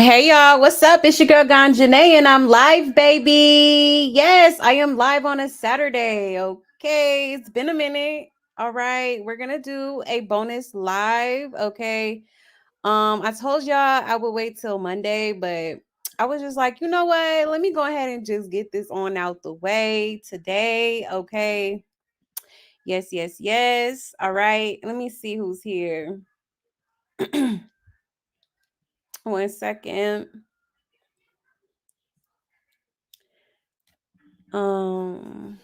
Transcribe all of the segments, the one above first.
Hey y'all, what's up? It's your girl Ganjanae and I'm live, baby. Yes, I am live on a Saturday. Okay, it's been a minute. All right, we're gonna do a bonus live. Okay. I told y'all I would wait till Monday, but I was just like, you know what? Let me go ahead and just get this on out the way today. Okay. Yes, yes, yes. All right. Let me see who's here. 1 second. Um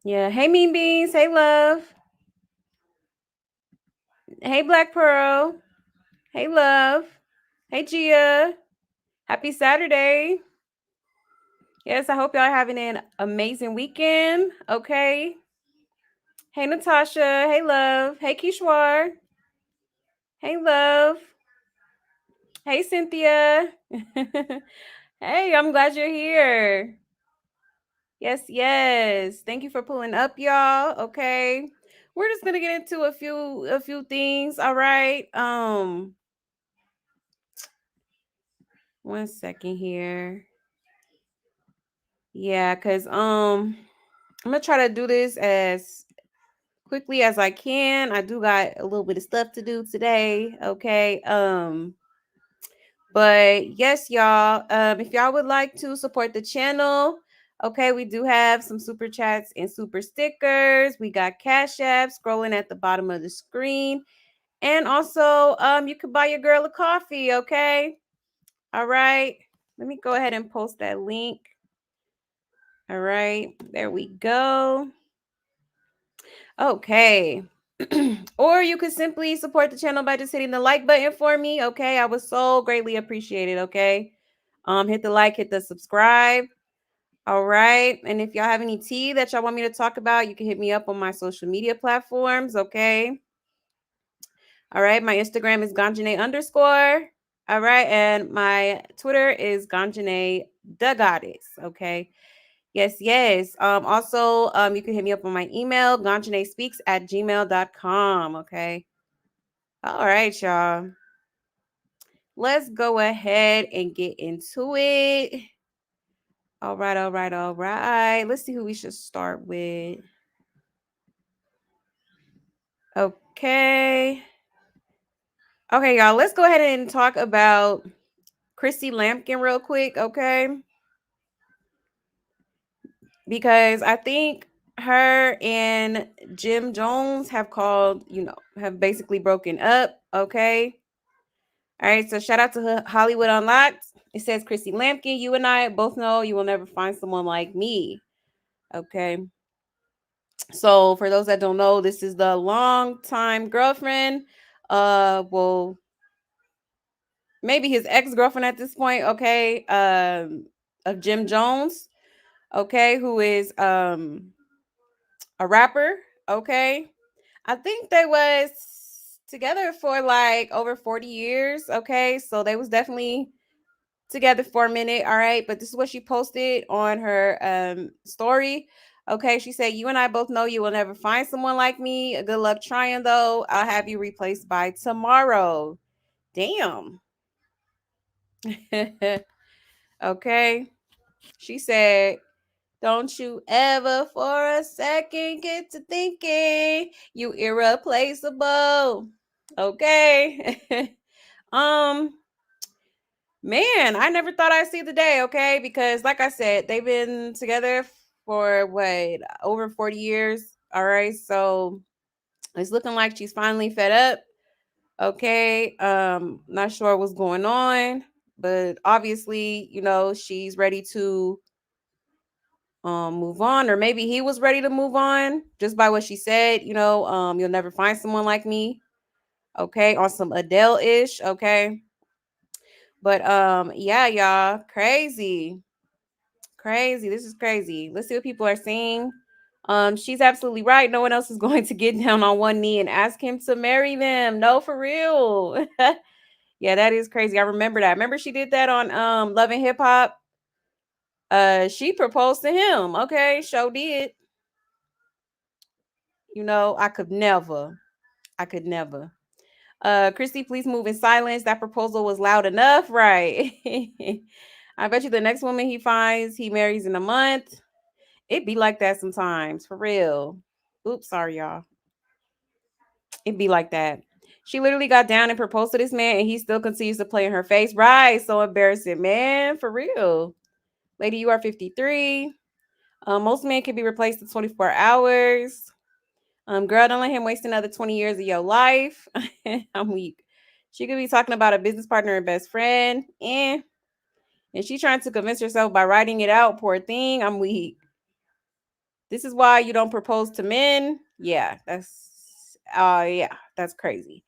Yeah. Hey, Mean Beans. Hey, Love. Hey, Black Pearl. Hey, Love. Hey, Gia. Happy Saturday. Yes, I hope y'all are having an amazing weekend. Okay. Hey, Natasha. Hey, Love. Hey, Kishwar. Hey, Love. Hey, Cynthia. Hey, I'm glad you're here. Yes, yes. Thank you for pulling up, y'all. Okay. We're just gonna get into a few things. All right. 1 second here. Yeah, cuz I'm going to try to do this as quickly as I can. I do got a little bit of stuff to do today, okay? But yes, y'all, if y'all would like to support the channel, okay, we do have some super chats and super stickers. We got Cash App scrolling at the bottom of the screen. And also, you could buy your girl a coffee, okay? All right. Let me go ahead and post that link. All right, there we go. Okay. Or you could simply support the channel by just hitting the like button for me. Okay. I would so greatly appreciate it. Okay. Hit the like, hit the subscribe. All right. And if y'all have any tea that y'all want me to talk about, you can hit me up on my social media platforms. Okay. All right. My Instagram is Ganjane_. All right. And my Twitter is Ganjane the Goddess. Okay. Yes, yes. Also, you can hit me up on my email, ganjanespeaks@gmail.com. Okay. All right, y'all. Let's go ahead and get into it. All right, all right, all right. Let's see who we should start with. Okay. Okay, y'all. Let's go ahead and talk about Chrissy Lampkin real quick, okay? Because I think her and Jim Jones have basically broken up, okay? All right, so shout out to Hollywood Unlocked. It says, Chrissy Lampkin, you and I both know you will never find someone like me. Okay. So for those that don't know, this is the longtime girlfriend. Well, maybe his ex-girlfriend at this point, okay, of Jim Jones, okay, who is a rapper, okay. I think they was together for like over 40 years, okay. So they was definitely together for a minute. All right. But this is what she posted on her story. Okay. She said, you and I both know you will never find someone like me. Good luck trying, though. I'll have you replaced by tomorrow. Damn. Okay. She said, don't you ever for a second get to thinking you irreplaceable. Okay. um Man, I never thought I'd see the day, okay? Because like I said, they've been together for what, over 40 years. All right. So it's looking like she's finally fed up. Okay. Not sure what's going on, but obviously, she's ready to move on, or maybe he was ready to move on just by what she said, you'll never find someone like me. Okay, on some Adele-ish, okay. But yeah, y'all, crazy. Crazy. This is crazy. Let's see what people are saying. She's absolutely right. No one else is going to get down on one knee and ask him to marry them. No, for real. Yeah, that is crazy. I remember that. Remember she did that on Love and Hip Hop? She proposed to him. Okay, show did. I could never. I could never. Chrissy, please move in silence. That proposal was loud enough, right? I bet you the next woman he finds, he marries in a month. It be like that sometimes, for real. Oops, sorry, y'all. It be like that. She literally got down and proposed to this man, and he still continues to play in her face. Right? So embarrassing, man. For real. Lady, you are 53. Most men can be replaced in 24 hours. Girl, don't let him waste another 20 years of your life. I'm weak. She could be talking about a business partner and best friend. And she trying to convince herself by writing it out. Poor thing. I'm weak. This is why you don't propose to men. Yeah, that's crazy.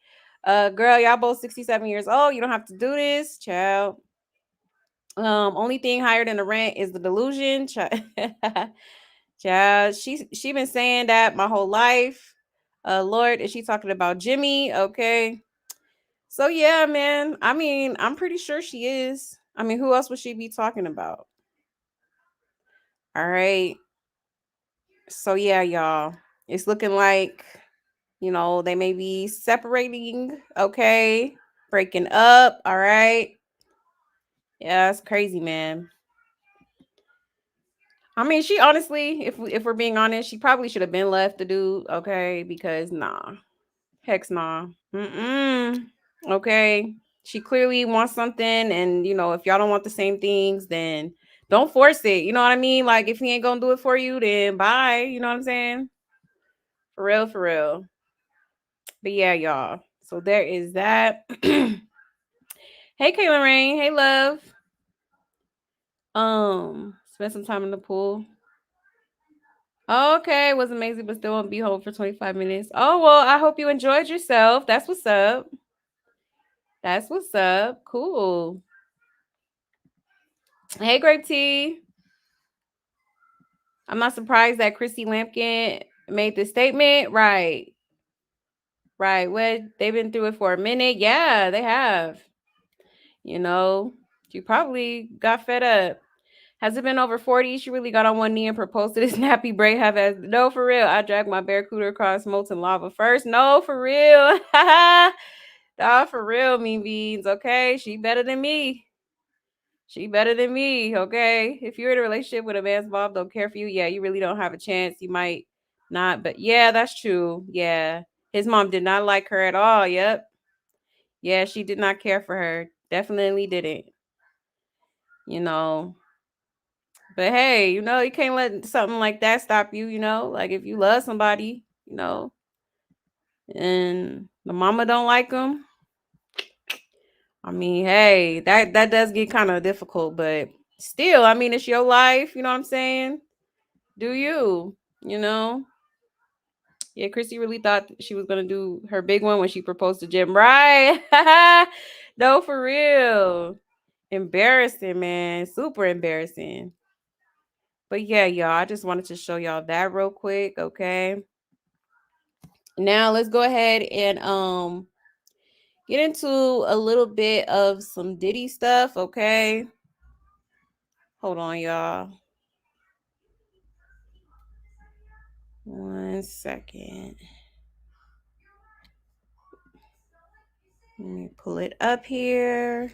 Girl, y'all both 67 years old. You don't have to do this, child. Only thing higher than the rent is the delusion. Child, she been saying that my whole life. Lord, is she talking about Jimmy? Okay. So yeah, man. I mean, I'm pretty sure she is. I mean, who else would she be talking about? All right. So yeah, y'all. It's looking like, they may be separating, okay? Breaking up, all right? Yeah, it's crazy, man. I mean, she honestly, if we're being honest, she probably should have been left the dude, okay? Because nah. Heck nah. Mm-mm. Okay. She clearly wants something, and if y'all don't want the same things, then don't force it. You know what I mean? Like, if he ain't gonna do it for you, then bye. You know what I'm saying? For real, for real. But yeah, y'all. So there is that. Hey, Kayla Rain. Hey, love. Spent some time in the pool. Okay, it was amazing, but still won't be home for 25 minutes. Oh well, I hope you enjoyed yourself. That's what's up. That's what's up. Cool. Hey, Grape Tea. I'm not surprised that Chrissy Lampkin made this statement. Right. Right. Well, they've been through it for a minute. Yeah, they have. You know, she probably got fed up. Has it been over 40? She really got on one knee and proposed to this nappy braid have as no, for real. I dragged my barracuda across molten lava first. No, for real. Nah, for real, mean beans. Okay. She better than me. She better than me. Okay. If you're in a relationship with a man's mom, don't care for you. Yeah, you really don't have a chance. You might not, but yeah, that's true. Yeah. His mom did not like her at all. Yep. Yeah, she did not care for her. Definitely didn't. You know, But hey, you can't let something like that stop you, Like if you love somebody, and the mama don't like them, I mean, hey, that does get kind of difficult, but still, I mean, it's your life, you know what I'm saying? Do you, you know? Yeah, Chrissy really thought she was gonna do her big one when she proposed to Jim, right? No, for real. Embarrassing, man. Super embarrassing. But yeah, y'all, I just wanted to show y'all that real quick, okay? Now let's go ahead and get into a little bit of some Diddy stuff, okay? Hold on, y'all. 1 second. Let me pull it up here.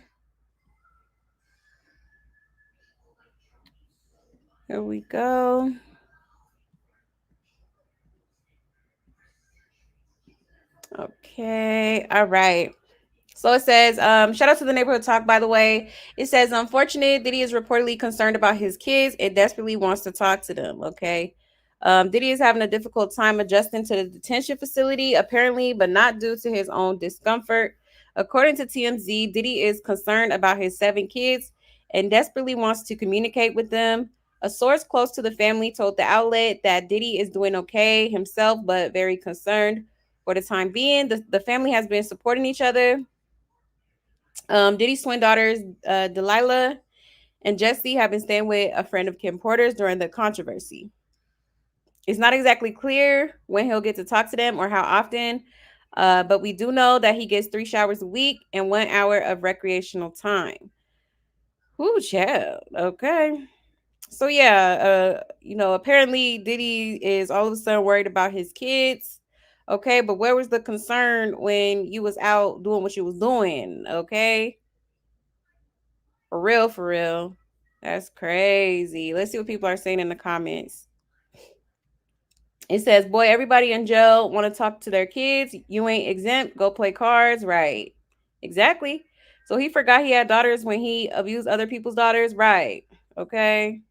Here we go. Okay. All right. So it says, shout out to the neighborhood talk, by the way. It says, unfortunate, Diddy is reportedly concerned about his kids and desperately wants to talk to them. Okay. Diddy is having a difficult time adjusting to the detention facility, apparently, but not due to his own discomfort. According to TMZ, Diddy is concerned about his 7 kids and desperately wants to communicate with them. A source close to the family told the outlet that Diddy is doing okay himself, but very concerned. For the time being, the family has been supporting each other. Diddy's twin daughters, Delilah and Jesse, have been staying with a friend of Kim Porter's during the controversy. It's not exactly clear when he'll get to talk to them or how often, but we do know that he gets 3 showers a week and 1 hour of recreational time. Whoo, child. Okay. So yeah, apparently Diddy is all of a sudden worried about his kids. Okay, but where was the concern when you was out doing what you was doing? Okay, for real, for real. That's crazy. Let's see what people are saying in the comments. It says, "Boy, everybody in jail want to talk to their kids. You ain't exempt. Go play cards, right? Exactly. So he forgot he had daughters when he abused other people's daughters, right? Okay.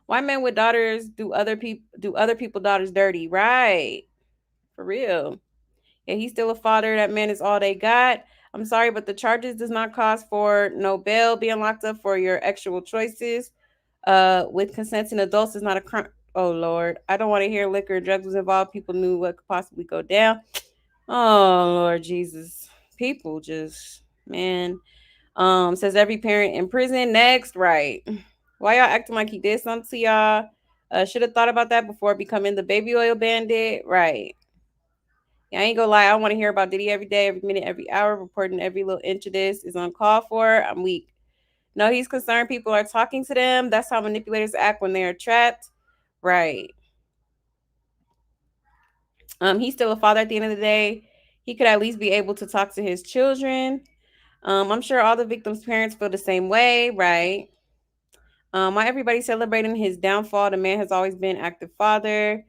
Why men with daughters do other people daughters dirty, right? For real. Yeah, he's still a father. That man is all they got. I'm sorry, but the charges does not cause for no bail. Being locked up for your actual choices with consenting adults is not a crime. Oh Lord, I don't want to hear liquor and drugs was involved. People knew what could possibly go down. Oh Lord Jesus, people just man. Says every parent in prison. Next, right? Why y'all acting like he did something to y'all? Should have thought about that before becoming the baby oil bandit, right? Yeah, I ain't gonna lie. I want to hear about Diddy every day, every minute, every hour. Reporting every little inch of this is uncalled for. I'm weak. No, he's concerned people are talking to them. That's how manipulators act when they are trapped. Right. He's still a father at the end of the day. He could at least be able to talk to his children. I'm sure all the victims' parents feel the same way, right? Why everybody celebrating his downfall? The man has always been active father.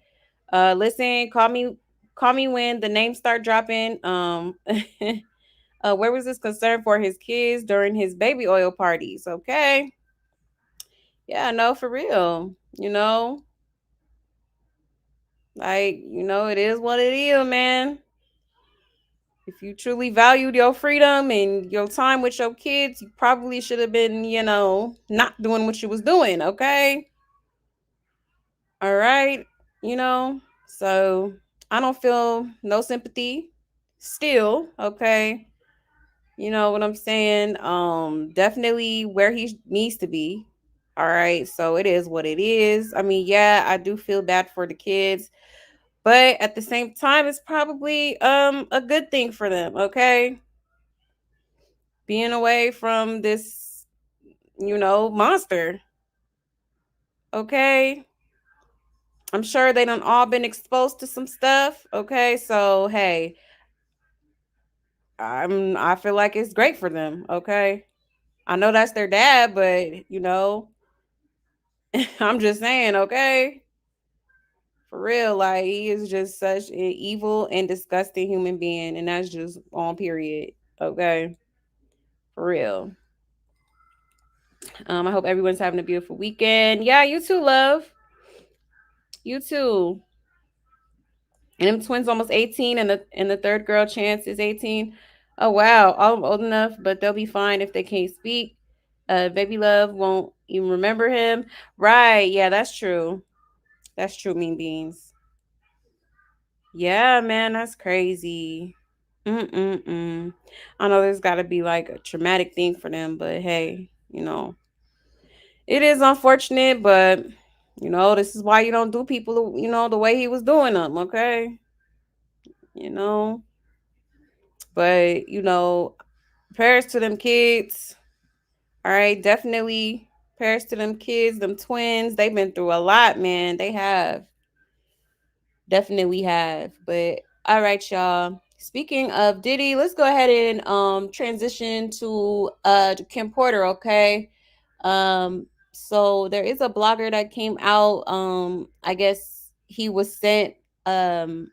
Listen, call me when the names start dropping. Where was this concern for his kids during his baby oil parties? Okay. Yeah, no, for real. It is what it is, man. If you truly valued your freedom and your time with your kids, you probably should have been, not doing what you was doing, okay? All right. You know, so I don't feel no sympathy still, okay? You know what I'm saying? Definitely where he needs to be. All right. So it is what it is. I mean, yeah, I do feel bad for the kids, but at the same time, it's probably a good thing for them, okay? Being away from this, monster. Okay. I'm sure they done all been exposed to some stuff. Okay. So hey, I feel like it's great for them. Okay. I know that's their dad, but I'm just saying, okay? For real, like he is just such an evil and disgusting human being, and that's just on period. Okay, for real. I hope everyone's having a beautiful weekend. Yeah, you too, love. You too. And them twins almost 18, and the third girl Chance is 18. Oh wow, all of them old enough, but they'll be fine if they can't speak. Baby love won't even remember him. Right? Yeah, that's true. That's true. Mean beans. Yeah, man, that's crazy. Mm-mm-mm. I know there's got to be like a traumatic thing for them, but hey, it is unfortunate, but this is why you don't do people, the way he was doing them, okay? You know, but prayers to them kids. All right, definitely prayers to them kids, them twins. They've been through a lot, man. They have. Definitely have. But all right, y'all. Speaking of Diddy, let's go ahead and transition to Kim Porter, okay? So there is a blogger that came out. I guess he was sent um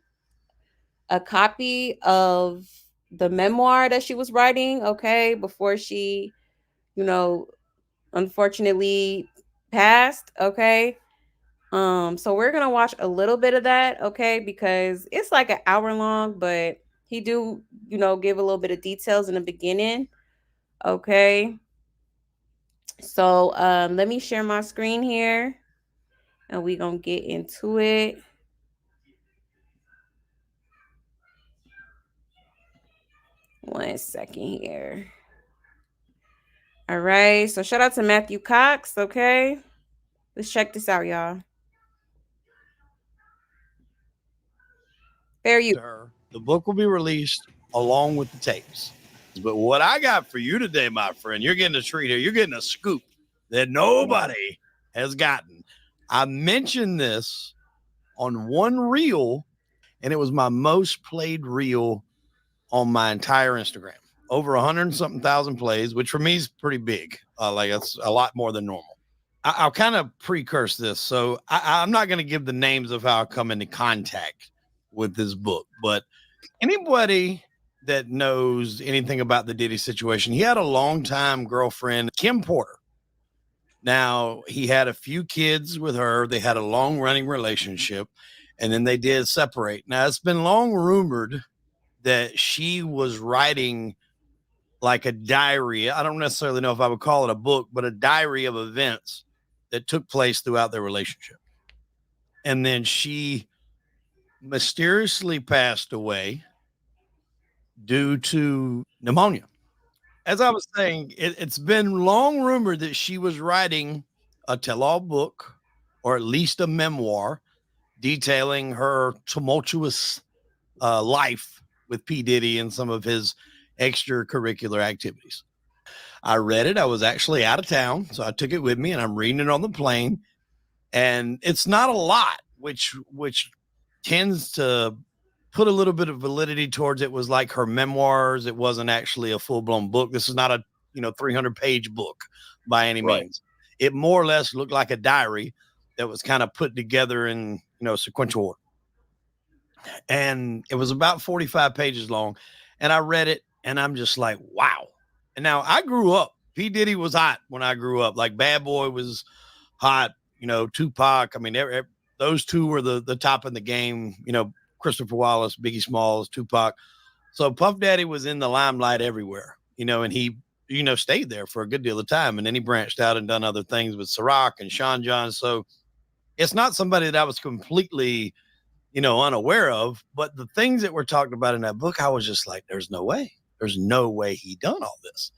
a copy of the memoir that she was writing, okay, before she, you know, unfortunately passed, okay? So we're gonna watch a little bit of that, okay? Because it's like an hour long, but he do, give a little bit of details in the beginning, okay? So let me share my screen here, and we gonna get into it. One second here. All right. So shout out to Matthew Cox, okay? Let's check this out, y'all. Fair you. The book will be released along with the tapes. But what I got for you today, my friend, you're getting a treat here. You're getting a scoop that nobody has gotten. I mentioned this on one reel, and it was my most played reel on my entire Instagram. Over 100 and something thousand plays, which for me is pretty big. Like that's a lot more than normal. I'll kind of precurse this. So I'm not going to give the names of how I come into contact with this book, but anybody that knows anything about the Diddy situation, he had a longtime girlfriend, Kim Porter. Now, he had a few kids with her. They had a long running relationship, and then they did separate. Now, it's been long rumored that she was writing like a diary. I don't necessarily know if I would call it a book, but a diary of events that took place throughout their relationship. And then she mysteriously passed away due to pneumonia. As I was saying, it's been long rumored that she was writing a tell-all book or at least a memoir detailing her tumultuous life with P. Diddy and some of his extracurricular activities. I read it. I was actually out of town, so I took it with me, and I'm reading it on the plane. And it's not a lot, which tends to put a little bit of validity towards it. Was like her memoirs. It wasn't actually a full-blown book. This is not a 300-page book by any means. It more or less looked like a diary that was kind of put together in sequential order. And it was about 45 pages long. And I read it, and I'm just like, wow. And now I grew up. P. Diddy was hot when I grew up. Like Bad Boy was hot. Tupac. I mean, those two were the top in the game. Christopher Wallace, Biggie Smalls, Tupac. So Puff Daddy was in the limelight everywhere. And he stayed there for a good deal of time, and then he branched out and done other things with Ciroc and Sean John. So it's not somebody that I was completely unaware of, but the things that were talked about in that book, I was just like, there's no way he done all this.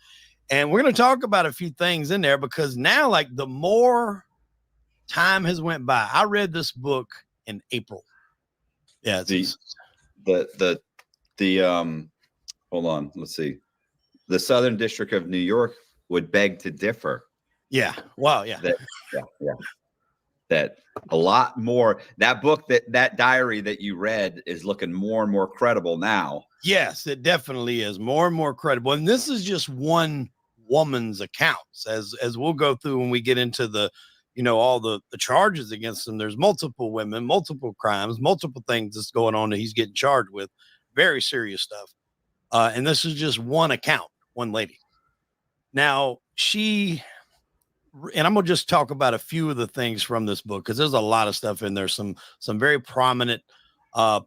And we're going to talk about a few things in there, because now, like, the more time has went by, I read this book in April. Yeah. The hold on. Let's see. The Southern District of New York would beg to differ. Yeah. Wow. Yeah. That a lot more, that book, that diary that you read is looking more and more credible now. Yes, it definitely is more and more credible. And this is just one woman's accounts, as we'll go through when we get into the, all the charges against them. There's multiple women, multiple crimes, multiple things that's going on that he's getting charged with. Very serious stuff. And this is just one account, one lady. Now, and I'm going to just talk about a few of the things from this book, because there's a lot of stuff in there. Some very prominent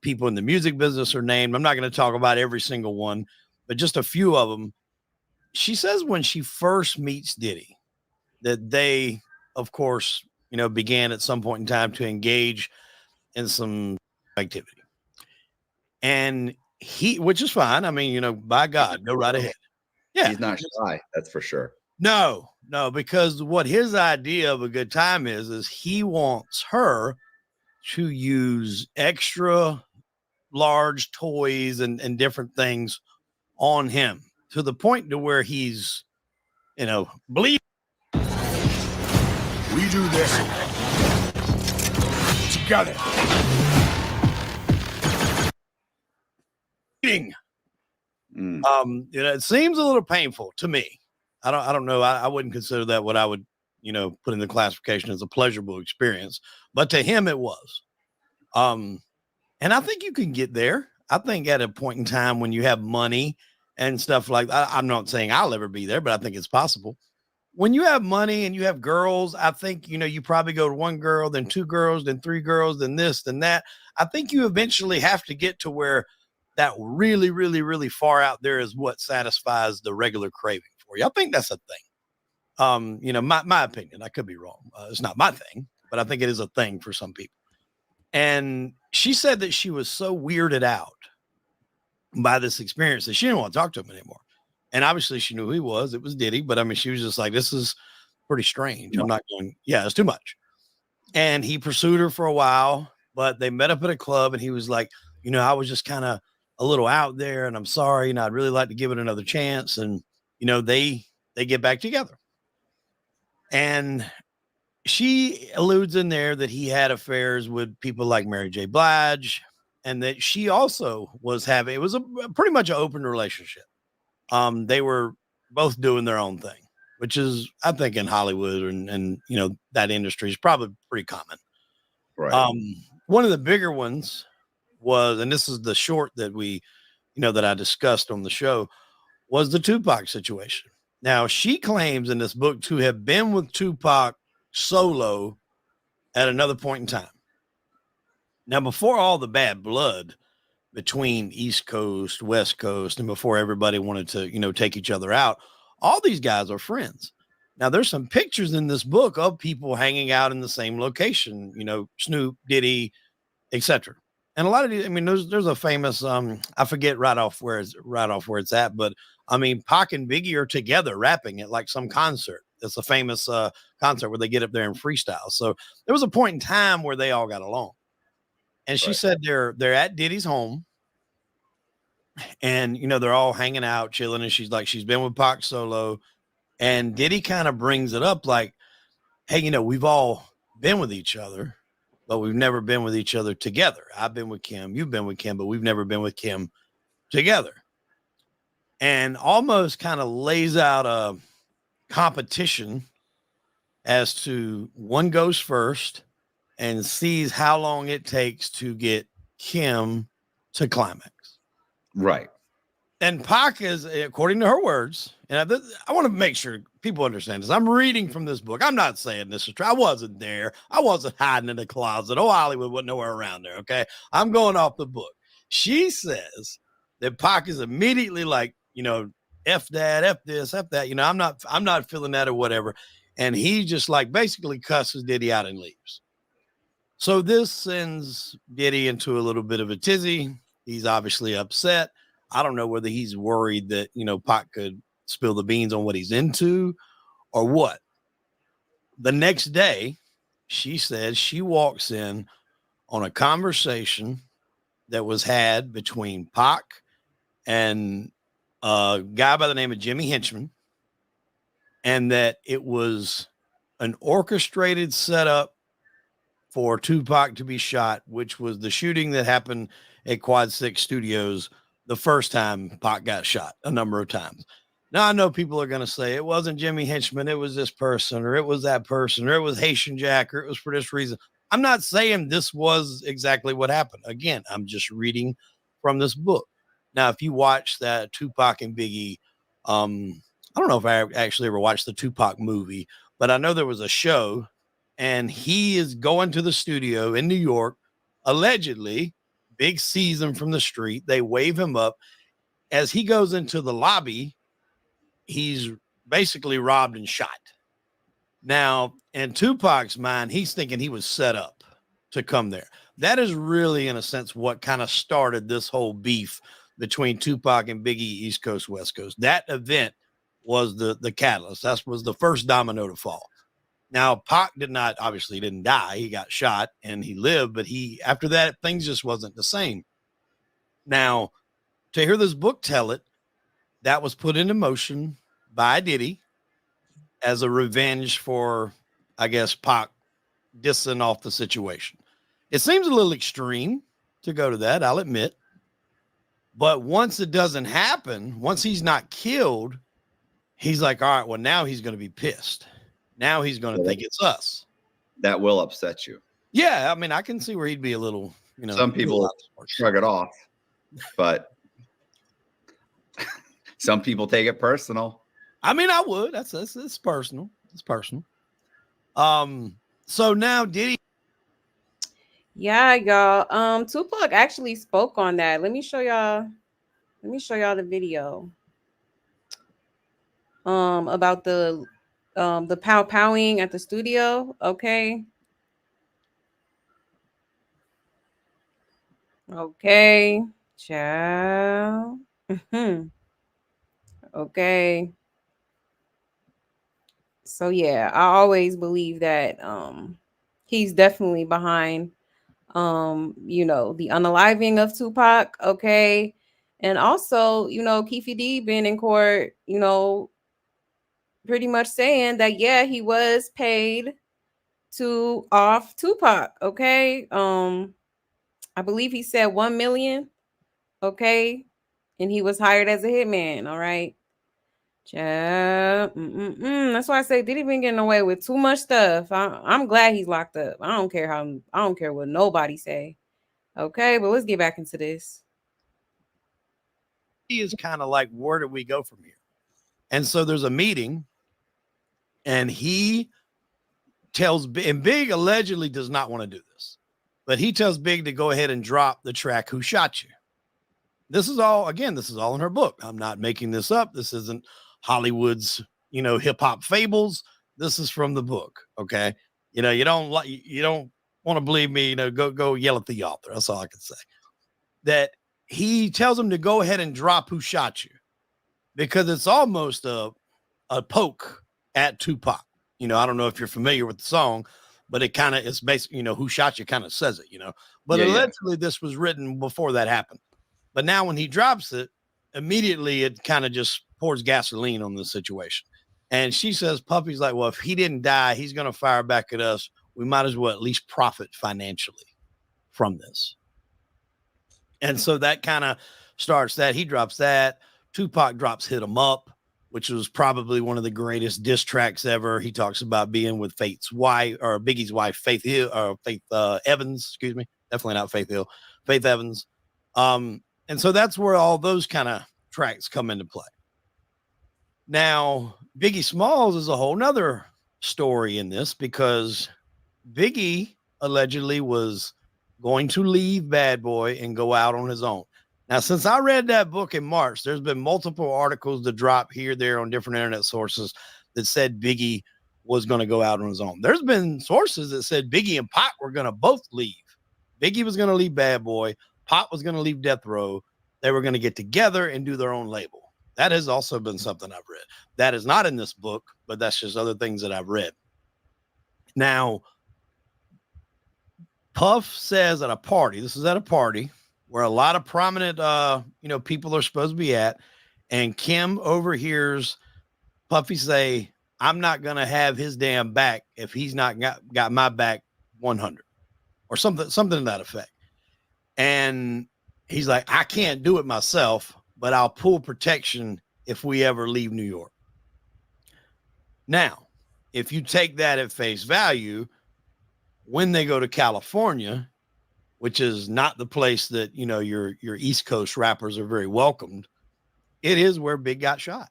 people in the music business are named. I'm not going to talk about every single one, but just a few of them. She says when she first meets Diddy that they, of course, began at some point in time to engage in some activity. And which is fine. I mean, by God, go right ahead. Yeah. He's not shy. That's for sure. No, because what his idea of a good time is he wants her to use extra large toys and different things on him, to the point to where he's, bleeding. We do this together. It seems a little painful to me. I don't know. I wouldn't consider that what I would, put in the classification as a pleasurable experience, but to him it was. And I think you can get there. I think at a point in time when you have money and stuff like that, I'm not saying I'll ever be there, but I think it's possible. When you have money and you have girls, I think, you probably go to one girl, then two girls, then three girls, then this, then that. I think you eventually have to get to where that really, really, really far out there is what satisfies the regular craving for you. I think that's a thing. My opinion, I could be wrong. It's not my thing, but I think it is a thing for some people. And she said that she was so weirded out by this experience that she didn't want to talk to him anymore. And obviously she knew who he was. It was Diddy. But I mean, she was just like, this is pretty strange. I'm not going, it's too much. And he pursued her for a while, but they met up at a club, and he was like, I was just kind of a little out there, and I'm sorry. And I'd really like to give it another chance. And, they get back together. And she alludes in there that he had affairs with people like Mary J. Blige, and that she also was having, it was a pretty much an open relationship. They were both doing their own thing, which is, I think, in Hollywood and that industry is probably pretty common. Right. One of the bigger ones was, and this is the short that that I discussed on the show, was the Tupac situation. Now, she claims in this book to have been with Tupac solo at another point in time. Now, before all the bad blood between East Coast, West Coast, and before everybody wanted to, take each other out, all these guys are friends. Now, there's some pictures in this book of people hanging out in the same location, Snoop, Diddy, etc. And a lot of these, I mean, there's a famous, I forget right off where it's at, but I mean, Pac and Biggie are together rapping at like some concert. It's a famous concert where they get up there and freestyle. So there was a point in time where they all got along. And she Right. said they're at Diddy's home, and they're all hanging out, chilling, and she's like, she's been with Pac solo, and Diddy kind of brings it up like, hey, we've all been with each other, but we've never been with each other together. I've been with Kim, you've been with Kim, but we've never been with Kim together. And almost kind of lays out a competition as to one goes first and sees how long it takes to get Kim to climax. Right. And Pac is, according to her words, and I want to make sure people understand this. I'm reading from this book. I'm not saying this is true. I wasn't there. I wasn't hiding in the closet. Oh, Hollywood wasn't nowhere around there. Okay. I'm going off the book. She says that Pac is immediately like, F that, F this, F that. I'm not feeling that or whatever. And he just like basically cusses Diddy out and leaves. So this sends Diddy into a little bit of a tizzy. He's obviously upset. I don't know whether he's worried that, Pac could spill the beans on what he's into or what. The next day, she says she walks in on a conversation that was had between Pac and a guy by the name of Jimmy Henchman, and that it was an orchestrated setup for Tupac to be shot, which was the shooting that happened at Quad 6 Studios the first time Pac got shot a number of times. Now, I know people are going to say it wasn't Jimmy Henchman, it was this person, or it was that person, or it was Haitian Jack, or it was for this reason. I'm not saying this was exactly what happened. Again, I'm just reading from this book. Now, if you watch that Tupac and Biggie, I don't know if I actually ever watched the Tupac movie, but I know there was a show, and he is going to the studio in New York, allegedly, big season from the street. They wave him up. As he goes into the lobby, he's basically robbed and shot. Now, in Tupac's mind, he's thinking he was set up to come there. That is really, in a sense, what kind of started this whole beef between Tupac and Biggie, East Coast, West Coast. That event was the catalyst. That was the first domino to fall. Now, Pac obviously didn't die. He got shot and he lived, but after that, things just wasn't the same. Now, to hear this book tell it, that was put into motion by Diddy as a revenge for, I guess, Pac dissing off the situation. It seems a little extreme to go to that, I'll admit. But once it doesn't happen, once he's not killed, he's like, all right, well, now he's going to be pissed. Now he's going to think it's us. That will upset you. Yeah, I mean, I can see where he'd be a little, some people shrug it off, but some people take it personal. I mean, I would. It's personal. It's personal. So now Diddy. Yeah, y'all. Tupac actually spoke on that. Let me show y'all the video. About the powing at the studio. Okay. Okay. Ciao. Okay. So yeah, I always believe that he's definitely behind the unaliving of Tupac, okay? And also, Keefe D been in court, pretty much saying that yeah, he was paid to off Tupac, okay? I believe he said 1 million. Okay. And he was hired as a hitman. All right. That's why I say Diddy been getting away with too much stuff. I'm glad he's locked up. I don't care what nobody say. Okay, but let's get back into this. He is kind of like, where do we go from here? And so there's a meeting, and he tells, and Big allegedly does not want to do this, but he tells Big to go ahead and drop the track "Who Shot You." This is all in her book. I'm not making this up. This isn't Hollywood's, hip hop fables. This is from the book. Okay. You don't want to believe me, go yell at the author. That's all I can say. That he tells him to go ahead and drop "Who Shot You," because it's almost a poke at Tupac. I don't know if you're familiar with the song, but it's basically, "Who Shot You" kind of says it, but allegedly this was written before that happened. But now when he drops it, immediately it kind of just pours gasoline on the situation. And she says, Puffy's like, well, if he didn't die, he's going to fire back at us. We might as well at least profit financially from this. And so that kind of starts that. He drops that. Tupac drops "Hit 'Em Up," which was probably one of the greatest diss tracks ever. He talks about being with Faith's wife, or Biggie's wife, Faith Evans, excuse me. Definitely not Faith Hill, Faith Evans. And so that's where all those kind of tracks come into play. Now, Biggie Smalls is a whole nother story in this, because Biggie allegedly was going to leave Bad Boy and go out on his own. Now, since I read that book in March, there's been multiple articles that drop here, there on different internet sources that said Biggie was going to go out on his own. There's been sources that said Biggie and Pac were going to both leave. Biggie was going to leave Bad Boy. Pac was going to leave Death Row. They were going to get together and do their own label. That has also been something I've read. That is not in this book, but that's just other things that I've read. Now, Puff says at a party, this is at a party where a lot of prominent, people are supposed to be at, and Kim overhears Puffy say, I'm not going to have his damn back if he's not got my back 100, or something to that effect. And he's like, I can't do it myself, but I'll pull protection if we ever leave New York. Now, if you take that at face value, when they go to California, which is not the place that, your East Coast rappers are very welcomed, it is where Big got shot.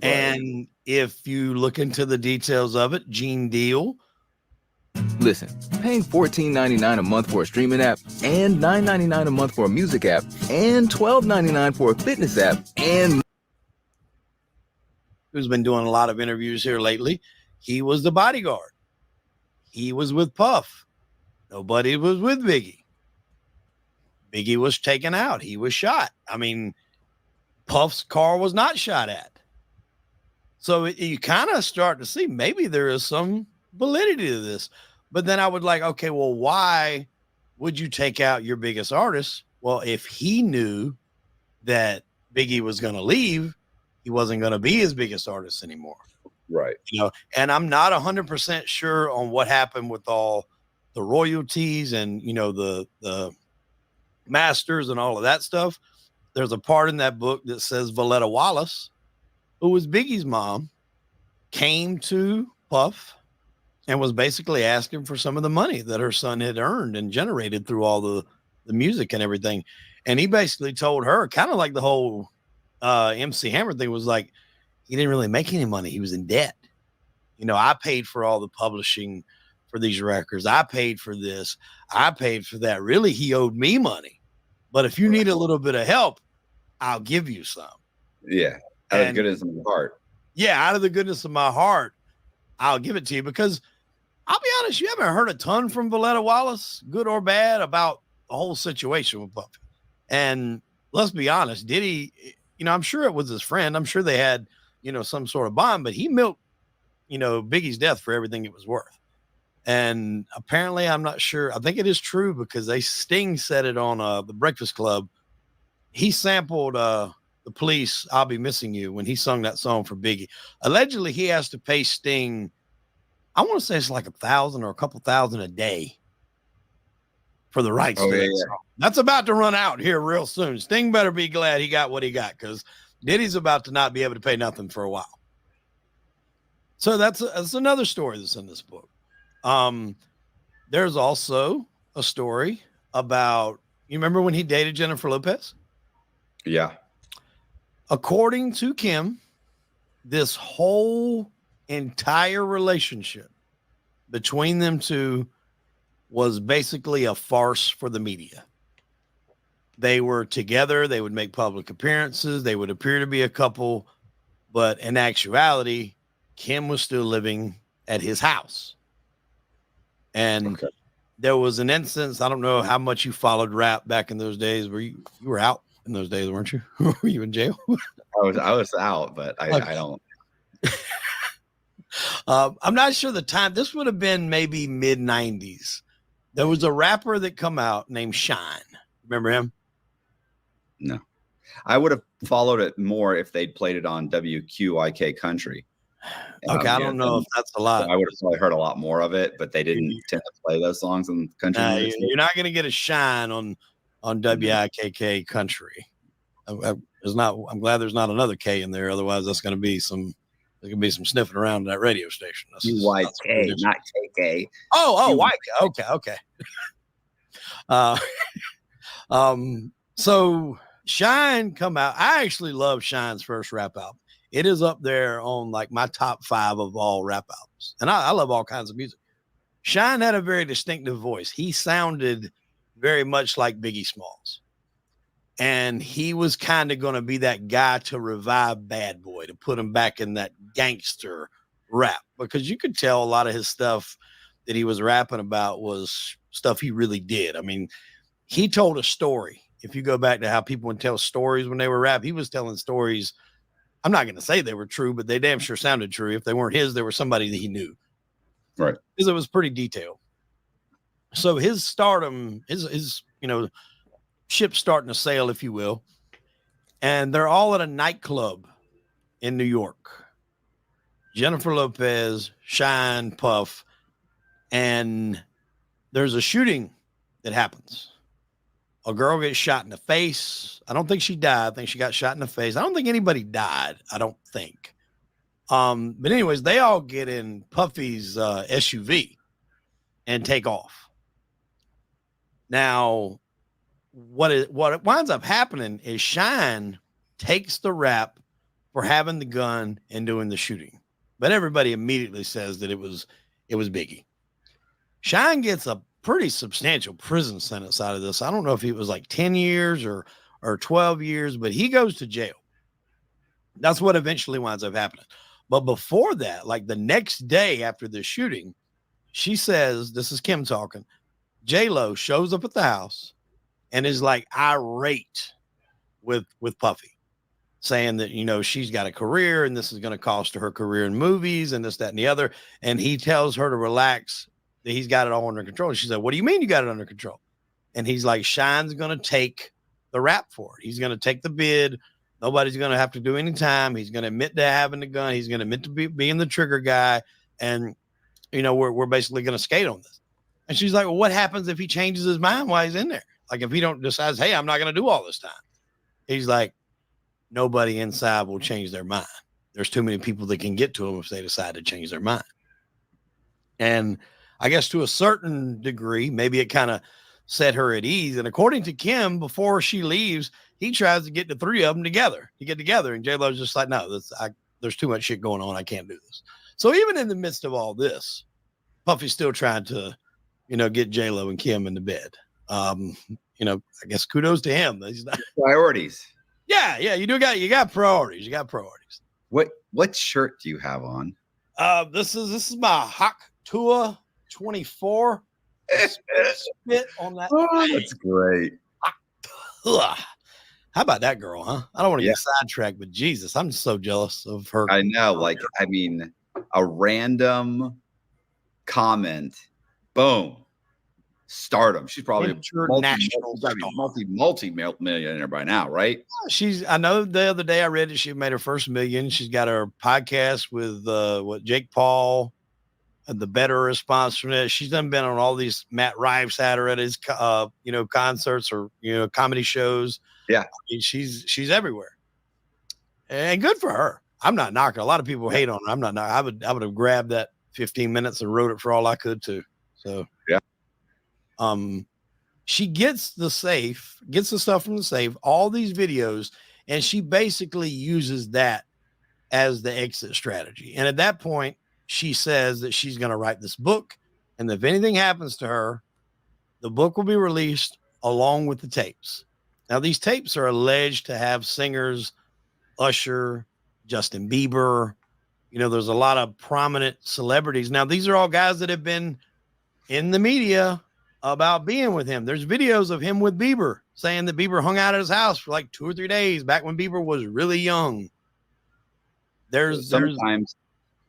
Right. And if you look into the details of it, Gene Deal. Listen, paying $14.99 a month for a streaming app, and $9.99 a month for a music app, and $12.99 for a fitness app, and who's been doing a lot of interviews here lately, he was the bodyguard. He was with Puff. Nobody was with Biggie. Biggie was taken out. He was shot. I mean, Puff's car was not shot at. So you kind of start to see maybe there is some validity to this. But then I would like, okay, well, why would you take out your biggest artist? Well, if he knew that Biggie was going to leave, he wasn't going to be his biggest artist anymore. Right. And I'm not 100% sure on what happened with all the royalties and, the masters and all of that stuff. There's a part in that book that says Valletta Wallace, who was Biggie's mom, came to Puff and was basically asking for some of the money that her son had earned and generated through all the music and everything. And he basically told her, kind of like the whole MC Hammer thing, was like, he didn't really make any money. He was in debt. I paid for all the publishing for these records. I paid for this. I paid for that. Really, he owed me money. But if you need a little bit of help, I'll give you some. Yeah. Out of the goodness of my heart. Yeah, out of the goodness of my heart, I'll give it to you. Because I'll be honest, you haven't heard a ton from Valletta Wallace, good or bad, about the whole situation with Puffy. And let's be honest, Diddy, I'm sure it was his friend. I'm sure they had, some sort of bond, but he milked, Biggie's death for everything it was worth. And apparently, I'm not sure. I think it is true because Sting said it on the Breakfast Club. He sampled the Police, I'll Be Missing You, when he sung that song for Biggie. Allegedly, he has to pay Sting, I want to say it's like $1,000 or a couple thousand a day for the rights to that song. That's about to run out here real soon. Sting better be glad he got what he got, because Diddy's about to not be able to pay nothing for a while. So that's another story that's in this book. There's also a story about, you remember when he dated Jennifer Lopez? Yeah. According to Kim, this whole entire relationship between them two was basically a farce for the media. They were together. They would make public appearances. They would appear to be a couple, but in actuality, Kim was still living at his house. And there was an instance, I don't know how much you followed rap back in those days. You were out in those days, weren't you? Were you in jail? I was out, but I don't. I'm not sure the time. This would have been maybe mid 90s. There was a rapper that come out named Shine. Remember him? No. I would have followed it more if they'd played it on WQIK Country. Okay, I don't know if that's a lot. I would have probably heard a lot more of it, but they didn't tend to play those songs in country. You're not going to get a Shine on WIKK Country. I'm glad there's not another K in there. Otherwise, there can be some sniffing around in that radio station. UYK, not KK. Oh, YK. Okay. So Shine come out. I actually love Shine's first rap album. It is up there on like my top 5 of all rap albums. And I love all kinds of music. Shine had a very distinctive voice. He sounded very much like Biggie Smalls. And he was kind of going to be that guy to revive Bad Boy, to put him back in that gangster rap, because you could tell a lot of his stuff that he was rapping about was stuff he really did. I mean, he told a story. If you go back to how people would tell stories when they were rap, he was telling stories. I'm not going to say they were true, but they damn sure sounded true. If they weren't his, they were somebody that he knew. Right. Because it was pretty detailed. So his stardom, his ship starting to sail, if you will. And they're all at a nightclub in New York. Jennifer Lopez, Shine, Puff, and there's a shooting that happens. A girl gets shot in the face. I don't think she died. I think she got shot in the face. I don't think anybody died. I don't think. But anyways, they all get in Puffy's SUV and take off. Now, what winds up happening is Shine takes the rap for having the gun and doing the shooting. But everybody immediately says that it was Biggie. Shine gets a pretty substantial prison sentence out of this. I don't know if it was like 10 years or 12 years, but he goes to jail. That's what eventually winds up happening. But before that, like the next day after the shooting, she says, this is Kim talking, J-Lo shows up at the house and is like irate with Puffy, saying that, she's got a career and this is going to cost her career in movies and this, that, and the other. And he tells her to relax, that he's got it all under control. And she said, what do you mean you got it under control? And he's like, Shine's going to take the rap for it. He's going to take the bid. Nobody's going to have to do any time. He's going to admit to having the gun. He's going to admit to being the trigger guy. And, we're basically going to skate on this. And she's like, well, what happens if he changes his mind while he's in there? Like if he decides, hey, I'm not going to do all this time. He's like, nobody inside will change their mind. There's too many people that can get to him if they decide to change their mind. And I guess to a certain degree, maybe it kind of set her at ease. And according to Kim, before she leaves, he tries to get the 3 of them together. And J-Lo's just like, no, there's too much shit going on. I can't do this. So even in the midst of all this, Puffy's still trying to, get J-Lo and Kim into bed. I guess kudos to him. Priorities. Yeah. You got priorities. You got priorities. What shirt do you have on? This is my Hawk Tua 24. Spit on that. Oh, that's great. How about that girl, huh? I don't want to get sidetracked, but Jesus, I'm so jealous of her. I know. A random comment, boom, stardom. She's probably multi-millionaire by now, right? I know the other day I read that she made her first $1 million. She's got her podcast with Jake Paul. the better response from it. She's done been on all these Matt Rives had her at his concerts or comedy shows. Yeah. I mean, she's everywhere, and good for her. I'm not knocking. A lot of people hate on her. I'm not knocking. I would have grabbed that 15 minutes and wrote it for all I could too. So yeah. She gets the stuff from the safe, all these videos, and she basically uses that as the exit strategy. And at that point, she says that she's going to write this book, and if anything happens to her, the book will be released along with the tapes. Now, these tapes are alleged to have singers Usher, Justin Bieber. There's a lot of prominent celebrities. Now, these are all guys that have been in the media about being with him. There's videos of him with Bieber saying that Bieber hung out at his house for like 2 or 3 days back when Bieber was really young. There's sometimes,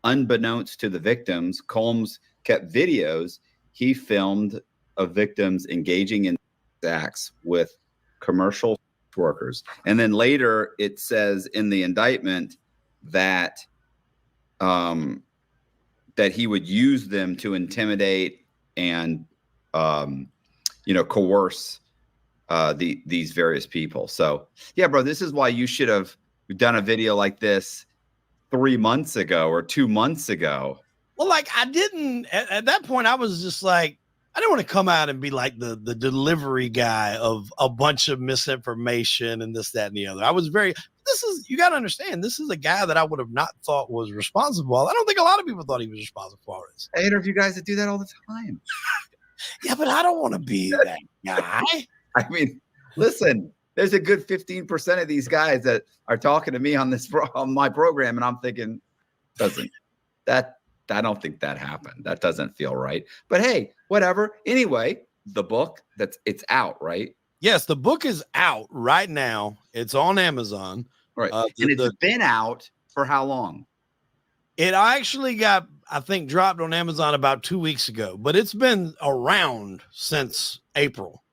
unbeknownst to the victims, Combs kept videos he filmed of victims engaging in acts with commercial workers. And then later it says in the indictment that that he would use them to intimidate and coerce these various people. So yeah, bro, this is why you should have done a video like this 3 months ago or 2 months ago. Well, like I didn't at that point. I was just like, I didn't want to come out and be like the delivery guy of a bunch of misinformation and this, that, and the other. I was you got to understand, this is a guy that I would have not thought was responsible. I don't think a lot of people thought he was responsible for this. I interview guys that do that all the time. Yeah, but I don't want to be that guy. I mean, listen, there's a good 15% of these guys that are talking to me on my program, and I'm thinking, I don't think that happened. That doesn't feel right. But hey, whatever. Anyway, the book, it's out, right? Yes, the book is out right now. It's on Amazon. Right. And it's been out for how long? It actually got, I think, dropped on Amazon about 2 weeks ago, but it's been around since April.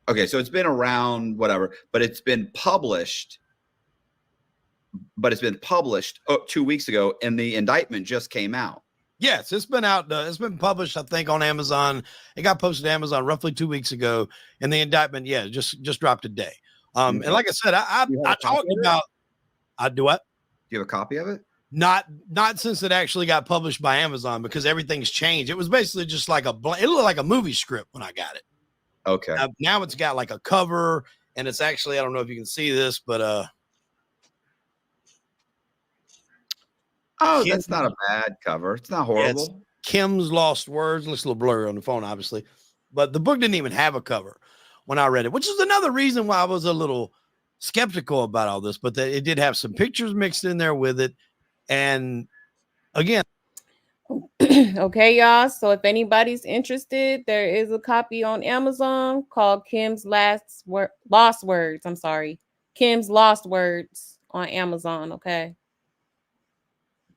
Okay, so it's been around, whatever, but it's been published. 2 weeks ago, and the indictment just came out. Yes, it's been out. It's been published, I think, on Amazon. It got posted to Amazon roughly 2 weeks ago, and the indictment, just dropped today. And like I said, I talked about. I do what? Do you have a copy of it? Not since it actually got published by Amazon, because everything's changed. It was basically just like it looked like a movie script when I got it. Okay. Now it's got like a cover, and it's actually, I don't know if you can see this, but that's not a bad cover. It's not horrible. It's Kim's Lost Words. It looks a little blurry on the phone, obviously, but the book didn't even have a cover when I read it, which is another reason why I was a little skeptical about all this. But it did have some pictures mixed in there with it, and again. Okay, y'all. So if anybody's interested, there is a copy on Amazon called Kim's Lost Words. I'm sorry, Kim's Lost Words on Amazon. Okay.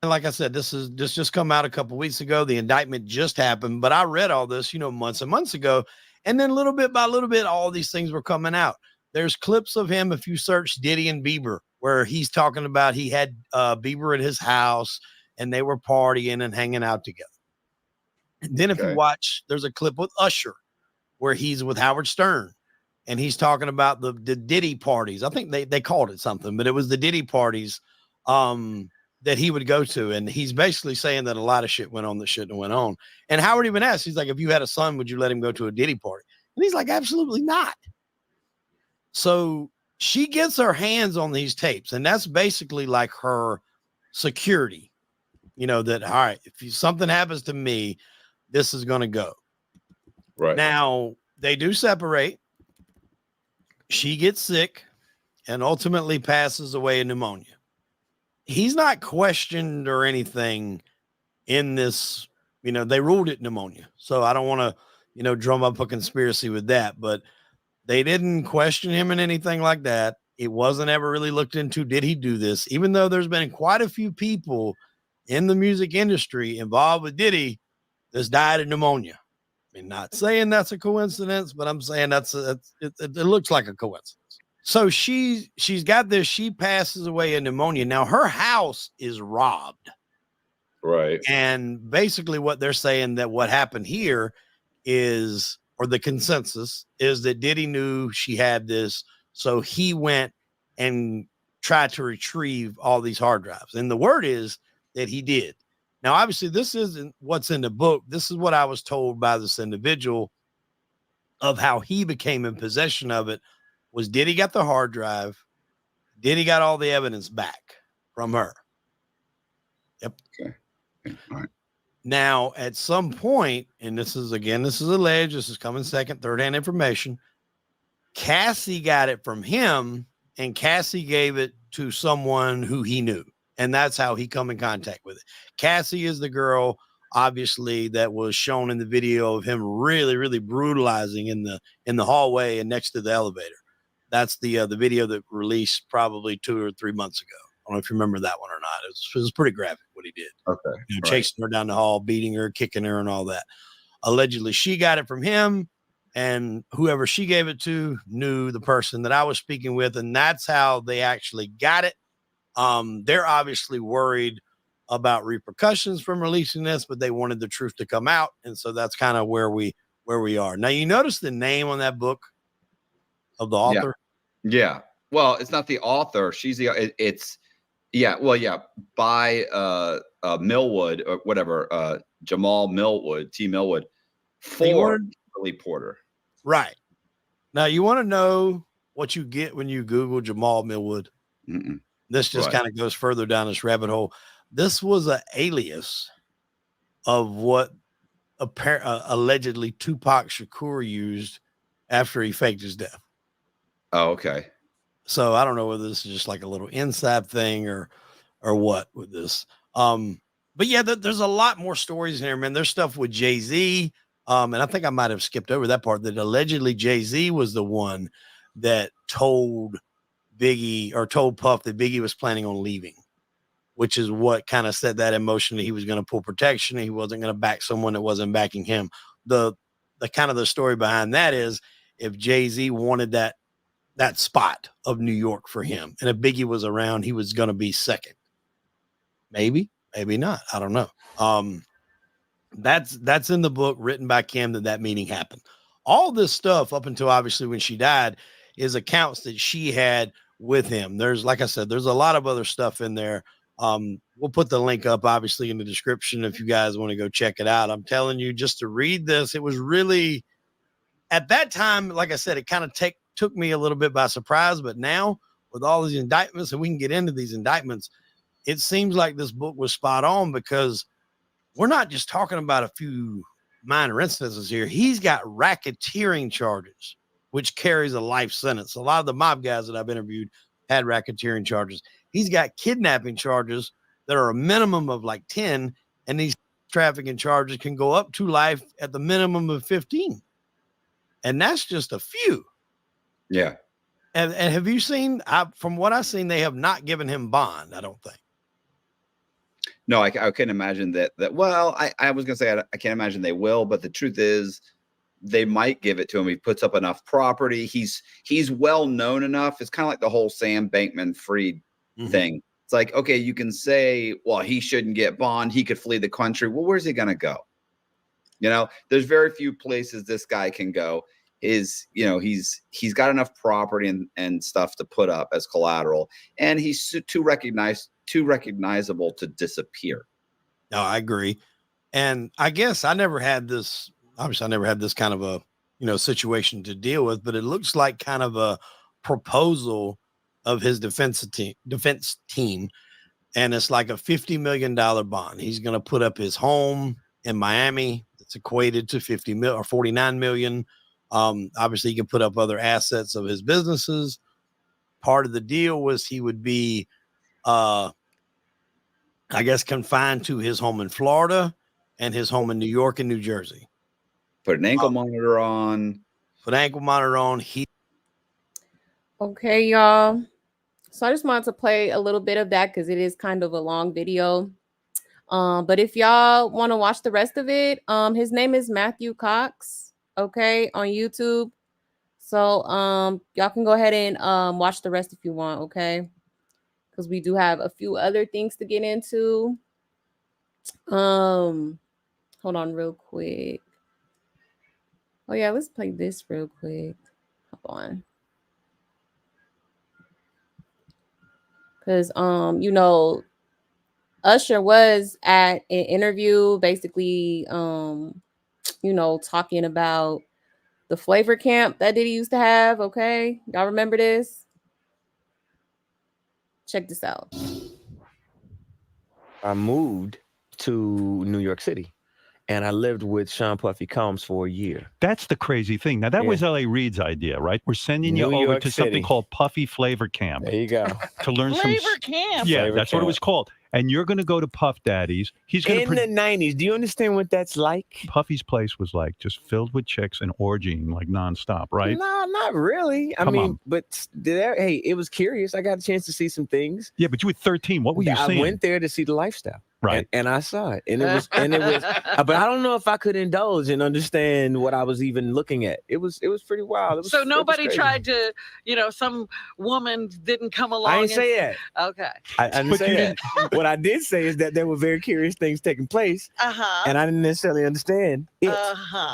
And like I said, this just come out a couple weeks ago. The indictment just happened, but I read all this, months and months ago, and then little bit by little bit, all these things were coming out. There's clips of him if you search Diddy and Bieber, where he's talking about he had Bieber at his house. And they were partying and hanging out together. And then if you watch, there's a clip with Usher where he's with Howard Stern and he's talking about the Diddy parties. I think they called it something, but it was the Diddy parties that he would go to. And he's basically saying that a lot of shit went on that shouldn't have went on. And Howard even asked, he's like, if you had a son, would you let him go to a Diddy party? And he's like, absolutely not. So she gets her hands on these tapes, and that's basically like her security. That, all right, if something happens to me, this is going to go. Right. Now, they do separate. She gets sick and ultimately passes away of pneumonia. He's not questioned or anything in this. They ruled it pneumonia. So I don't want to, drum up a conspiracy with that. But they didn't question him in anything like that. It wasn't ever really looked into. Did he do this? Even though there's been quite a few people in the music industry involved with Diddy that's died of pneumonia. I mean, not saying that's a coincidence, but I'm saying it looks like a coincidence. So she's got this, she passes away of pneumonia. Now her house is robbed. Right. And basically what they're saying that what happened here is, or the consensus is, that Diddy knew she had this. So he went and tried to retrieve all these hard drives. And the word is that he did. Now, obviously, this isn't what's in the book. This is what I was told by this individual of how he became in possession of it. Was Diddy got the hard drive. Diddy got all the evidence back from her. Yep. Okay. All right. Now, at some point, and this is alleged, this is coming second, third-hand information, Cassie got it from him, and Cassie gave it to someone who he knew. And that's how he come in contact with it. Cassie is the girl, obviously, that was shown in the video of him really, really brutalizing in the hallway and next to the elevator. That's the video that released probably 2 or 3 months ago. I don't know if you remember that one or not. It was pretty graphic what he did. Okay. Chasing her down the hall, beating her, kicking her, and all that. Allegedly, she got it from him, and whoever she gave it to knew the person that I was speaking with, and that's how they actually got it. They're obviously worried about repercussions from releasing this, but they wanted the truth to come out, and so that's kind of where we are. Now, you notice the name on that book of the author? Yeah. Well, it's not the author. She's it's by Millwood or whatever, Jamal Millwood, T. Millwood, for Billy Porter. Right. Now, you want to know what you get when you Google Jamal Millwood? Mm-mm. This just kind of goes further down this rabbit hole. This was an alias of what allegedly Tupac Shakur used after he faked his death. Oh, okay. So I don't know whether this is just like a little inside thing or what with this. But yeah, there's a lot more stories in there, man. There's stuff with Jay-Z. And I think I might have skipped over that part, that allegedly Jay-Z was the one that told Biggie, or told Puff, that Biggie was planning on leaving, which is what kind of set that in motion that he was going to pull protection and he wasn't going to back someone that wasn't backing him. The kind of the story behind that is, if Jay-Z wanted that spot of New York for him, and if Biggie was around, he was going to be second. Maybe not. I don't know. That's in the book written by Kim, that meeting happened. All this stuff up until obviously when she died is accounts that she had with him. There's, like I said, there's a lot of other stuff in there. We'll put the link up obviously in the description if you guys want to go check it out. I'm telling you, just to read this, it was really, at that time, like I said, it kind of took me a little bit by surprise, but now with all these indictments, and we can get into these indictments, it seems like this book was spot on, because we're not just talking about a few minor instances here. He's got racketeering charges, which carries a life sentence. A lot of the mob guys that I've interviewed had racketeering charges. He's got kidnapping charges that are a minimum of like 10, and these trafficking charges can go up to life at the minimum of 15. And that's just a few. Yeah. And have you seen, from what I've seen, they have not given him bond, I don't think. No, I couldn't imagine that. Well, I was going to say, I can't imagine they will, but the truth is they might give it to him. He puts up enough property. He's well known enough. It's kind of like the whole Sam Bankman-Fried thing. It's like, okay, you can say, well, he shouldn't get bond. He could flee the country. Well, where's he going to go? There's very few places this guy can go. He's got enough property and stuff to put up as collateral, and he's too recognizable to disappear. No, I agree. And I guess I never had this kind of a, situation to deal with, but it looks like kind of a proposal of his defense team. And it's like a $50 million bond. He's going to put up his home in Miami. It's equated to 50 mil or 49 million. Obviously he can put up other assets of his businesses. Part of the deal was he would be, I guess, confined to his home in Florida and his home in New York and New Jersey. Put an ankle monitor on. Okay, y'all. So I just wanted to play a little bit of that because it is kind of a long video. But if y'all want to watch the rest of it, his name is Matthew Cox, okay, on YouTube. So y'all can go ahead and watch the rest if you want, okay? Because we do have a few other things to get into. Um, hold on real quick. Oh yeah, let's play this real quick. Hold on. Cause Usher was at an interview basically talking about the flavor camp that Diddy used to have. Okay. Y'all remember this? Check this out. I moved to New York City and I lived with Sean Puffy Combs for a year. That's the crazy thing. Now, that was L.A. Reid's idea, right? We're sending you New over York to something City. called Puffy Flavor Camp There you go. to learn some Flavor camp. Yeah, Flavor that's what it camp. was called. And you're going to go to Puff Daddy's. He's going In to the 90s. Do you understand what that's like? Puffy's place was like just filled with chicks and orgying like nonstop, right? No, not really. I Come mean, on. but hey, it was curious. I got a chance to see some things. Yeah, but you were 13. What were you I seeing? went there to see the lifestyle. Right. And I saw it. And it was but I don't know if I could indulge and understand what I was even looking at. It was pretty wild. So nobody tried to, some woman didn't come along. I didn't say that. Okay. I didn't say that. What I did say is that there were very curious things taking place. And I didn't necessarily understand it.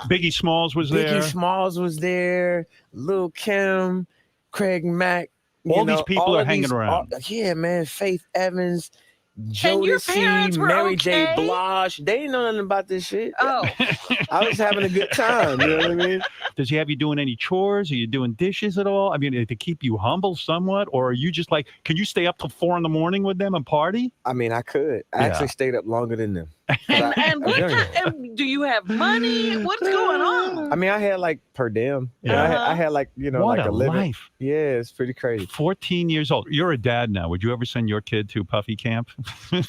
Biggie Smalls was there. Biggie Smalls was there. Lil' Kim, Craig Mack. All these people are hanging around. Yeah, man. Faith Evans. And your parents Jodeci, were Mary okay? J. Blige. They didn't know nothing about this shit. Oh. I was having a good time. You know what I mean? Does he have you doing any chores? Are you doing dishes at all? I mean, to keep you humble somewhat? Or are you just like, can you stay up till 4 a.m. with them and party? I mean, I could. I actually stayed up longer than them. And what kind, do you have money? What's going on? I mean, I had like per diem. Yeah. I had like, What like a living. life. Yeah, it's pretty crazy. 14 years old. You're a dad now. Would you ever send your kid to Puffy camp?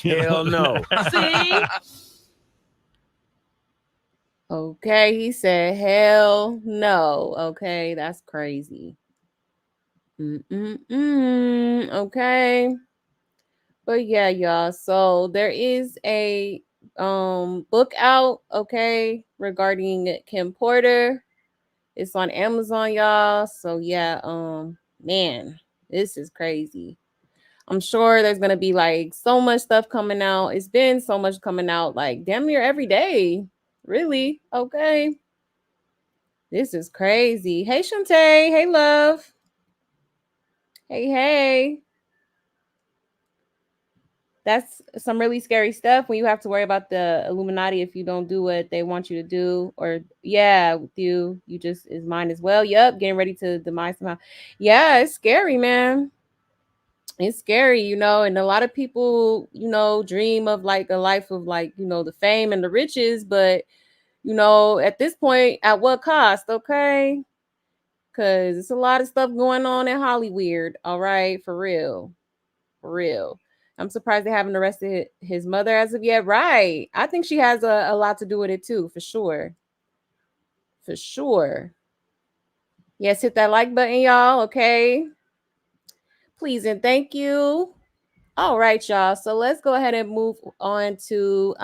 Hell no. See? Okay, he said, hell no. Okay, that's crazy. Okay. But yeah, y'all. So there is a book out, okay, regarding Kim Porter. It's on Amazon, y'all. So yeah, man, this is crazy. I'm sure there's gonna be like so much stuff coming out. It's been so much coming out, like damn near every day. Really? Okay. This is crazy. Hey Shantae. Hey love. Hey. That's some really scary stuff when you have to worry about the Illuminati if you don't do what they want you to do. Or yeah, with you just is mine as well. Yep, getting ready to demise somehow. Yeah, it's scary, man. It's scary, and a lot of people, dream of like a life of like, the fame and the riches, but at this point, at what cost? Okay. Cause it's a lot of stuff going on in Hollywood. All right, for real. I'm surprised they haven't arrested his mother as of yet. Right. I think she has a lot to do with it too, for sure. For sure. Yes, hit that like button, y'all. Okay. Please and thank you. All right, y'all. So let's go ahead and move on to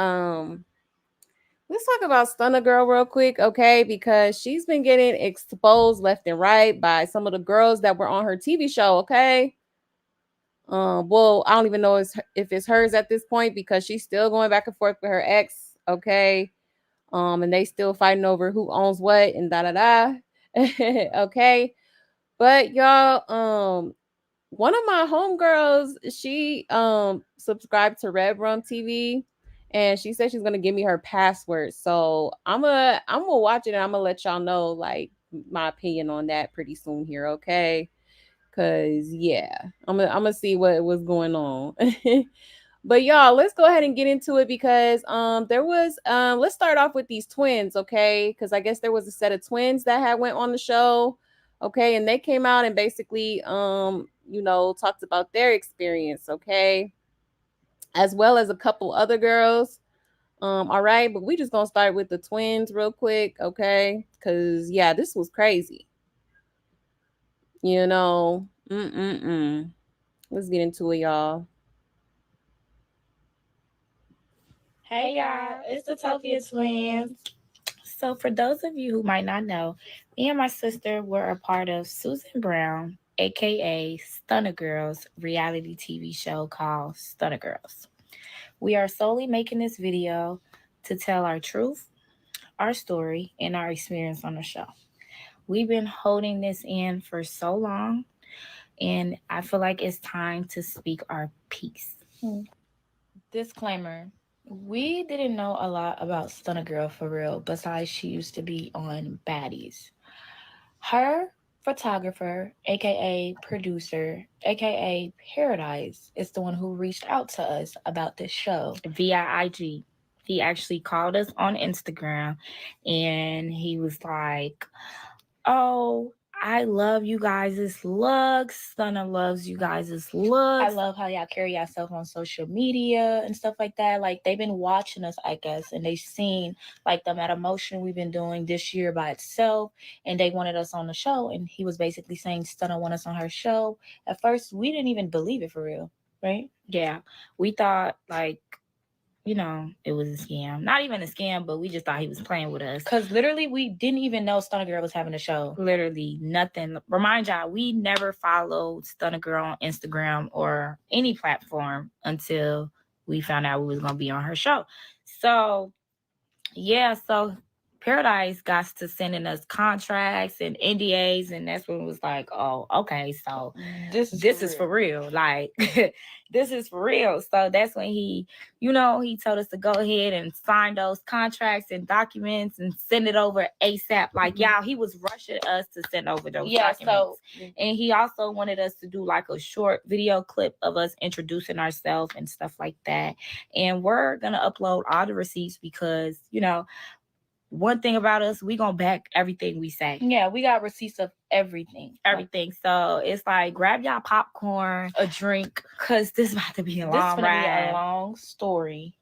let's talk about Stunna Girl real quick, okay? Because she's been getting exposed left and right by some of the girls that were on her TV show, okay? Well, I don't even know if it's hers at this point because she's still going back and forth with her ex, okay? And they still fighting over who owns what and da. Okay. But y'all, one of my homegirls, she subscribed to Red Rum TV and she said she's gonna give me her password. So I'm gonna watch it and I'm gonna let y'all know like my opinion on that pretty soon here, okay? Cause yeah, I'm gonna see what was going on. But y'all, let's go ahead and get into it because there was let's start off with these twins, okay? Because I guess there was a set of twins that had went on the show, okay, and they came out and basically talked about their experience, okay, as well as a couple other girls. All right, but we just gonna start with the twins real quick, okay? Because yeah, this was crazy. Let's get into it, y'all. Hey y'all, it's the Tokyo Twins. So for those of you who might not know, me and my sister were a part of Susan Brown, aka Stunna Girl's reality TV show called Stunna Girls. We are solely making this video to tell our truth, our story, and our experience on the show. We've been holding this in for so long, and I feel like it's time to speak our piece. Disclaimer. We didn't know a lot about Stunna Girl for real, besides she used to be on Baddies. Her photographer, aka producer, aka Paradise, is the one who reached out to us about this show via IG. He actually called us on Instagram and he was like, "Oh, I love you guys' looks. Stunna loves you guys' looks. I love how y'all carry yourself on social media and stuff like that. Like, they've been watching us, I guess, and they've seen like the Meta Motion we've been doing this year by itself, and they wanted us on the show." And he was basically saying Stunna want us on her show. At first, we didn't even believe it for real, right? Yeah, we thought like, you know, it was a scam. Not even a scam, but we just thought he was playing with us. Because literally, we didn't even know Stunna Girl was having a show. Literally, nothing. Remind y'all, we never followed Stunna Girl on Instagram or any platform until we found out we was going to be on her show. So, yeah, so Paradise got to sending us contracts and NDAs, and that's when it was like, oh, okay, so this is for real. Like, this is for real. So that's when he told us to go ahead and sign those contracts and documents and send it over ASAP. Like, y'all, he was rushing us to send over those documents. And he also wanted us to do like a short video clip of us introducing ourselves and stuff like that. And we're gonna upload all the receipts because, one thing about us, we gonna back everything we say. Yeah, we got receipts of everything. Everything. So it's like, grab y'all popcorn, a drink, because this is about to be a long ride. This is gonna be a long story.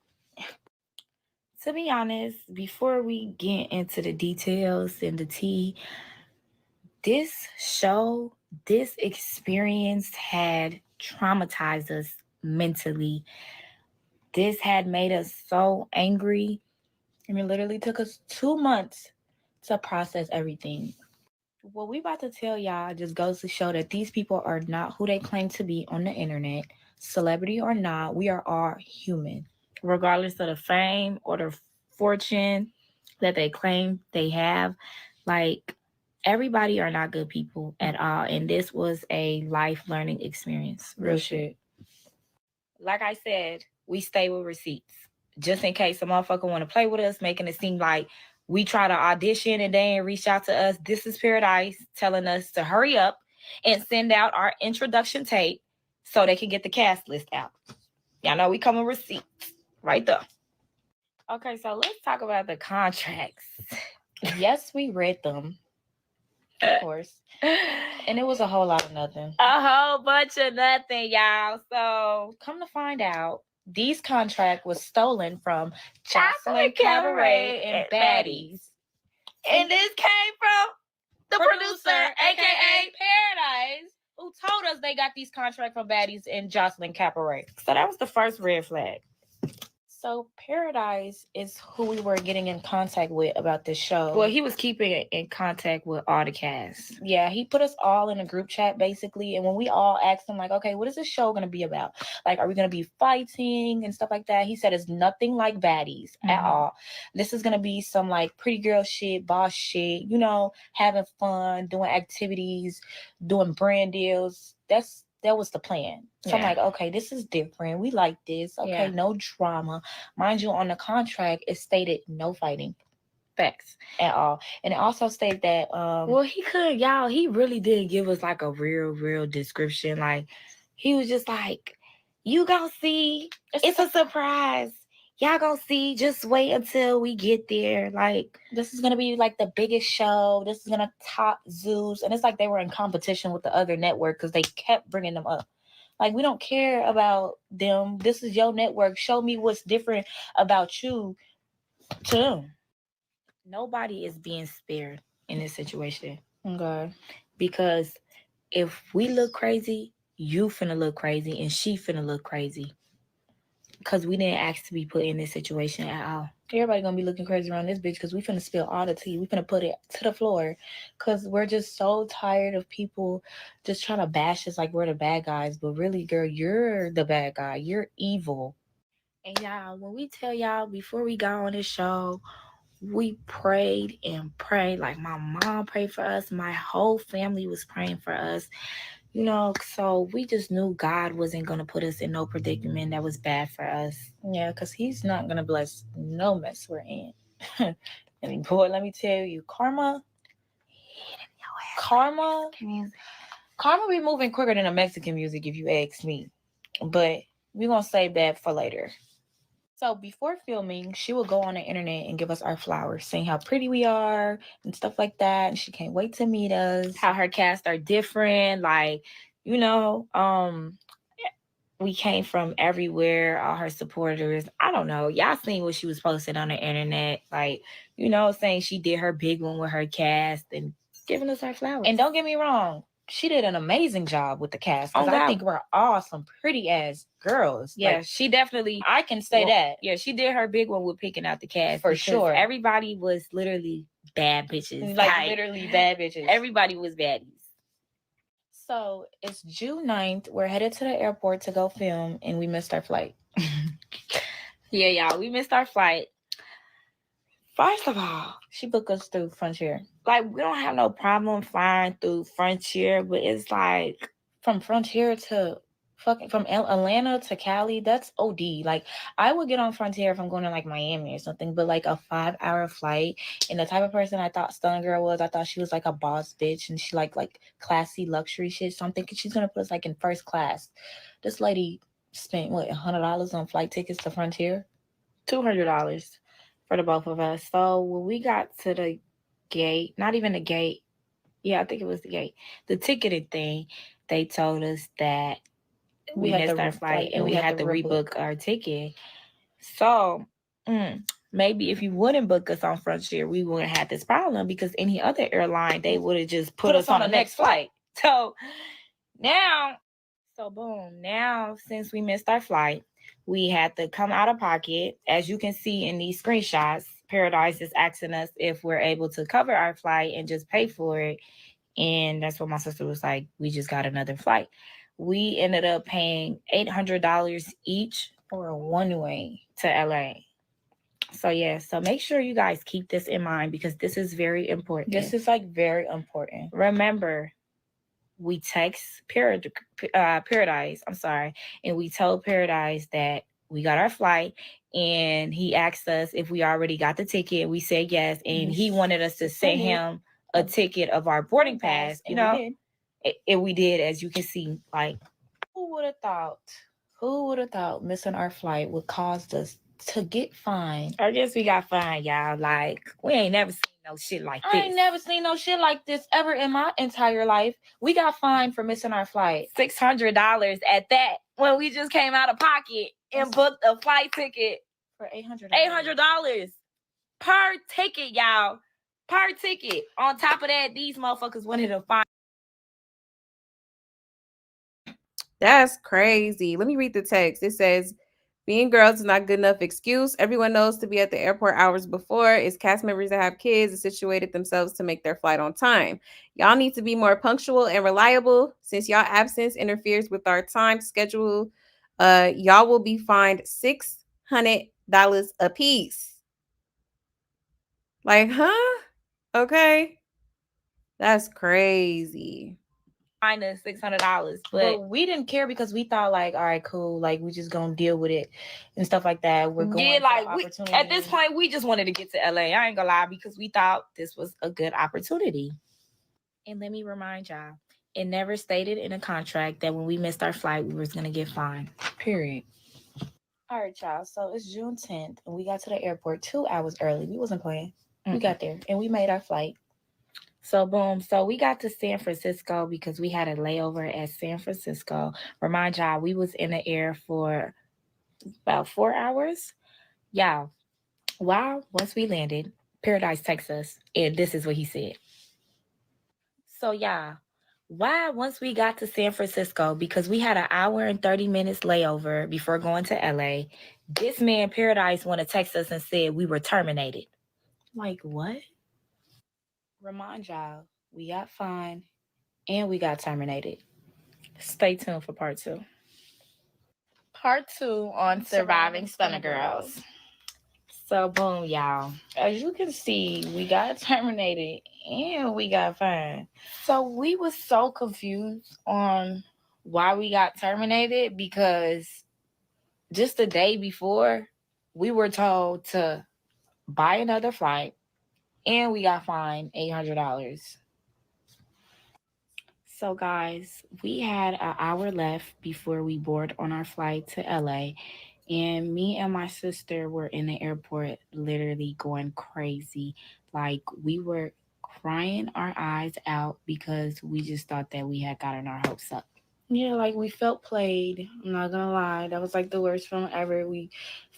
To be honest, before we get into the details and the tea, this show, this experience had traumatized us mentally. This had made us so angry. And it literally took us 2 months to process everything. What we about to tell y'all just goes to show that these people are not who they claim to be on the internet. Celebrity or not, we are all human. Regardless of the fame or the fortune that they claim they have, like, everybody are not good people at all. And this was a life learning experience. Real shit. Like I said, we stay with receipts. Just in case a motherfucker want to play with us, making it seem like we try to audition and they ain't reach out to us. This is Paradise telling us to hurry up and send out our introduction tape so they can get the cast list out. Y'all know we come with receipts right there. Okay, so let's talk about the contracts. Yes, we read them, of course. And it was a whole lot of nothing. A whole bunch of nothing, y'all. So come to find out, these contract was stolen from Jocelyn Cabaret and Baddies. And this came from the producer, aka Paradise, who told us they got these contracts from Baddies and Jocelyn Cabaret. So that was the first red flag. So Paradise is who we were getting in contact with about this show. Well, he was keeping in contact with all the cast. Yeah, he put us all in a group chat basically. And when we all asked him like, okay, what is this show going to be about? Like, are we going to be fighting and stuff like that? He said it's nothing like Baddies at all. This is going to be some like pretty girl shit, boss shit, having fun, doing activities, doing brand deals. That was the plan. So I'm like, okay, this is different. We like this. Okay, no drama. Mind you, on the contract, it stated no fighting. Facts. At all. And it also stated that, well, he really did give us like a real description. Like, he was just like, you gonna see, it's a surprise. Y'all gonna see, just wait until we get there. Like, this is gonna be like the biggest show. This is gonna top Zeus. And it's like they were in competition with the other network because they kept bringing them up. Like, we don't care about them. This is your network. Show me what's different about you to them. Nobody is being spared in this situation. Okay. Because if we look crazy, you finna look crazy and she finna look crazy. Because we didn't ask to be put in this situation at all. Everybody gonna be looking crazy around this bitch because we finna spill all the tea. We finna put it to the floor because we're just so tired of people just trying to bash us like we're the bad guys. But really, girl, you're the bad guy. You're evil. And y'all, when we tell y'all before we got on this show, we prayed and prayed. Like my mom prayed for us, my whole family was praying for us. So we just knew God wasn't gonna put us in no predicament that was bad for us. Yeah, because He's not gonna bless no mess we're in. And boy, let me tell you, karma, karma be moving quicker than a Mexican music, if you ask me. But we're gonna save that for later. So before filming, she would go on the internet and give us our flowers, saying how pretty we are and stuff like that. And she can't wait to meet us. How her cast are different, like, you know, um, we came from everywhere, all her supporters. I don't know. Y'all seen what she was posting on the internet, like, saying she did her big one with her cast and giving us our flowers. And don't get me wrong, she did an amazing job with the cast because I think we're all some pretty ass girls. Yeah, she definitely. I can say that. Yeah, she did her big one with picking out the cast for sure. Everybody was literally bad bitches, like literally bad bitches. Everybody was baddies. So it's June 9th. We're headed to the airport to go film, and we missed our flight. Yeah, y'all, we missed our flight. First of all, she booked us through Frontier. Like, we don't have no problem flying through Frontier, but it's like from Frontier to from Atlanta to Cali, that's OD. Like, I would get on Frontier if I'm going to like Miami or something, but like a 5-hour flight. And the type of person I thought Stunna Girl was, I thought she was like a boss bitch and she like classy luxury shit. So I'm thinking she's gonna put us like in first class. This lady spent what, $100 on flight tickets to Frontier? $200 for the both of us. So when we got to the gate, not even the gate, yeah, I think it was the gate, the ticketed thing, they told us that we missed our flight and we had to rebook our ticket. So maybe if you wouldn't book us on Frontier, we wouldn't have this problem because any other airline, they would have just put us on the next flight. So boom, now since we missed our flight, we had to come out of pocket. As you can see in these screenshots, Paradise is asking us if we're able to cover our flight and just pay for it. And that's what my sister was like, we just got another flight. We ended up paying $800 each for a one-way to LA. So yeah, so make sure you guys keep this in mind because this is very important. This is like very important. Remember, we text Paradise, and we told Paradise that we got our flight, and he asked us if we already got the ticket. We said yes, and he wanted us to send him a ticket of our boarding pass, and we did, as you can see. Like, who would have thought? Who would have thought missing our flight would cause us to get fined? I guess we got fined, y'all. Like, we ain't never seen no shit like this. I ain't never seen no shit like this ever in my entire life. We got fined for missing our flight. $600 at that when we just came out of pocket and booked a flight ticket for $800. $800 per ticket, y'all. Per ticket. On top of that, these motherfuckers wanted to fine. That's crazy. Let me read the text. It says, being girls is not good enough excuse. Everyone knows to be at the airport hours before. It's cast members that have kids and situated themselves to make their flight on time. Y'all need to be more punctual and reliable. Since y'all absence interferes with our time schedule, y'all will be fined $600 a piece. Like, huh? Okay. That's crazy. Minus $600, but we didn't care because we thought like, all right, cool, like we just gonna deal with it and stuff like that. We're going at this point we just wanted to get to LA. I ain't gonna lie, because we thought this was a good opportunity. And let me remind y'all, it never stated in a contract that when we missed our flight we was gonna get fined. Period. All right, y'all. So it's June 10th, and we got to the airport 2 hours early. We wasn't playing. We got there and we made our flight. So boom. So we got to San Francisco because we had a layover at San Francisco. Remind y'all, we was in the air for about 4 hours. Y'all, once we landed, Paradise texts us, and this is what he said. So once we got to San Francisco, because we had an hour and 30 minutes layover before going to LA, this man Paradise want to text us and said we were terminated. Like, what? Remind y'all, we got fined and we got terminated. Stay tuned for part 2. part 2 on surviving Stunna Girls. So boom, y'all. As you can see, we got terminated and we got fined. So we was so confused on why we got terminated because just the day before, we were told to buy another flight and we got fined $800. So guys, we had an hour left before we board on our flight to LA. And me and my sister were in the airport literally going crazy. Like we were crying our eyes out because we just thought that we had gotten our hopes up. Yeah, like we felt played. I'm not gonna lie. That was like the worst film ever. We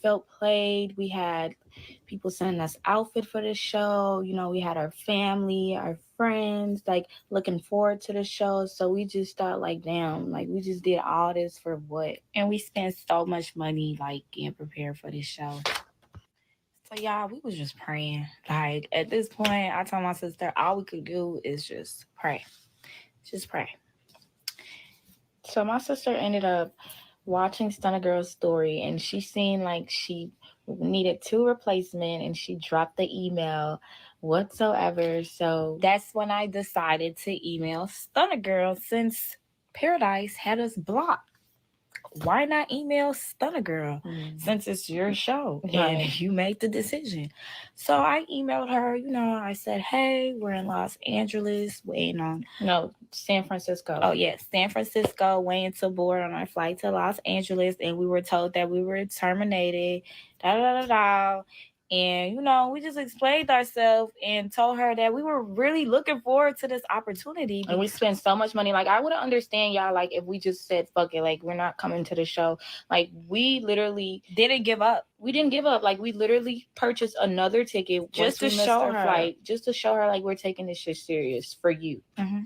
felt played. We had people sending us outfit for the show. You know, we had our family, our friends, like looking forward to the show. So we just thought like, damn, like we just did all this for what? And we spent so much money like getting prepared for this show. So y'all, we was just praying. Like at this point, I told my sister all we could do is just pray. Just pray. So my sister ended up watching Stunna Girl's story and she seen like she needed 2 replacements and she dropped the email whatsoever. So that's when I decided to email Stunna Girl since Paradise had us blocked. Why not email Stunna Girl since it's your show and you made the decision? So I emailed her, you know, I said, hey, we're in Los Angeles waiting on, no, San Francisco. Oh, yes, San Francisco, waiting to board on our flight to Los Angeles. And we were told that we were terminated, da-da-da-da-da. And, you know, we just explained ourselves and told her that we were really looking forward to this opportunity. And we spent so much money. Like, I wouldn't understand y'all, like, if we just said, fuck it, like, we're not coming to the show. Like, we literally didn't give up. We didn't give up. Like, we literally purchased another ticket just to show her flight, just to show her, like, we're taking this shit serious for you. Mm-hmm.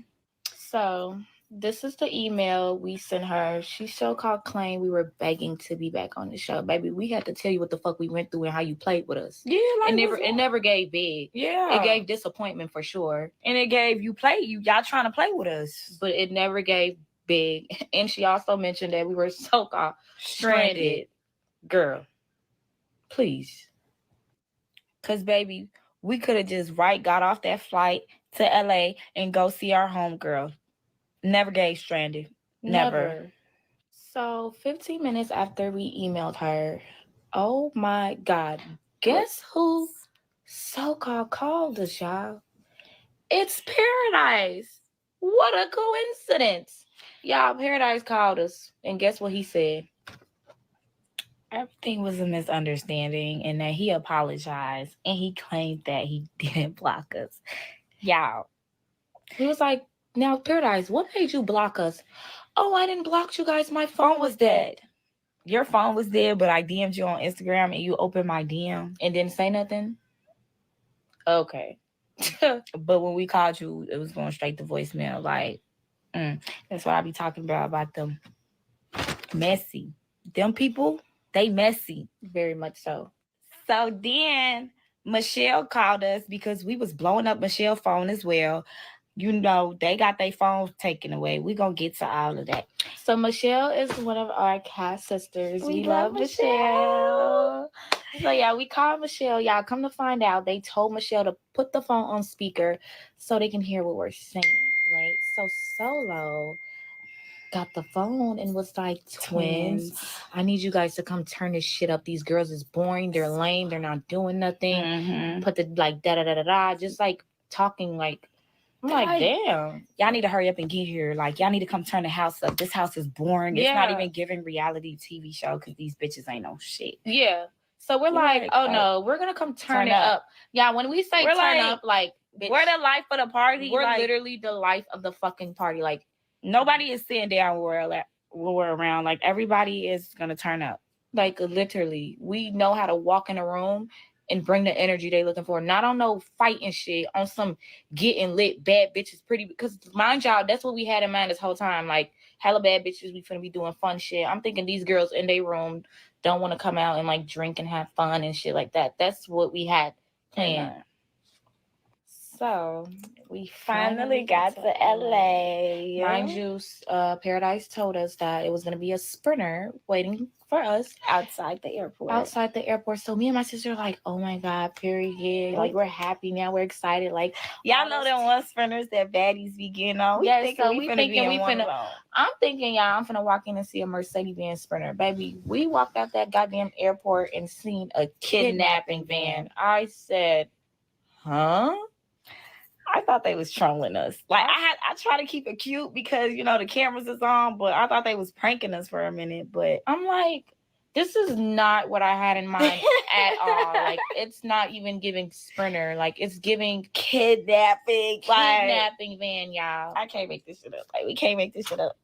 So this is the email we sent her. She so-called claimed we were begging to be back on the show. Baby, we had to tell you what the fuck we went through and how you played with us. Yeah, like it never gave big. Yeah. It gave disappointment for sure. And it gave y'all trying to play with us. But it never gave big. And she also mentioned that we were so-called stranded. Girl, please. Cause baby, we could have just got off that flight to LA and go see our homegirl. Never gave stranded. Never. So 15 minutes after we emailed her, oh my God, guess who so-called called us, y'all? It's Paradise. What a coincidence. Y'all, Paradise called us, and guess what he said? Everything was a misunderstanding and that he apologized and he claimed that he didn't block us. Y'all. He was like, now, Paradise, what made you block us? Oh, I didn't block you guys. My phone was dead. Your phone was dead, but I DM'd you on Instagram and you opened my DM and didn't say nothing? Okay. But when we called you, it was going straight to voicemail. Like, that's what I be talking about them messy. Them people, they messy. Very much so. So then Michelle called us because we was blowing up Michelle's phone as well. You know, they got their phones taken away. We're going to get to all of that. So Michelle is one of our cast sisters. We love Michelle. So yeah, we called Michelle. Y'all, come to find out, they told Michelle to put the phone on speaker so they can hear what we're saying, right? So Solo got the phone and was like, twins, I need you guys to come turn this shit up. These girls is boring. They're lame. They're not doing nothing. Put the like da-da-da-da-da. Just like talking like, I'm like, damn, y'all need to hurry up and get here. Like, y'all need to come turn the house up. This house is boring. It's not even giving reality TV show because these bitches ain't no shit. Yeah. So we're like, oh no, we're going to come turn it up. Yeah, when we say turn like, up, like, bitch, we're the life of the party. We're like, literally the life of the fucking party. Like, nobody is sitting down when we're around. Like, everybody is going to turn up. Like, literally, we know how to walk in a room and bring the energy they looking for. Not on no fighting shit, on some getting lit, bad bitches, pretty. Because mind y'all, that's what we had in mind this whole time. Like, hella bad bitches, we finna be doing fun shit. I'm thinking these girls in their room don't want to come out and like drink and have fun and shit like that. That's what we had planned. So we finally got to LA. Mind you, Paradise told us that it was going to be a sprinter waiting for us outside the airport. So me and my sister were like, oh my God, period. Like, we're happy now. We're excited. Like, y'all know them one sprinters that baddies be getting on. We thinking we finna. I'm thinking, y'all, I'm finna walk in and see a Mercedes-Benz sprinter. Baby, we walked out that goddamn airport and seen a kidnapping van. I said, huh? I thought they was trolling us. Like, I try to keep it cute because, you know, the cameras is on, but I thought they was pranking us for a minute. But I'm like, this is not what I had in mind at all. Like, it's not even giving sprinter. Like, it's giving kidnapping van, y'all. I can't make this shit up. Like, we can't make this shit up.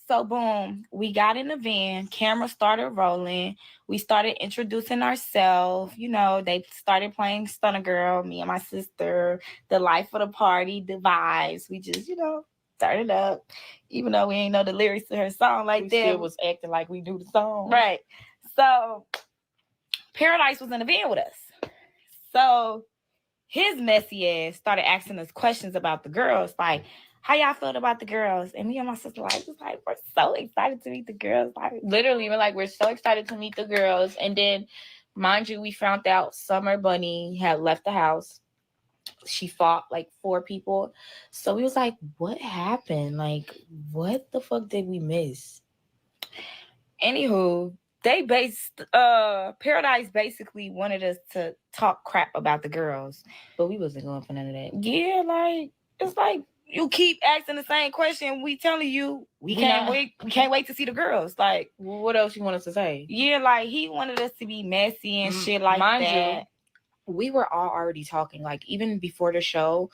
So, boom, we got in the van. Camera started rolling. We started introducing ourselves. You know, they started playing Stunna Girl, me and my sister, the life of the party, the vibes. We just, you know, started up. Even though we ain't know the lyrics to her song like that. We still was acting like we knew the song. Right. So, Paradise was in the van with us. So, his messy ass started asking us questions about the girls. Like, how y'all felt about the girls? And me and my sister we're so excited to meet the girls. Like, literally, we're so excited to meet the girls. And then, mind you, we found out Summer Bunny had left the house. She fought like 4 people. So we was like, what happened? Like, what the fuck did we miss? Anywho, Paradise basically wanted us to talk crap about the girls. But we wasn't going for none of that. Yeah, like, it's like, you keep asking the same question. We telling you we can't wait to see the girls. Like, what else you want us to say? Yeah, like, he wanted us to be messy and shit like Mind that. You, we were all already talking. Like, even before the show,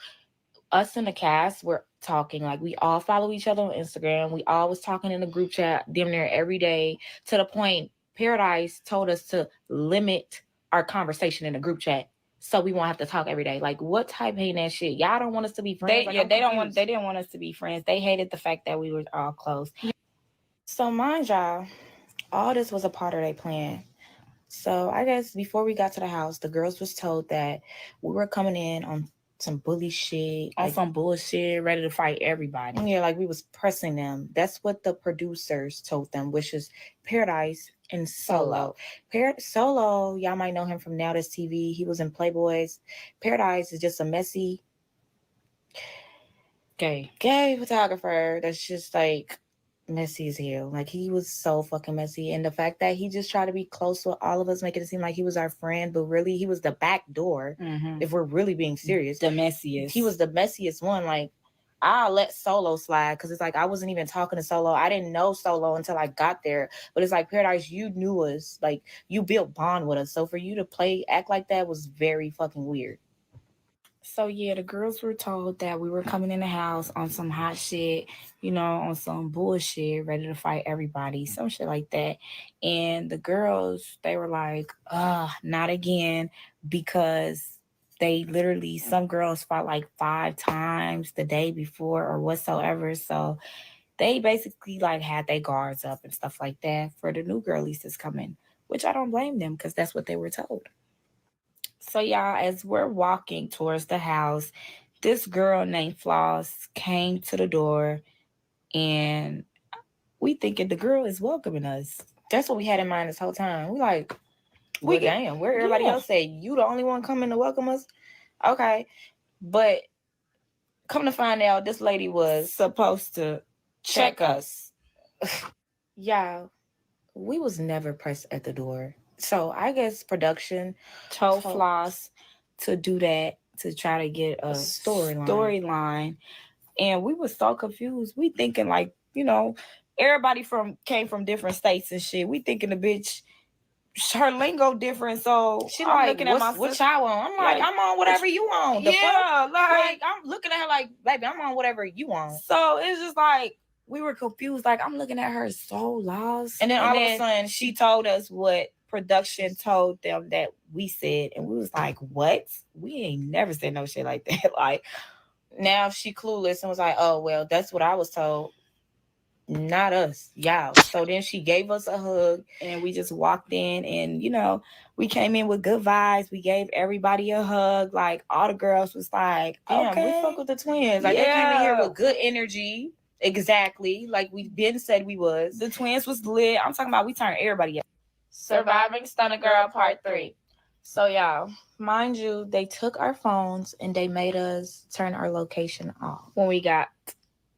us and the cast were talking. Like, we all follow each other on Instagram. We all was talking in the group chat damn near every day, to the point Paradise told us to limit our conversation in the group chat, so we won't have to talk every day. Like, what type hating that shit? Y'all don't want us to be friends. They didn't want us to be friends. They hated the fact that we were all close. So mind y'all, all this was a part of their plan. So I guess before we got to the house, the girls was told that we were coming in on some bully shit, on some bullshit, ready to fight everybody. Yeah, like we was pressing them. That's what the producers told them, which is Paradise and Solo. Solo, y'all might know him from Now This TV. He was in Playboys. Paradise is just a messy gay photographer that's just like messy as hell. Like, he was so fucking messy. And the fact that he just tried to be close with all of us, making it seem like he was our friend, but really he was the back door. If we're really being serious, the messiest. He was the messiest one. Like, I'll let Solo slide because it's like I wasn't even talking to Solo. I didn't know Solo until I got there. But it's like, Paradise, you knew us. Like, you built bond with us. So for you to act like that was very fucking weird. So yeah, the girls were told that we were coming in the house on some hot shit, you know, on some bullshit, ready to fight everybody, some shit like that. And the girls, they were like, not again, because they literally, some girls fought like 5 times the day before or whatsoever. So they basically like had their guards up and stuff like that for the new girlies that's coming, which I don't blame them because that's what they were told. So y'all, as we're walking towards the house, this girl named Floss came to the door, and we thinking the girl is welcoming us. That's what we had in mind this whole time. We like, damn, where everybody else say, you the only one coming to welcome us? Okay. But come to find out, this lady was supposed to check us. Y'all, we was never pressed at the door. So I guess production told Floss to do that, to try to get a storyline. And we were so confused. We thinking like, you know, everybody came from different states and shit. We thinking the bitch, her lingo different. So she like, looking at my what y'all want? I'm like, I'm on whatever you want. Like I'm looking at her like, baby, I'm on whatever you want. So it's just like, we were confused. Like, I'm looking at her so lost. And then all of a sudden she told us what production told them that we said, and we was like, what? We ain't never said no shit like that. Like, now she clueless and was like, oh well, that's what I was told. not us, y'all. So then she gave us a hug and we just walked in and, we came in with good vibes. We gave everybody a hug. Like all the girls was like, damn, we fuck with the twins. Like they came in here with good energy. Exactly. Like we been said we was. The twins was lit. I'm talking about we turned everybody up. Surviving Stunna Girl Part 3. So y'all, mind you, they took our phones and they made us turn our location off when we got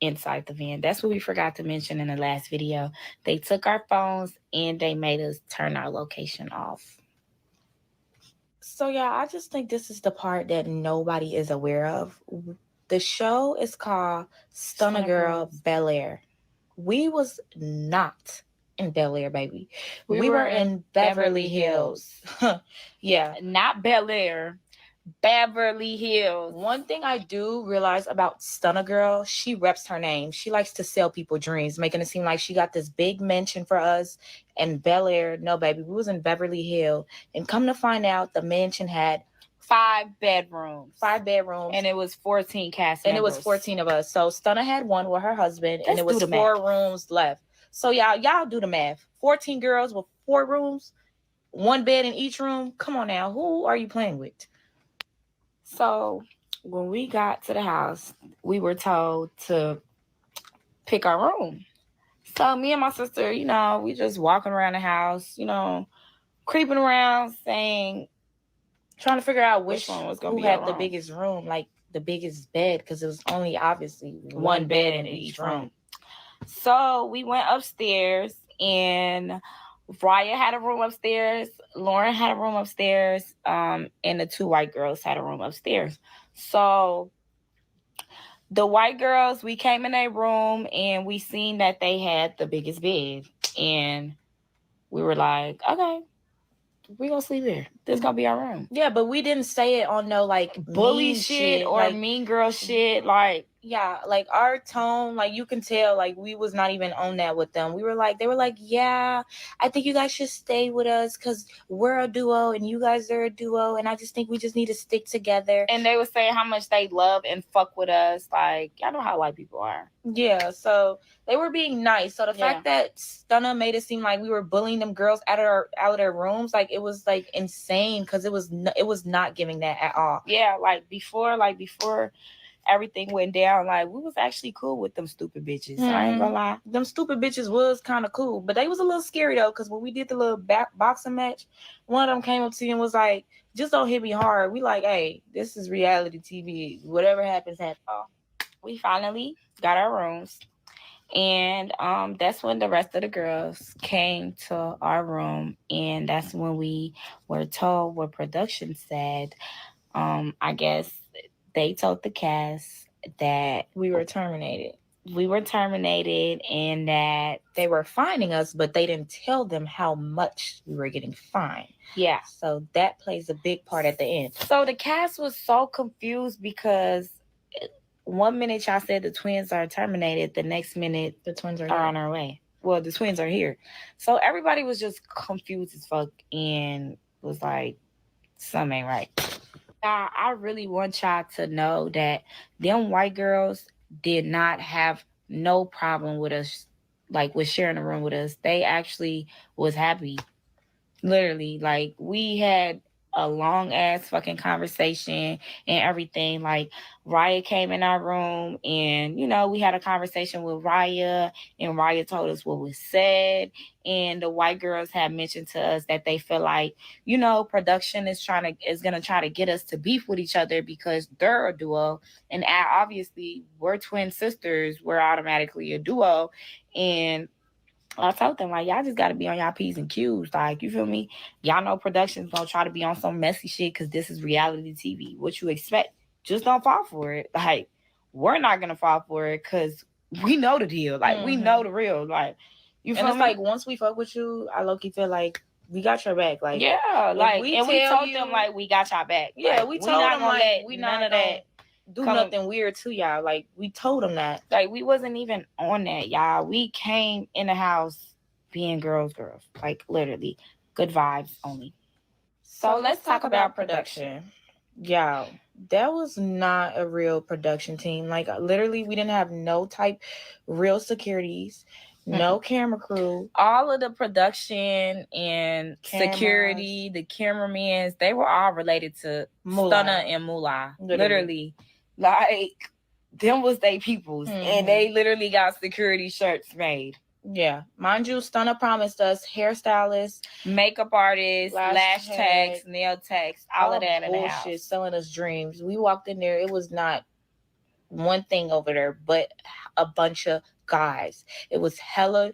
inside the van. That's what we forgot to mention in the last video. They took our phones and they made us turn our location off. So yeah, I just think this is the part that nobody is aware of. The show is called Stunna Girl Bel Air. We was not in Bel Air, baby. We were in Beverly Hills. Yeah, not Bel Air. Beverly Hills. One thing I do realize about Stunna Girl, she reps her name. She likes to sell people dreams, making it seem like she got this big mansion for us. And Bel Air, no, baby, we was in Beverly Hills. And come to find out, the mansion had 5 bedrooms. 5 bedrooms. And it was 14 cast and members. it was 14 of us. So Stunna had one with her husband, and it was 4 rooms left. So y'all do the math. 14 girls with 4 rooms, 1 bed in each room. Come on now, who are you playing with? So when we got to the house, we were told to pick our room. So me and my sister, we just walking around the house, creeping around, trying to figure out which one was going to be had the biggest room, like the biggest bed, because it was only obviously 1 bed in each room. So we went upstairs, and Raya had a room upstairs, Lauren had a room upstairs, and the 2 white girls had a room upstairs. So the white girls, we came in their room and we seen that they had the biggest bed, and we were like, okay, we gonna sleep here. This gonna be our room. Yeah, but we didn't say it on no like bully shit or like, mean girl shit. Like, yeah, like our tone, like you can tell, like we was not even on that with them. We were like, they were like, yeah, I think you guys should stay with us because we're a duo and you guys are a duo, and I just think we just need to stick together. And they were saying how much they love and fuck with us. Like, y'all know how white people are. Yeah, so they were being nice. So the fact that Stunna made it seem like we were bullying them girls out of their rooms, like it was like insane, because it was not giving that at all. Yeah, like before everything went down, like we was actually cool with them stupid bitches. I ain't gonna lie, them stupid bitches was kind of cool, but they was a little scary though, because when we did the little boxing match, one of them came up to you and was like, "Just don't hit me hard." We like, hey, this is reality TV. Whatever happens, happens. We finally got our rooms. And that's when the rest of the girls came to our room, and that's when we were told what production said. I guess they told the cast that we were terminated. We were terminated, and that they were fining us, but they didn't tell them how much we were getting fined. Yeah. So that plays a big part at the end. So the cast was so confused because 1 minute y'all said the twins are terminated, the next minute the twins are on our way. Well, the twins are here. So everybody was just confused as fuck and was like, something ain't right. I really want y'all to know that them white girls did not have no problem with us, like with sharing a room with us. They actually was happy. Literally, like we had a long ass fucking conversation and everything. Like Raya came in our room, and we had a conversation with Raya, and Raya told us what was said. And the white girls had mentioned to us that they feel like, production is gonna try to get us to beef with each other because they're a duo, and obviously we're twin sisters, we're automatically a duo. And I told them, like, y'all just got to be on y'all P's and Q's. Like, you feel me? Y'all know production's going to try to be on some messy shit because this is reality TV. What you expect? Just don't fall for it. Like, we're not going to fall for it because we know the deal. Like, we know the real. Like, you feel me? And it's like, once we fuck with you, I low-key feel like we got your back. Like, yeah, like, we told them, like, we got y'all back. Yeah, like, we told them, like, we none of that. Do nothing weird to y'all. Like, we told them that. Like, we wasn't even on that, y'all. We came in the house being girls. Like, literally. Good vibes only. So let's talk about production. Y'all, that was not a real production team. Like literally, we didn't have no type real securities, no camera crew. All of the production and security, the cameramans, they were all related to Stunna and Moolah. Literally. Like, them was they peoples. And they literally got security shirts made. Yeah. Mind you, Stunna promised us hairstylists, makeup artists, lash techs, nail techs, all of that in the house. Selling us dreams. We walked in there, it was not one thing over there, but a bunch of guys. It was hella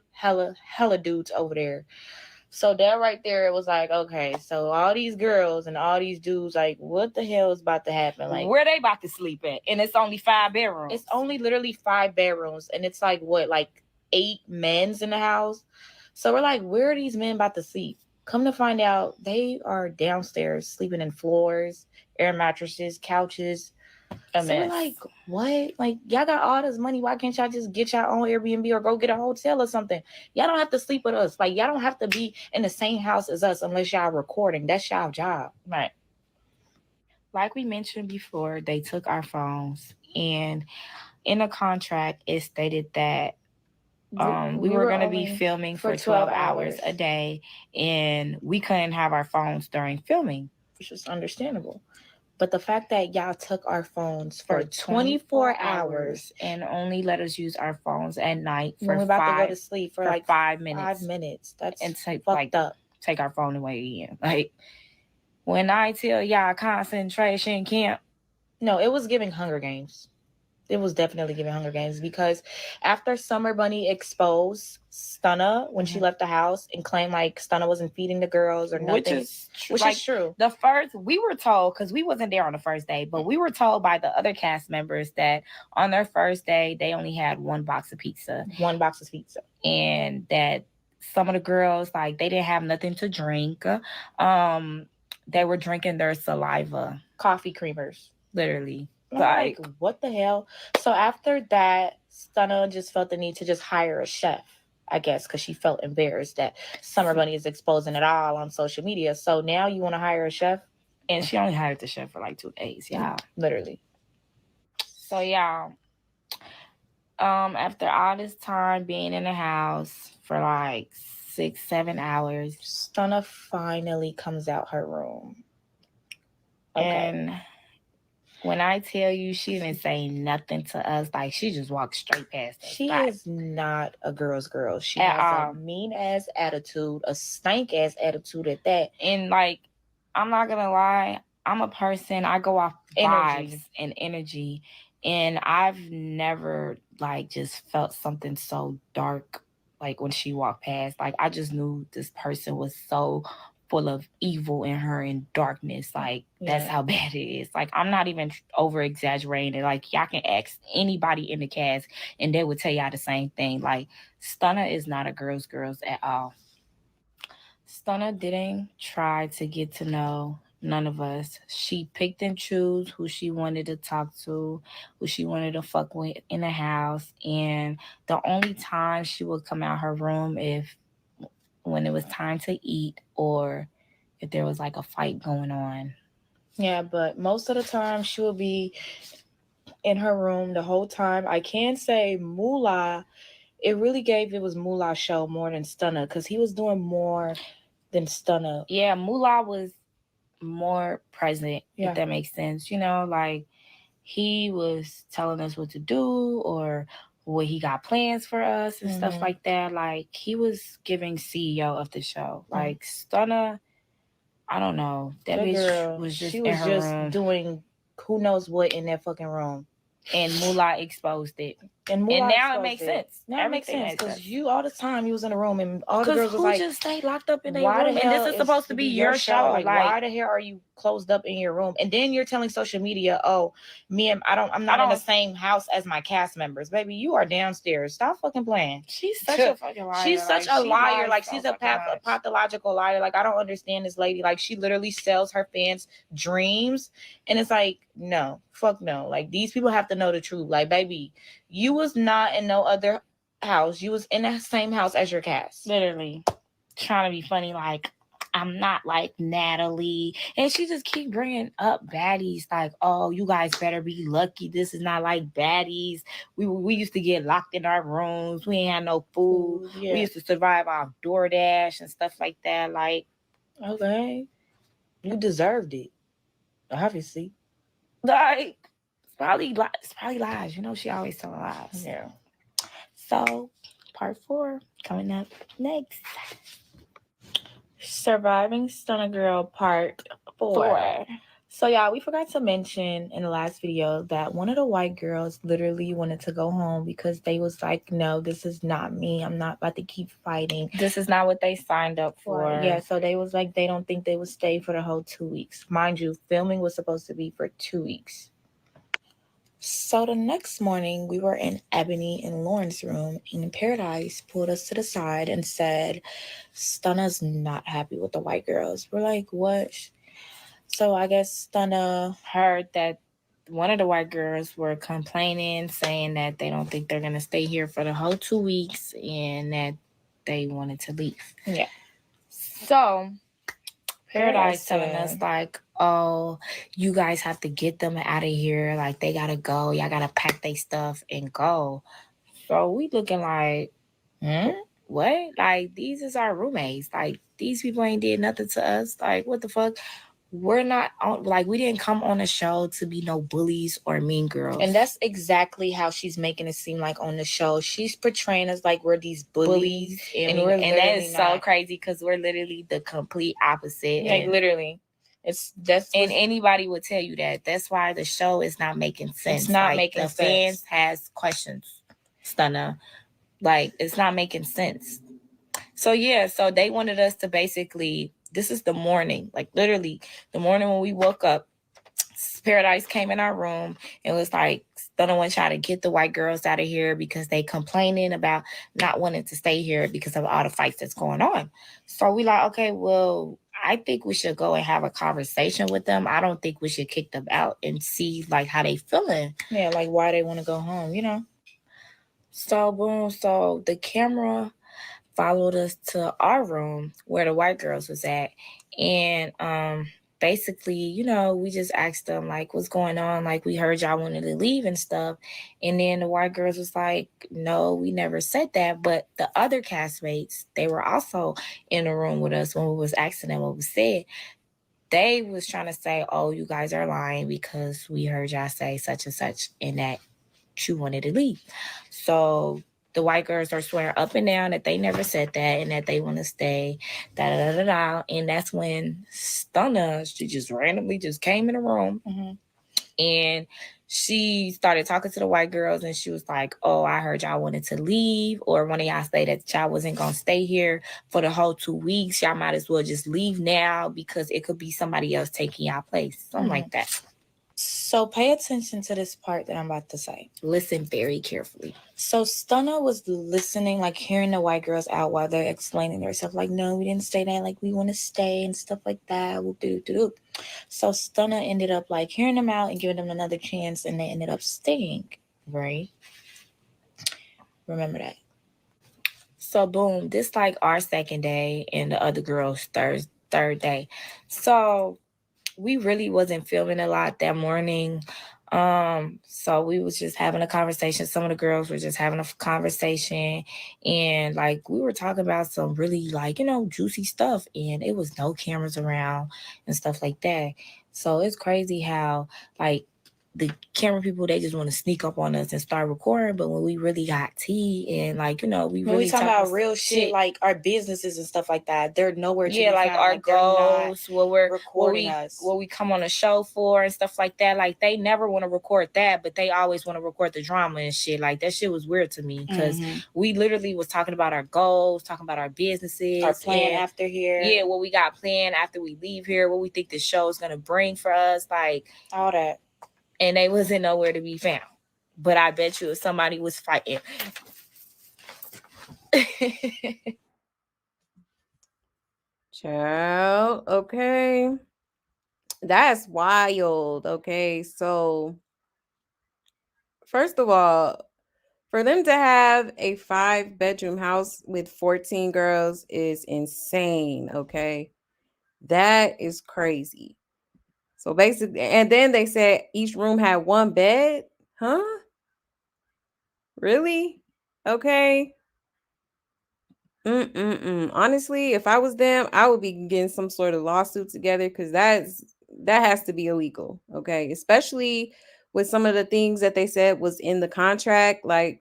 dudes over there. So that right there, it was like, okay, so all these girls and all these dudes, like, what the hell is about to happen? Like, where they about to sleep at? And it's only 5 bedrooms. It's only literally 5 bedrooms, and it's like what, like 8 men's in the house. So we're like, where are these men about to sleep? Come to find out, they are downstairs sleeping in floors, air mattresses, couches. So we're like, what? Like, y'all got all this money. Why can't y'all just get your own Airbnb or go get a hotel or something? Y'all don't have to sleep with us. Like, y'all don't have to be in the same house as us unless y'all recording. That's y'all job. Right. Like we mentioned before, they took our phones, and in the contract, it stated that we were going to be filming for 12 hours a day, and we couldn't have our phones during filming, which is understandable. But the fact that y'all took our phones for 24 hours and only let us use our phones at night when we're about to go to sleep for like 5 minutes. 5 minutes. That's fucked up. Take our phone away again. Like, when I tell y'all concentration camp. No, it was giving Hunger Games. It was definitely giving Hunger Games, because after Summer Bunny exposed Stunna when she left the house and claimed like Stunna wasn't feeding the girls or nothing, which is true. The first, we were told, because we wasn't there on the first day, but we were told by the other cast members that on their first day, they only had 1 box of pizza. 1 box of pizza. And that some of the girls, like, they didn't have nothing to drink. They were drinking their saliva. Coffee creamers. Literally. Like, what the hell? So after that, Stunna just felt the need to just hire a chef, I guess, because she felt embarrassed that Summer Bunny is exposing it all on social media. So now you want to hire a chef? And she only hired the chef for like 2 days, y'all. Literally. So, y'all, after all this time being in the house for like 6-7 hours, Stunna finally comes out her room. Okay. And when I tell you, she didn't say nothing to us. Like, she just walked straight past us. She is not a girl's girl. She has a mean-ass attitude, a stank-ass attitude at that. And, like, I'm not going to lie. I'm a person, I go off vibes and energy. And I've never, like, just felt something so dark, like, when she walked past. Like, I just knew this person was so full of evil in her and darkness. Like, that's how bad it is. Like, I'm not even over exaggerating. Like, y'all can ask anybody in the cast and they would tell y'all the same thing. Like, Stunna is not a girl's at all. Stunna didn't try to get to know none of us. She picked and chose who she wanted to talk to, who she wanted to fuck with in the house. And the only time she would come out her room when it was time to eat or if there was like a fight going on. Yeah, but most of the time she would be in her room the whole time. I can say Moolah, it was Moolah's show more than Stunna, because he was doing more than Stunna. Yeah, Moolah was more present, if that makes sense. You know, like, he was telling us what to do or what he got plans for us and stuff like that. Like, he was giving CEO of the show. Like, Stunna, I don't know. That bitch girl was just room doing who knows what in that fucking room. And Moolah exposed it. And now it makes sense. Now it makes sense, because you all the time you was in the room and all the girls was like, just stay locked up in their room? And this is supposed to be your show. Like, why the hell are you closed up in your room? And then you're telling social media, oh, I'm not in the same house as my cast members. Baby, you are downstairs. Stop fucking playing. She's such a fucking liar. She's such a liar. Like, she's a pathological liar. Like, I don't understand this lady. Like, she literally sells her fans dreams. And it's like, no, fuck no. Like, these people have to know the truth. Like, baby, you was not in no other house. You was in the same house as your cast. Literally. Trying to be funny, like, I'm not like Natalie. And she just keep bringing up baddies like, oh, you guys better be lucky. This is not like baddies. We used to get locked in our rooms. We ain't had no food. Yeah. We used to survive off DoorDash and stuff like that. Like, Okay. You deserved it. Obviously. like it's probably lies. You know, she always telling lies. Yeah. So, part 4 coming up next. Surviving Stunna Girl Part 4. So, y'all, we forgot to mention in the last video that one of the white girls literally wanted to go home because they was like, no, this is not me. I'm not about to keep fighting. This is not what they signed up for. Yeah, so they was like, they don't think they would stay for the whole 2 weeks. Mind you, filming was supposed to be for 2 weeks. So the next morning, we were in Ebony and Lauren's room, and Paradise pulled us to the side and said, Stunna's not happy with the white girls. We're like, what? So I guess Stunna heard that one of the white girls were complaining, saying that they don't think they're going to stay here for the whole 2 weeks and that they wanted to leave. Yeah. So Paradise telling us like, oh, you guys have to get them out of here. Like, they got to go. Y'all got to pack their stuff and go. So we looking like, what? Like, these is our roommates. Like, these people ain't did nothing to us. Like, what the fuck? We're not on, like, we didn't come on the show to be no bullies or mean girls. And that's exactly how she's making it seem like on the show. She's portraying us like we're these bullies. And that is so crazy because we're literally the complete opposite. Like, literally. And anybody would tell you that. That's why the show is not making sense. It's not making sense. The fans has questions, Stunna. Like, it's not making sense. So yeah, so they wanted us to basically, this is the morning, like literally the morning when we woke up, Paradise came in our room and was like, Stunna wants y'all to get the white girls out of here because they complaining about not wanting to stay here because of all the fights that's going on. So we like, okay, well, I think we should go and have a conversation with them. I don't think we should kick them out and see like how they feeling. Yeah, like why they want to go home, you know? So boom, so the camera followed us to our room where the white girls was at. And basically, you know, we just asked them like, what's going on? Like, we heard y'all wanted to leave and stuff. And then the white girls was like, no, we never said that. But the other castmates, they were also in the room with us when we was asking them what was said. They was trying to say, oh, you guys are lying because we heard y'all say such and such and that you wanted to leave. So the white girls are swearing up and down that they never said that and that they want to stay, da-da-da-da-da. And that's when Stunna, she just randomly just came in the room. And she started talking to the white girls and she was like, oh, I heard y'all wanted to leave, or one of y'all say that y'all wasn't going to stay here for the whole 2 weeks. Y'all might as well just leave now because it could be somebody else taking y'all place. Something like that. So pay attention to this part that I'm about to say. Listen very carefully. So Stunna was listening, like hearing the white girls out while they're explaining themselves, like, no, we didn't say that, like we want to stay and stuff like that. So Stunna ended up like hearing them out and giving them another chance, and they ended up staying, right? Remember that. So boom, this like our second day and the other girls' third day. So we really wasn't filming a lot that morning. So we was just having a conversation. Some of the girls were just having a conversation, and like we were talking about some really like, you know, juicy stuff, and it was no cameras around and stuff like that. So it's crazy how like the camera people, they just want to sneak up on us and start recording. But when we really got tea and like, you know, we really talking about real shit, like our businesses and stuff like that, they're nowhere to be like found. our like, goals, what we come on a show for and stuff like that. Like they never want to record that, but they always want to record the drama and shit. Like that shit was weird to me because we literally was talking about our goals, talking about our businesses, our plan after here. Yeah, what we got planned after we leave here, what we think the show is gonna bring for us, like all that. And they wasn't nowhere to be found. But I bet you if somebody was fighting. Child, okay. That's wild. Okay, so first of all, for them to have a 5-bedroom house with 14 girls is insane. Okay, That is crazy. So basically, and then they said each room had one bed. Huh? Really? Okay. Honestly, if I was them, I would be getting some sort of lawsuit together because that has to be illegal. Okay, especially with some of the things that they said was in the contract, like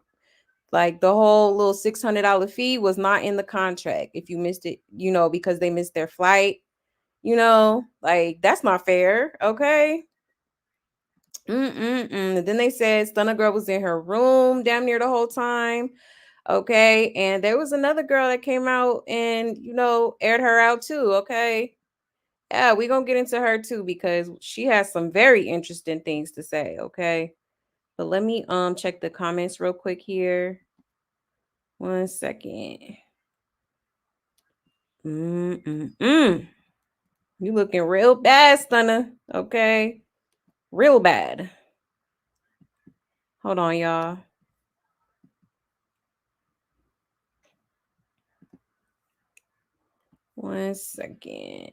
the whole little $600 fee was not in the contract if you missed it, because they missed their flight. Like that's not fair. Okay. And then they said Stunna Girl was in her room damn near the whole time. Okay. And there was another girl that came out and, aired her out too. Okay. Yeah, we're gonna get into her too because she has some very interesting things to say. Okay. But let me check the comments real quick here. 1 second. You looking real bad, Stunna. Okay. Real bad. Hold on, y'all. One second.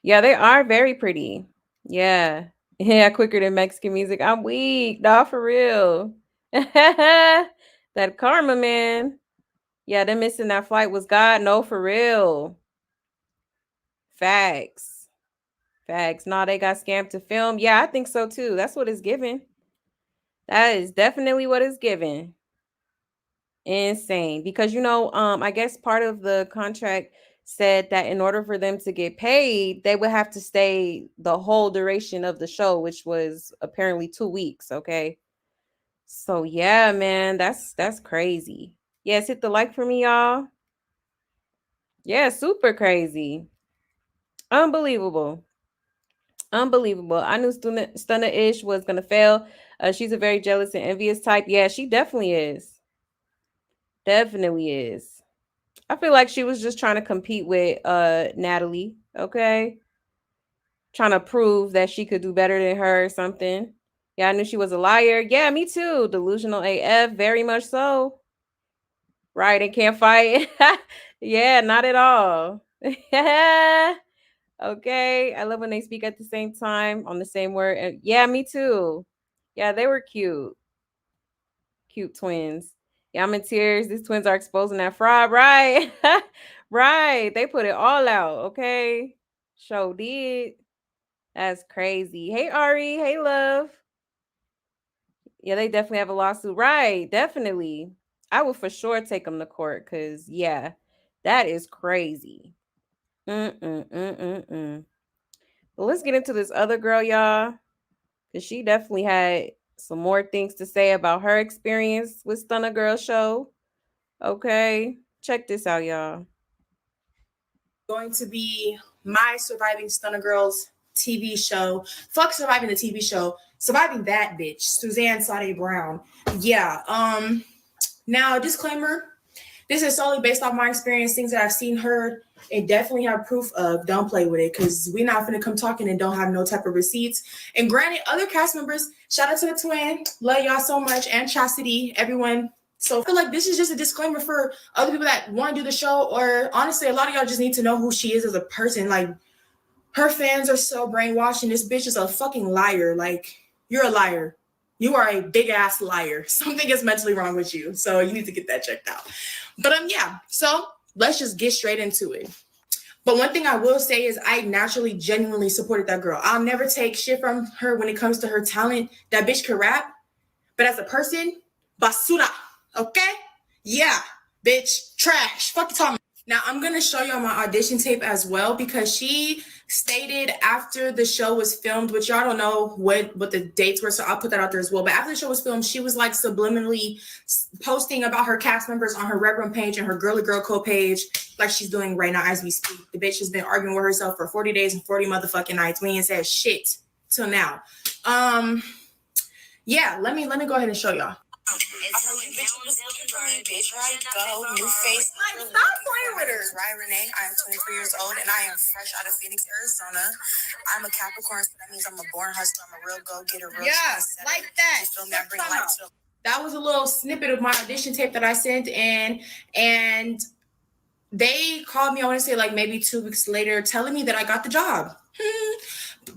Yeah, they are very pretty. Yeah. Yeah, quicker than Mexican music. I'm weak. Nah, for real. That karma, man. Yeah, them missing that flight was God. No, for real. Facts. Facts. Nah, they got scammed to film. Yeah, I think so too. That's what it's given. That is definitely what it's given. Insane. Because I guess part of the contract said that in order for them to get paid, they would have to stay the whole duration of the show, which was apparently 2 weeks. Okay. So yeah, man, that's crazy. Yes, hit the like for me, y'all. Yeah, super crazy. Unbelievable. Unbelievable. I knew Stunna Ish was gonna fail. She's a very jealous and envious type. Yeah, she definitely is. Definitely is. I feel like she was just trying to compete with Natalie, okay? Trying to prove that she could do better than her or something. Yeah, I knew she was a liar. Yeah, me too. Delusional AF, very much so. Right, and can't fight. Yeah, not at all. Okay. I love when they speak at the same time on the same word. Yeah, me too. Yeah, they were cute. Cute twins. Yeah, I'm in tears. These twins are exposing that fraud. Right. Right. They put it all out. Okay. Show did. That's crazy. Hey, Ari. Hey, love. Yeah, they definitely have a lawsuit. Right. Definitely. I would for sure take them to court because, yeah, that is crazy. But let's get into this other girl, y'all, because she definitely had some more things to say about her experience with Stunna Girl show. Okay, check this out, y'all. Going to be my Surviving Stunna Girls TV show. Fuck surviving the TV show. Surviving that bitch, Suzanne Sade Brown. Yeah. Now, disclaimer. This is solely based off my experience, things that I've seen, heard, and definitely have proof of. Don't play with it, because we're not gonna come talking and don't have no type of receipts. And granted, other cast members, shout out to the twin, love y'all so much, and Chastity, everyone. So I feel like this is just a disclaimer for other people that want to do the show, or honestly, a lot of y'all just need to know who she is as a person. Like, her fans are so brainwashed, and this bitch is a fucking liar. Like, you're a liar. You are a big ass liar. Something is mentally wrong with you. So you need to get that checked out. But yeah, so let's just get straight into it. But one thing I will say is I naturally, genuinely supported that girl. I'll never take shit from her when it comes to her talent. That bitch can rap. But as a person, basura. Okay? Yeah, bitch. Trash. Fuck the talking. Now, I'm going to show y'all my audition tape as well, because she stated after the show was filmed, which y'all don't know what the dates were, so I'll put that out there as well. But after the show was filmed, she was like subliminally posting about her cast members on her Red Room page and her Girly Girl Co page, like she's doing right now as we speak. The bitch has been arguing with herself for 40 days and 40 motherfucking nights. We ain't said shit till now. Yeah, let me go ahead and show y'all. Bitch, right, go, new face. Like, stop playing with her. Right, Renee. I am 24 years old and I am fresh out of Phoenix, Arizona. I'm a Capricorn, so that means I'm a born hustler. I'm a real go-getter, real trendsetter. Like that. You feel me? I bring light to. That was a little snippet of my audition tape that I sent in, and they called me, I want to say like maybe 2 weeks later, telling me that I got the job.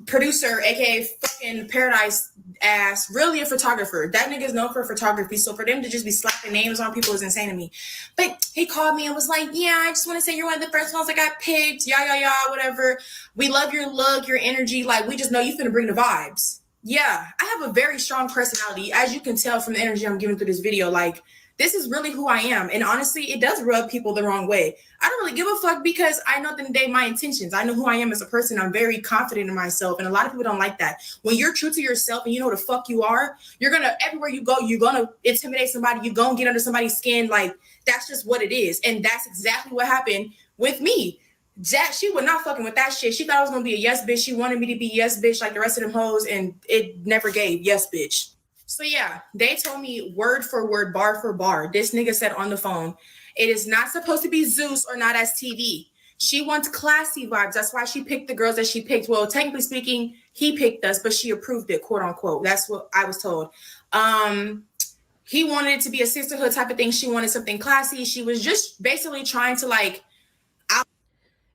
Producer, aka fucking Paradise ass, really a photographer. That nigga's known for photography, so for them to just be slapping names on people is insane to me. But he called me and was like, yeah, I just want to say you're one of the first ones that got picked, whatever. We love your look, your energy, like we just know you finna bring the vibes. Yeah, I have a very strong personality, as you can tell from the energy I'm giving through this video. Like, this is really who I am. And honestly, it does rub people the wrong way. I don't really give a fuck because I know at the end of the day my intentions. I know who I am as a person. I'm very confident in myself. And a lot of people don't like that. When you're true to yourself and you know who the fuck you are, you're going to, everywhere you go, you're going to intimidate somebody. You're going to get under somebody's skin. Like, that's just what it is. And that's exactly what happened with me. Jack, she would not fucking with that shit. She thought I was going to be a yes bitch. She wanted me to be yes bitch like the rest of them hoes. And it never gave yes bitch. So yeah, they told me word for word, bar for bar. This nigga said on the phone, it is not supposed to be Zeus or not as TV. She wants classy vibes. That's why she picked the girls that she picked. Well, technically speaking, he picked us, but she approved it, quote unquote. That's what I was told. He wanted it to be a sisterhood type of thing. She wanted something classy. She was just basically trying to like,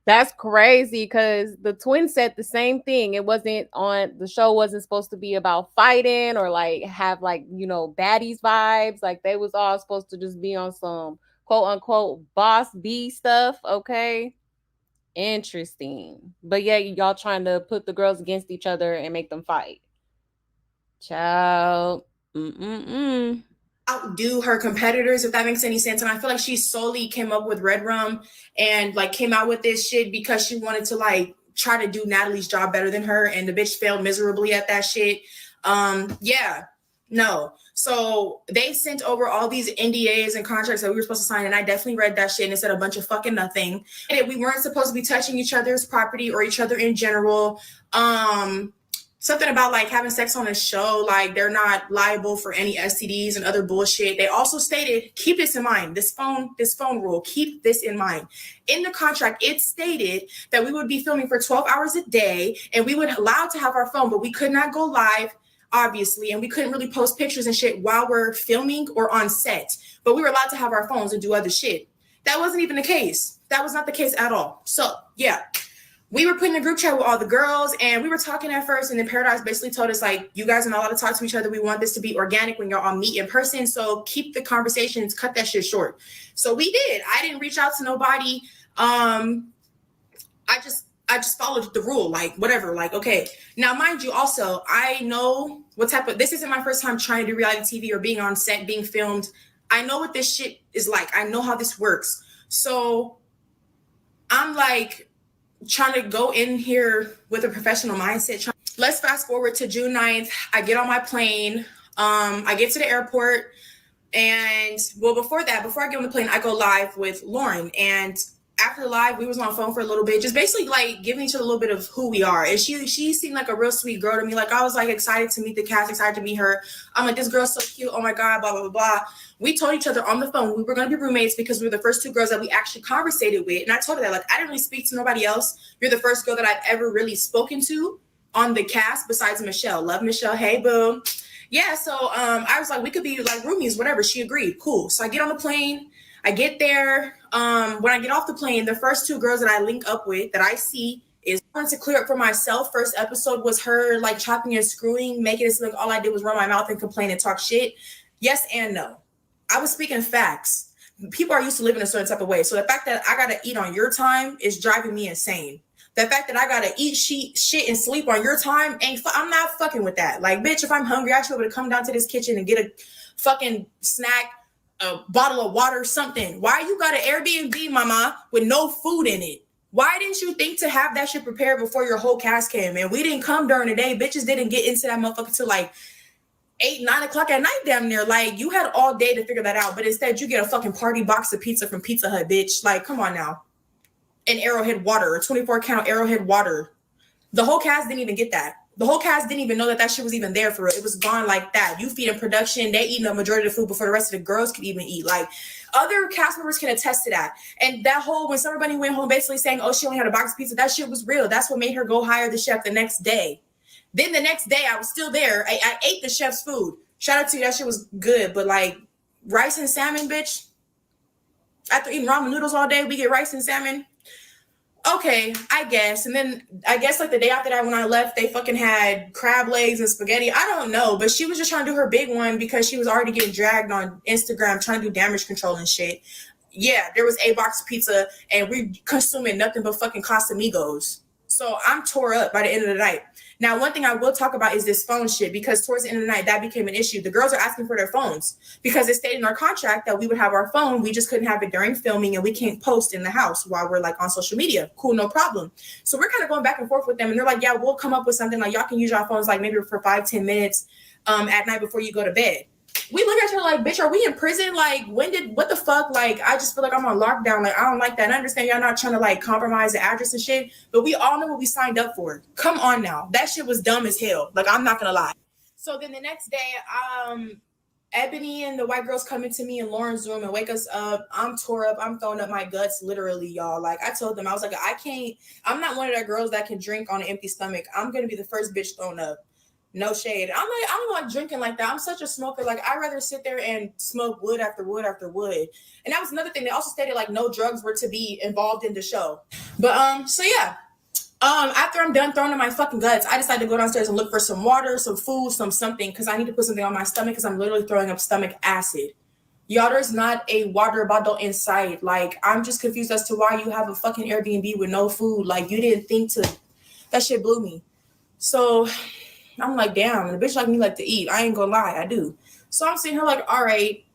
that's crazy because the twins said the same thing. It wasn't on the show, wasn't supposed to be about fighting or like have like, you know, baddies vibes. Like they was all supposed to just be on some quote unquote boss B stuff. Okay. Interesting. But yeah, y'all trying to put the girls against each other and make them fight. Child. Outdo her competitors, if that makes any sense. And I feel like she solely came up with Red Rum and like came out with this shit because she wanted to like try to do Natalie's job better than her, and the bitch failed miserably at that shit. Yeah, no. So they sent over all these NDAs and contracts that we were supposed to sign, and I definitely read that shit and it said a bunch of fucking nothing. And we weren't supposed to be touching each other's property or each other in general. Something about like having sex on a show, like they're not liable for any STDs and other bullshit. They also stated, keep this in mind, this phone rule, keep this in mind. In the contract, it stated that we would be filming for 12 hours a day and we would allow to have our phone, but we could not go live, obviously, and we couldn't really post pictures and shit while we're filming or on set, but we were allowed to have our phones and do other shit. That wasn't even the case. That was not the case at all. So yeah. We were put in a group chat with all the girls and we were talking at first, and then Paradise basically told us like, you guys are not allowed to talk to each other. We want this to be organic when y'all all meet in person. So keep the conversations, cut that shit short. So we did. I didn't reach out to nobody. I just followed the rule, like whatever, like, okay. Now, mind you, also, I know what type of, this isn't my first time trying to do reality TV or being on set, being filmed. I know what this shit is like. I know how this works. So I'm like, trying to go in here with a professional mindset. Let's fast forward to June 9th. I get on my plane. I get to the airport. And well, before I get on the plane, I go live with Lauren. And after the live, we was on the phone for a little bit, just basically like giving each other a little bit of who we are. And she seemed like a real sweet girl to me. Like I was like excited to meet the cast, excited to meet her. I'm like, this girl's so cute. Oh my God, blah, blah, blah, blah. We told each other on the phone we were going to be roommates because we were the first two girls that we actually conversated with. And I told her that, like, I didn't really speak to nobody else. You're the first girl that I've ever really spoken to on the cast besides Michelle. Love Michelle. Hey, boo. Yeah, so I was like, we could be like roomies, whatever. She agreed. Cool. So I get on the plane. I get there. When I get off the plane, the first two girls that I link up with that I see is, I wanted to clear up for myself. First episode was her like chopping and screwing, making it seem like all I did was run my mouth and complain and talk shit. Yes and no. I was speaking facts. People are used to living a certain type of way. So the fact that I got to eat on your time is driving me insane. The fact that I got to eat shit and sleep on your time, I'm not fucking with that. Like, bitch, if I'm hungry, I should be able to come down to this kitchen and get a fucking snack, a bottle of water, something. Why you got an Airbnb, mama, with no food in it? Why didn't you think to have that shit prepared before your whole cast came in? We didn't come during the day. Bitches didn't get into that motherfucker till like 8, 9 o'clock at night damn near. Like, you had all day to figure that out, but instead you get a fucking party box of pizza from Pizza Hut, bitch. Like, come on now. An Arrowhead water, a 24-count Arrowhead water. The whole cast didn't even get that. The whole cast didn't even know that shit was even there for it. It was gone like that. You feed in production, they eating the majority of the food before the rest of the girls could even eat. Like, other cast members can attest to that. And that whole, when Summer Bunny went home basically saying, oh, she only had a box of pizza, that shit was real. That's what made her go hire the chef the next day. Then the next day, I was still there. I ate the chef's food. Shout out to you. That shit was good. But like rice and salmon, bitch, After eating ramen noodles all day, we get rice and salmon. Okay, I guess. And then I guess like the day after that when I left, they fucking had crab legs and spaghetti. I don't know, but she was just trying to do her big one because she was already getting dragged on Instagram trying to do damage control and shit. Yeah, there was a box of pizza and we consuming nothing but fucking Casamigos. So I'm tore up by the end of the night. Now, one thing I will talk about is this phone shit, because towards the end of the night, that became an issue. The girls are asking for their phones because it stated in our contract that we would have our phone. We just couldn't have it during filming, and we can't post in the house while we're like on social media. Cool, no problem. So we're kind of going back and forth with them, and they're like, yeah, we'll come up with something like y'all can use your phones like maybe for 5-10 minutes at night before you go to bed. We look at her like, bitch, are we in prison? Like, what the fuck? Like, I just feel like I'm on lockdown. Like, I don't like that. I understand y'all not trying to like compromise the address and shit, but we all know what we signed up for. Come on now. That shit was dumb as hell. Like, I'm not gonna lie. So then the next day, Ebony and the white girls come into me in Lauren's room and wake us up. I'm tore up. I'm throwing up my guts, literally, y'all. Like, I told them, I was like, I'm not one of the girls that can drink on an empty stomach. I'm gonna be the first bitch thrown up. No shade. I don't like drinking like that. I'm such a smoker. Like, I'd rather sit there and smoke wood after wood after wood. And that was another thing. They also stated like no drugs were to be involved in the show. But so yeah. After I'm done throwing in my fucking guts, I decided to go downstairs and look for some water, some food, something, because I need to put something on my stomach because I'm literally throwing up stomach acid. Y'all, there's not a water bottle in sight. Like, I'm just confused as to why you have a fucking Airbnb with no food. Like, you didn't think to. That shit blew me. So I'm like, damn, the bitch like me like to eat. I ain't gonna lie, I do. So I'm sitting here like, all right,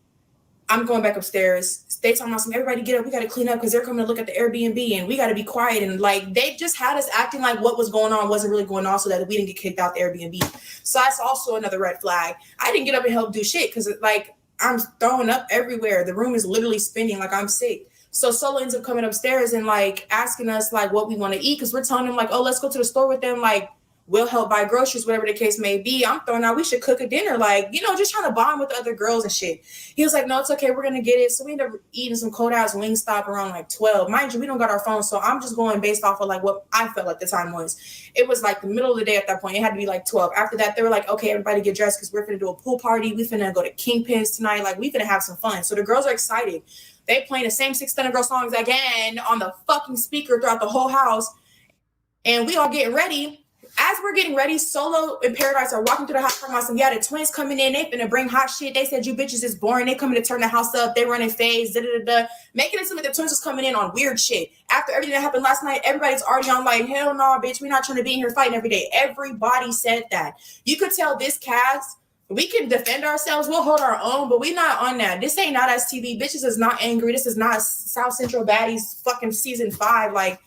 I'm going back upstairs. They talking about some, everybody get up, we gotta clean up because they're coming to look at the Airbnb and we gotta be quiet. And like, they just had us acting like what was going on wasn't really going on so that we didn't get kicked out the Airbnb. So that's also another red flag. I didn't get up and help do shit because like I'm throwing up everywhere. The room is literally spinning like I'm sick. So Solo ends up coming upstairs and like asking us like what we want to eat because we're telling him like, oh, let's go to the store with them. Like, we'll help buy groceries, whatever the case may be. I'm throwing out, we should cook a dinner, like, you know, just trying to bond with the other girls and shit. He was like, no, it's okay, we're gonna get it. So we ended up eating some cold ass Wingstop around like 12. Mind you, we don't got our phones, so I'm just going based off of like what I felt at the time was. It was like the middle of the day at that point. It had to be like 12. After that, they were like, okay, everybody get dressed because we're gonna do a pool party. We finna go to Kingpins tonight. Like, we finna have some fun. So the girls are excited. They playing the same 6 Stunna Girl songs again on the fucking speaker throughout the whole house. And we all getting ready. As we're getting ready, Solo and Paradise are walking through the house talking about some, yeah, the twins coming in, they finna bring hot shit. They said you bitches is boring. They coming to turn the house up. They running phase, making it seem like the twins was coming in on weird shit. After everything that happened last night, everybody's already on like, hell no, bitch, we're not trying to be in here fighting every day. Everybody said that. You could tell this cast, we can defend ourselves. We'll hold our own, but we not on that. This ain't not us TV. Bitches is not angry. This is not South Central Baddies fucking season 5. Like,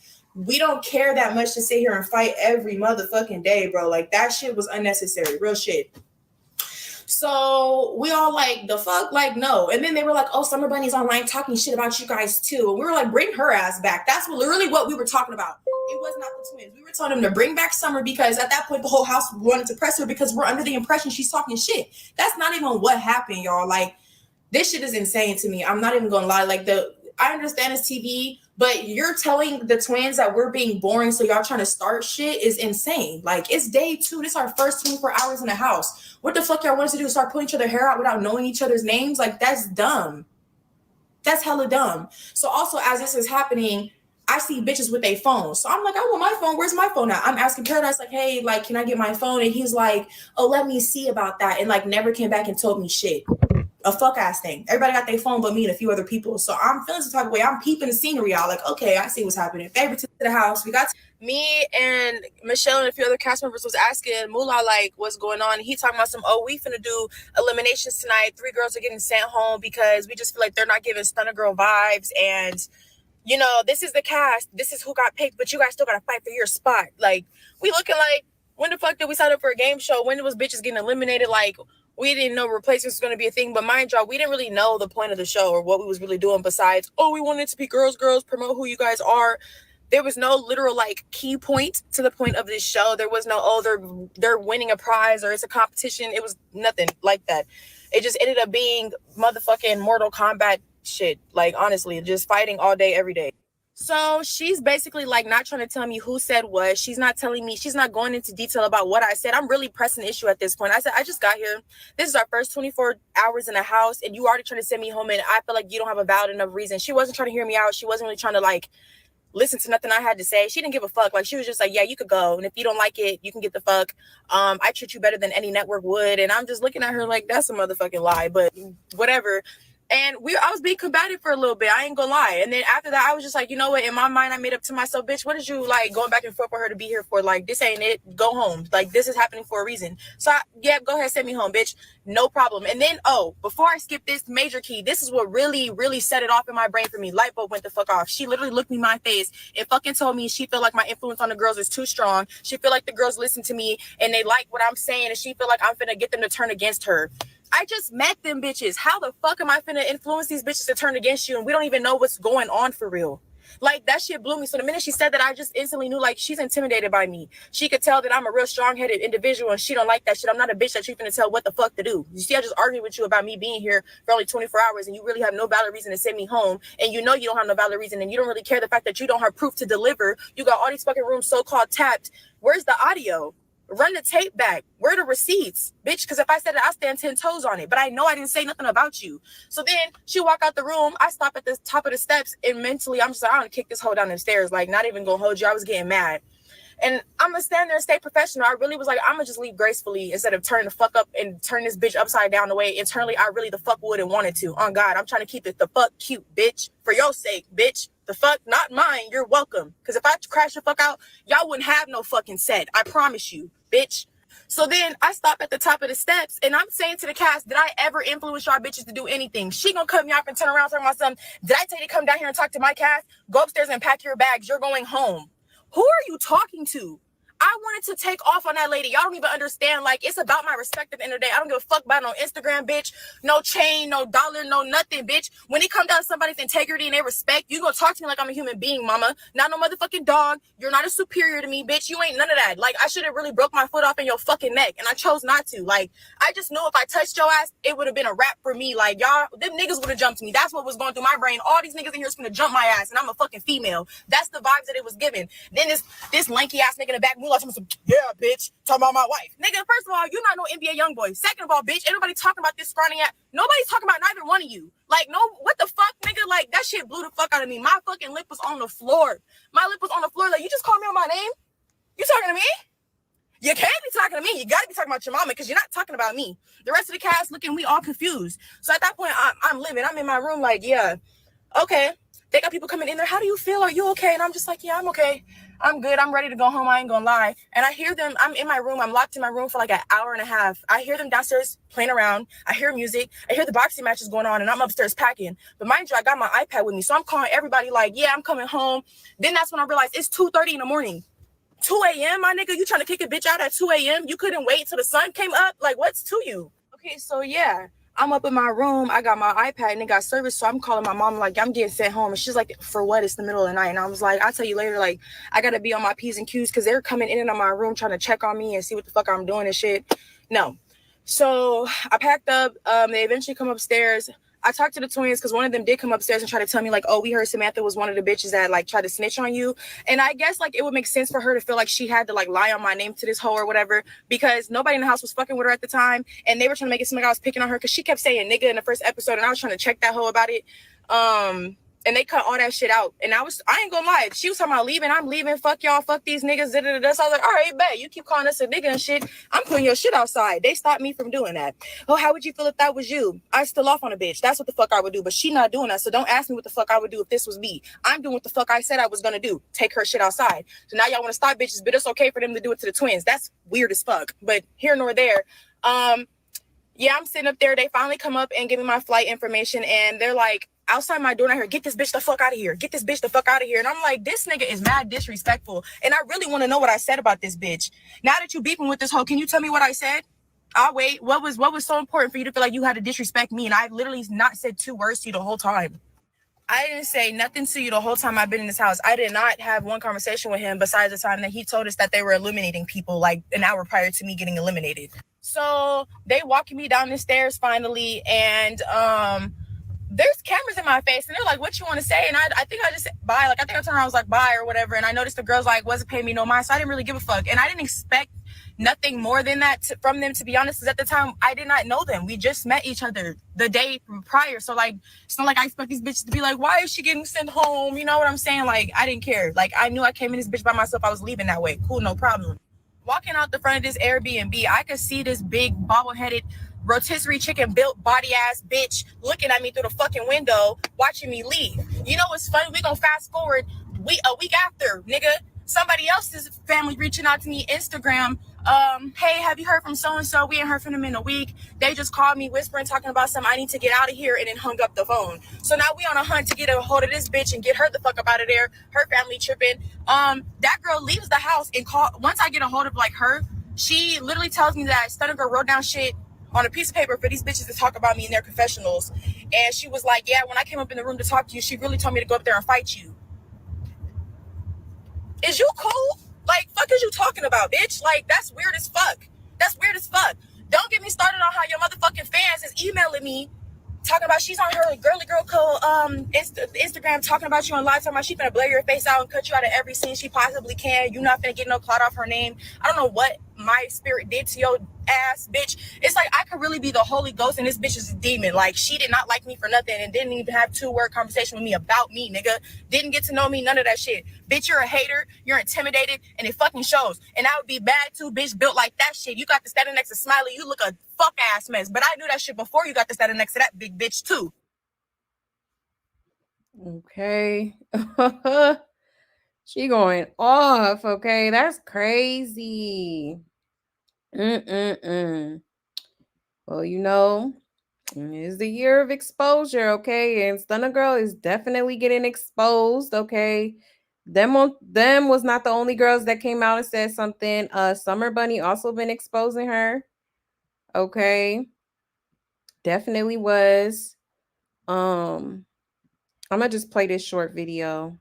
we don't care that much to sit here and fight every motherfucking day, bro. Like, that shit was unnecessary. Real shit. So we all like, the fuck? Like, no. And then they were like, oh, Summer Bunny's online talking shit about you guys too. And we were like, bring her ass back. That's literally what we were talking about. It was not the twins. We were telling them to bring back Summer because at that point, the whole house wanted to press her because we're under the impression she's talking shit. That's not even what happened, y'all. Like, this shit is insane to me. I'm not even gonna lie. Like, I understand it's TV, but you're telling the twins that we're being boring, so y'all trying to start shit is insane. Like, it's day 2. This is our first 24 hours in the house. What the fuck y'all want us to do? Start pulling each other hair out without knowing each other's names? Like, that's dumb. That's hella dumb. So also, as this is happening, I see bitches with their phones. So I'm like, I want my phone. Where's my phone at? I'm asking Paradise, like, hey, like, can I get my phone? And he's like, oh, let me see about that. And like, never came back and told me shit. A fuck ass thing. Everybody got their phone but me and a few other people. So I'm feeling some type of way. I'm peeping the scenery out. Like, okay, I see what's happening. Favorite to the house. We got me and Michelle and a few other cast members was asking Moolah like what's going on. And he talking about some, oh, we finna do eliminations tonight. 3 girls are getting sent home because we just feel like they're not giving Stunna Girl vibes. And you know, this is the cast. This is who got picked, but you guys still gotta fight for your spot. Like, we looking like, when the fuck did we sign up for a game show? When was bitches getting eliminated? Like, we didn't know replacements was going to be a thing. But mind y'all, we didn't really know the point of the show or what we was really doing besides, oh, we wanted to be girls, promote who you guys are. There was no literal, like, key point to the point of this show. There was no, oh, they're winning a prize or it's a competition. It was nothing like that. It just ended up being motherfucking Mortal Kombat shit. Like, honestly, just fighting all day, every day. So she's basically like not trying to tell me who said what. She's not telling me, she's not going into detail about what I said. I'm really pressing the issue at this point. I said, I just got here. This is our first 24 hours in the house and you already trying to send me home and I feel like you don't have a valid enough reason. She wasn't trying to hear me out. She wasn't really trying to like listen to nothing I had to say. She didn't give a fuck. Like she was just like, yeah, you could go. And if you don't like it, you can get the fuck. I treat you better than any network would. And I'm just looking at her like that's a motherfucking lie, but whatever. And I was being combative for a little bit. I ain't gonna lie. And then after that, I was just like, you know what? In my mind, I made up to myself, bitch, what did you like going back and forth for her to be here for? Like, this ain't it. Go home. Like, this is happening for a reason. So, yeah, go ahead, send me home, bitch. No problem. And then, before I skip this major key, this is what really, really set it off in my brain for me. Light bulb went the fuck off. She literally looked me in my face and fucking told me she feel like my influence on the girls is too strong. She feel like the girls listen to me and they like what I'm saying and she feel like I'm finna get them to turn against her. I just met them bitches. How the fuck am I finna influence these bitches to turn against you and we don't even know what's going on for real? Like, that shit blew me. So the minute she said that, I just instantly knew, like, she's intimidated by me. She could tell that I'm a real strong-headed individual and she don't like that shit. I'm not a bitch that you're finna tell what the fuck to do. You see, I just argued with you about me being here for only 24 hours and you really have no valid reason to send me home. And you know you don't have no valid reason and you don't really care the fact that you don't have proof to deliver. You got all these fucking rooms so-called tapped. Where's the audio? Run the tape back. Where are the receipts, bitch? Because if I said it, I stand 10 toes on it. But I know I didn't say nothing about you. So then she walk out the room. I stop at the top of the steps and mentally I'm just like, I'm gonna kick this hoe down the stairs. Like, not even gonna hold you. I was getting mad. And I'm gonna stand there and stay professional. I really was like, I'm gonna just leave gracefully instead of turning the fuck up and turn this bitch upside down the way internally I really the fuck would and wanted to. On God, I'm trying to keep it the fuck cute, bitch. For your sake, bitch. The fuck, not mine. You're welcome. Because if I crash the fuck out, y'all wouldn't have no fucking set. I promise you, bitch. So then I stop at the top of the steps and I'm saying to the cast, did I ever influence y'all bitches to do anything? She gonna cut me off and turn around talking about something. Did I tell you to come down here and talk to my cast? Go upstairs and pack your bags. You're going home. Who are you talking to? I wanted to take off on that lady. Y'all don't even understand. Like, it's about my respect at the end of the day. I don't give a fuck about no Instagram, bitch. No chain, no dollar, no nothing, bitch. When it comes down to somebody's integrity and their respect, you gonna talk to me like I'm a human being, mama. Not no motherfucking dog. You're not a superior to me, bitch. You ain't none of that. Like, I should have really broke my foot off in your fucking neck. And I chose not to. Like, I just knew if I touched your ass, it would have been a wrap for me. Like, y'all, them niggas would have jumped me. That's what was going through my brain. All these niggas in here is gonna jump my ass. And I'm a fucking female. That's the vibes that it was given. Then this lanky ass nigga in the back, me like, yeah, bitch, talking about my wife. Nigga, first of all, you're not no NBA young boy. Second of all, bitch, ain't nobody talking about this scrawny ass. Nobody's talking about neither one of you. Like, no, what the fuck, nigga? Like, that shit blew the fuck out of me. My fucking lip was on the floor. My lip was on the floor. Like, you just called me on my name? You talking to me? You can't be talking to me. You gotta be talking about your mama because you're not talking about me. The rest of the cast looking, we all confused. So at that point, I'm living. I'm in my room like, yeah, okay. They got people coming in there. How do you feel? Are you okay? And I'm just like, yeah, I'm okay. I'm good. I'm ready to go home. I ain't gonna lie. And I hear them. I'm in my room. I'm locked in my room for like an hour and a half. I hear them downstairs playing around. I hear music. I hear the boxing matches going on and I'm upstairs packing. But mind you, I got my iPad with me. So I'm calling everybody like, yeah, I'm coming home. Then that's when I realized it's 2:30 in the morning. 2 a.m., my nigga? You trying to kick a bitch out at 2 a.m.? You couldn't wait till the sun came up? Like, what's to you? Okay, so yeah. I'm up in my room. I got my iPad and it got service. So I'm calling my mom like, I'm getting sent home. And she's like, for what? It's the middle of the night. And I was like, I'll tell you later. Like, I got to be on my P's and Q's because they're coming in and out my room trying to check on me and see what the fuck I'm doing and shit. No. So I packed up. They eventually come upstairs. I talked to the twins because one of them did come upstairs and try to tell me like, oh, we heard Samantha was one of the bitches that like tried to snitch on you. And I guess like it would make sense for her to feel like she had to like lie on my name to this hoe or whatever because nobody in the house was fucking with her at the time. And they were trying to make it seem like I was picking on her because she kept saying nigga in the first episode and I was trying to check that hoe about it. And they cut all that shit out. And I ain't gonna lie. She was talking about leaving. I'm leaving. Fuck y'all. Fuck these niggas. So I was like, all right, bet. You keep calling us a nigga and shit. I'm putting your shit outside. They stopped me from doing that. Oh, how would you feel if that was you? I still off on a bitch. That's what the fuck I would do. But she not doing that. So don't ask me what the fuck I would do if this was me. I'm doing what the fuck I said I was gonna do. Take her shit outside. So now y'all want to stop bitches, but it's okay for them to do it to the twins. That's weird as fuck. But here nor there. Yeah, I'm sitting up there. They finally come up and give me my flight information. And they're like, outside my door, and I heard, get this bitch the fuck out of here. Get this bitch the fuck out of here. And I'm like, this nigga is mad disrespectful. And I really want to know what I said about this bitch. Now that you beefing with this hoe, can you tell me what I said? I'll wait. What was so important for you to feel like you had to disrespect me? And I literally not said 2 words to you the whole time. I didn't say nothing to you the whole time I've been in this house. I did not have one conversation with him besides the time that he told us that they were eliminating people like an hour prior to me getting eliminated. So they walking me down the stairs finally, and there's cameras in my face, and they're like, what you want to say? And I think I just said bye. Like, I think I turned around, I was like, bye or whatever. And I noticed the girls like wasn't paying me no mind, so I didn't really give a fuck. And I didn't expect nothing more than that from them, to be honest, because at the time I did not know them. We just met each other the day prior. So like, it's not like I expect these bitches to be like, why is she getting sent home? You know what I'm saying? Like, I didn't care. Like, I knew I came in this bitch by myself. I was leaving that way. Cool, no problem. Walking out the front of this Airbnb, I could see this big bobble-headed rotisserie chicken built body ass bitch looking at me through the fucking window, watching me leave. You know what's funny? We gonna fast forward a week after, nigga. Somebody else's family reaching out to me, Instagram. Hey, have you heard from so-and-so? We ain't heard from them in a week. They just called me whispering, talking about something. I need to get out of here, and then hung up the phone. So now we on a hunt to get a hold of this bitch and get her the fuck up out of there. Her family tripping. That girl leaves the house and once I get a hold of like her, she literally tells me that Stunna Girl wrote down shit on a piece of paper for these bitches to talk about me in their confessionals. And she was like, yeah, when I came up in the room to talk to you, she really told me to go up there and fight you. Is you cool? Like, fuck is you talking about, bitch? Like, that's weird as fuck. That's weird as fuck. Don't get me started on how your motherfucking fans is emailing me, talking about she's on her girly girl code, Instagram, talking about you on live, talking about she finna blur your face out and cut you out of every scene she possibly can. You not finna get no clout off her name. I don't know what my spirit did to your ass, bitch. It's like I could really be the Holy Ghost and this bitch is a demon. Like, she did not like me for nothing and didn't even have 2-word conversation with me about me, nigga. Didn't get to know me, none of that shit. Bitch, you're a hater, you're intimidated, and it fucking shows. And I would be bad too, bitch, built like that shit. You got to standing next to Smiley, you look a fuck ass mess. But I knew that shit before you got to standing next to that big bitch too. Okay. She going off, okay? That's crazy. Well, you know, it's the year of exposure, okay? And Stunna Girl is definitely getting exposed, okay? Them was not the only girls that came out and said something. Summer Bunny also been exposing her, okay? Definitely was. I'm gonna just play this short video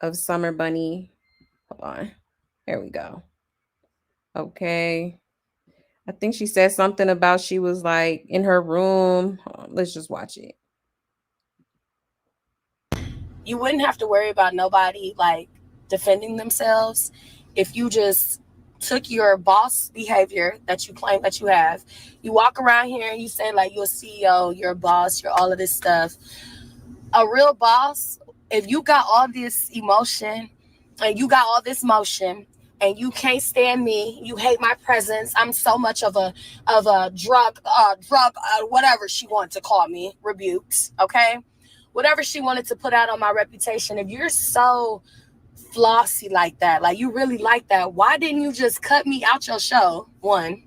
of Summer Bunny. Hold on. Here we go. Okay. I think she said something about she was like in her room. Let's just watch it. You wouldn't have to worry about nobody like defending themselves if you just took your boss behavior that you claim that you have. You walk around here and you say like you're a CEO, you're a boss, you're all of this stuff. A real boss, if you got all this emotion and you got all this motion and you can't stand me, you hate my presence, I'm so much of a drug, whatever she wanted to call me, rebukes, okay? Whatever she wanted to put out on my reputation, if you're so flossy like that, like you really like that, why didn't you just cut me out your show, 1,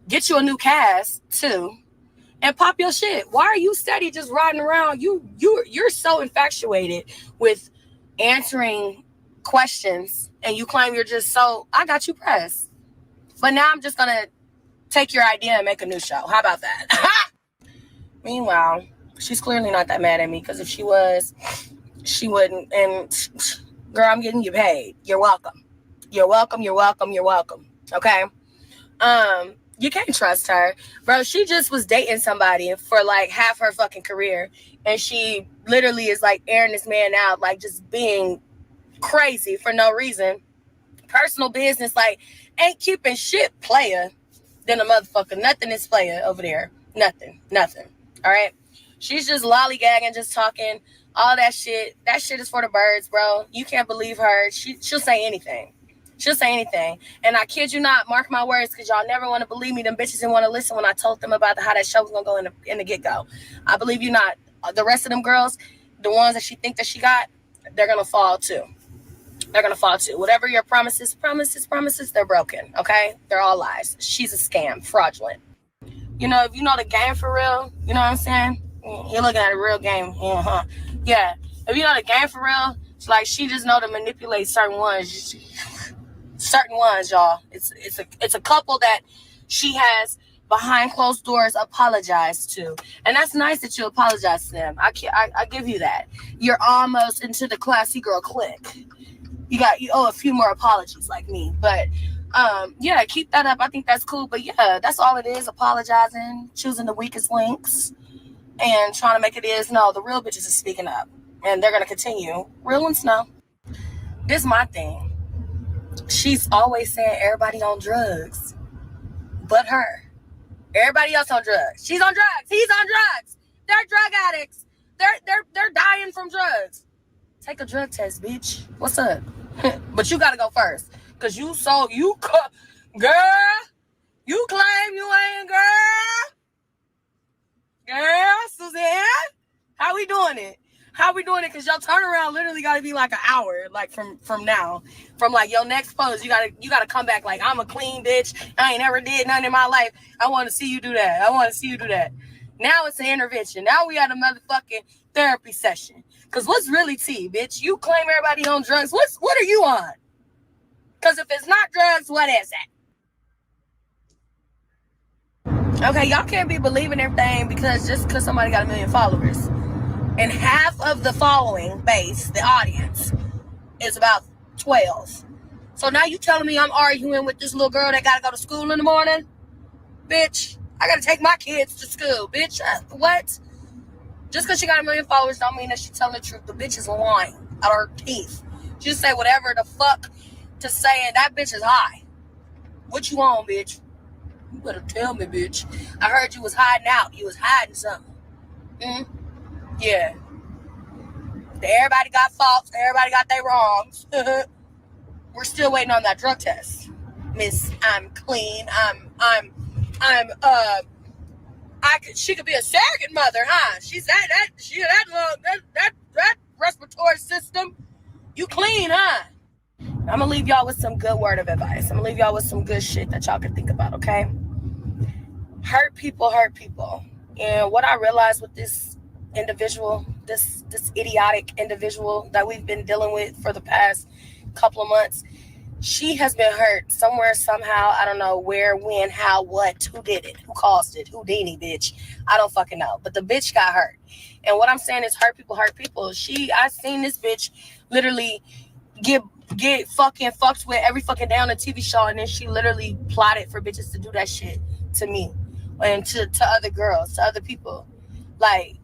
get you a new cast, 2, and pop your shit? Why are you steady just riding around? You're so infatuated with answering questions and you claim you're just so, I got you pressed. But now I'm just gonna take your idea and make a new show. How about that? Meanwhile, she's clearly not that mad at me, because if she was, she wouldn't. And girl, I'm getting you paid. You're welcome. You're welcome. You're welcome. You're welcome. Okay. You can't trust her, bro. She just was dating somebody for like half her fucking career, and she literally is like airing this man out, like just being crazy for no reason. Personal business, like ain't keeping shit player than a motherfucker. Nothing is player over there. Nothing. All right. She's just lollygagging, just talking, all that shit. That shit is for the birds, bro. You can't believe her. She'll say anything. She'll say anything. And I kid you not, mark my words, because y'all never want to believe me. Them bitches didn't want to listen when I told them about how that show was going to go in the get-go. I believe you not. The rest of them girls, the ones that she think that she got, they're going to fall too. They're going to fall too. Whatever your promises, they're broken, okay? They're all lies. She's a scam, fraudulent. You know, if you know the game for real, you know what I'm saying? You're looking at a real game. Yeah. If you know the game for real, it's like she just know to manipulate certain ones. Y'all. It's a couple that she has behind closed doors apologized to. And that's nice that you apologize to them. I give you that. You're almost into the classy girl clique. You owe a few more apologies like me. But Yeah, keep that up. I think that's cool. But yeah, that's all it is. Apologizing, choosing the weakest links, and trying to make it is. No, the real bitches is speaking up, and they're gonna continue. Real ones, no. This is my thing. She's always saying everybody on drugs, but her. Everybody else on drugs. She's on drugs. He's on drugs. They're drug addicts. They're dying from drugs. Take a drug test, bitch. What's up? But you gotta go first, cause girl, you claim you ain't girl, Suzanne. How we doing it? Cause your turnaround literally gotta be like an hour, like from now, from like your next post. You gotta come back like, I'm a clean bitch. I ain't never did nothing in my life. I want to see you do that. Now it's an intervention. Now we at a motherfucking therapy session. Cause what's really tea, bitch? You claim everybody on drugs. What are you on? Cause if it's not drugs, what is it? Okay, y'all can't be believing everything because somebody got 1 million followers. And half of the following base, the audience, is about 12. So now you telling me I'm arguing with this little girl that gotta go to school in the morning? Bitch, I gotta take my kids to school, bitch. What? Just because she got 1 million followers don't mean that she's telling the truth. The bitch is lying out of her teeth. She just say whatever the fuck to say, and that bitch is high. What you on, bitch? You better tell me, bitch. I heard you was hiding out. You was hiding something. Yeah. Everybody got faults. Everybody got their wrongs. We're still waiting on that drug test. Miss, I'm clean. She could be a surrogate mother, huh? She's that respiratory system. You clean, huh? I'm gonna leave y'all with some good word of advice. I'm gonna leave y'all with some good shit that y'all can think about, okay? Hurt people. And what I realized with this individual, this idiotic individual that we've been dealing with for the past couple of months, she has been hurt somewhere, somehow. I don't know where, when, how, what, who did it, who caused it, Houdini, bitch. I don't fucking know. But the bitch got hurt. And what I'm saying is hurt people. I seen this bitch literally get fucking fucked with every fucking day on a TV show, and then she literally plotted for bitches to do that shit to me and to other girls, to other people. Like,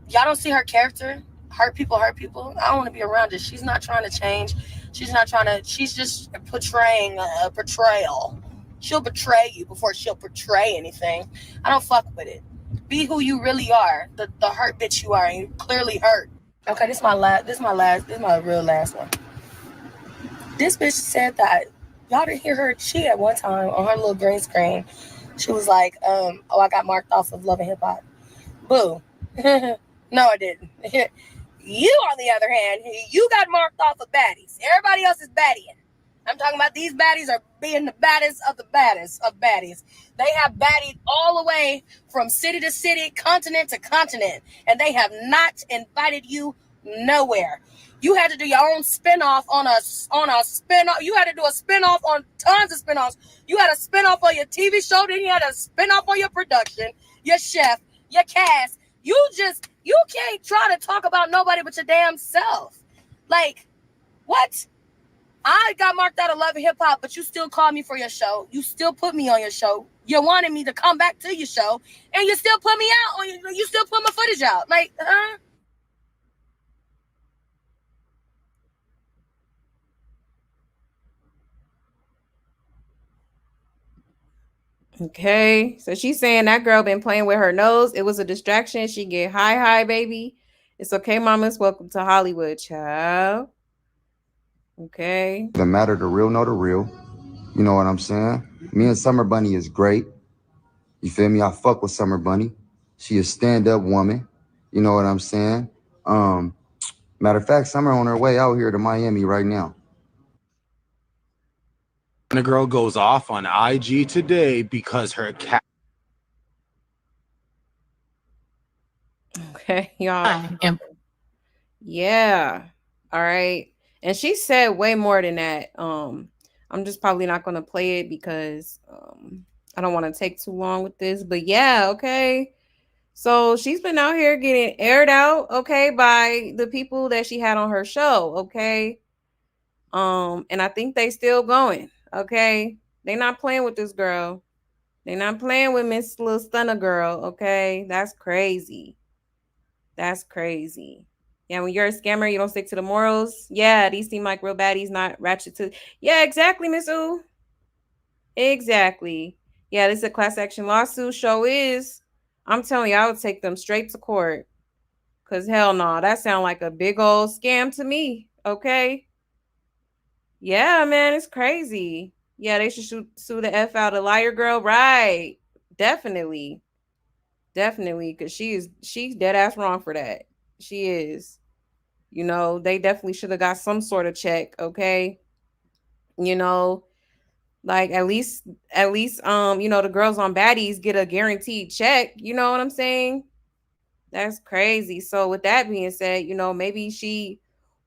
y'all don't see her character. Hurt people. I don't want to be around it. She's not trying to change. She's just portraying a portrayal. She'll betray you before she'll portray anything. I don't fuck with it. Be who you really are. The hurt bitch you are, and you clearly hurt. Okay, this is my real last one. This bitch said that y'all didn't hear her. She at one time on her little green screen, she was like, I got marked off of Love and Hip Hop. Boo. No, I didn't. You, on the other hand, you got marked off of baddies. Everybody else is baddieing. I'm talking about these baddies are being the baddest of the baddest of baddies. They have baddied all the way from city to city, continent to continent, and they have not invited you nowhere. You had to do your own spinoff on a spinoff. You had to do a spinoff on tons of spinoffs. You had a spinoff on your TV show, then you had a spinoff on your production, your chef, your cast. You can't try to talk about nobody but your damn self. Like, what? I got marked out of Love and Hip Hop, but you still called me for your show. You still put me on your show. You wanted me to come back to your show, and you still put me out. You still put my footage out. Like, huh? Okay, so she's saying that girl been playing with her nose. It was a distraction. She get high, baby. It's okay, mamas. Welcome to Hollywood, child. Okay. The matter, the real know the real. You know what I'm saying? Me and Summer Bunny is great. You feel me? I fuck with Summer Bunny. She a stand-up woman. You know what I'm saying? Matter of fact, Summer on her way out here to Miami right now. The girl goes off on IG today because her cat. Okay, y'all. Yeah. All right. And she said way more than that. I'm just probably not gonna play it because I don't want to take too long with this. But yeah, okay. So she's been out here getting aired out, okay, by the people that she had on her show, okay. And I think they still going. Okay, they not playing with this girl. They not playing with Miss Little Stunner Girl. Okay, that's crazy. That's crazy. Yeah, when you're a scammer, you don't stick to the morals. Yeah, these seem like real baddies, not ratchet to. Yeah, exactly, Miss Ooh. Exactly. Yeah, this is a class action lawsuit. Show is. I'm telling you, I would take them straight to court. Cause hell no, that sound like a big old scam to me. Okay. Yeah, man, it's crazy. Yeah, they should sue the F out of Liar Girl. Right. Definitely. Definitely. Cause she's dead ass wrong for that. She is. They definitely should have got some sort of check, okay? You know, like at least the girls on baddies get a guaranteed check. You know what I'm saying? That's crazy. So with that being said, maybe she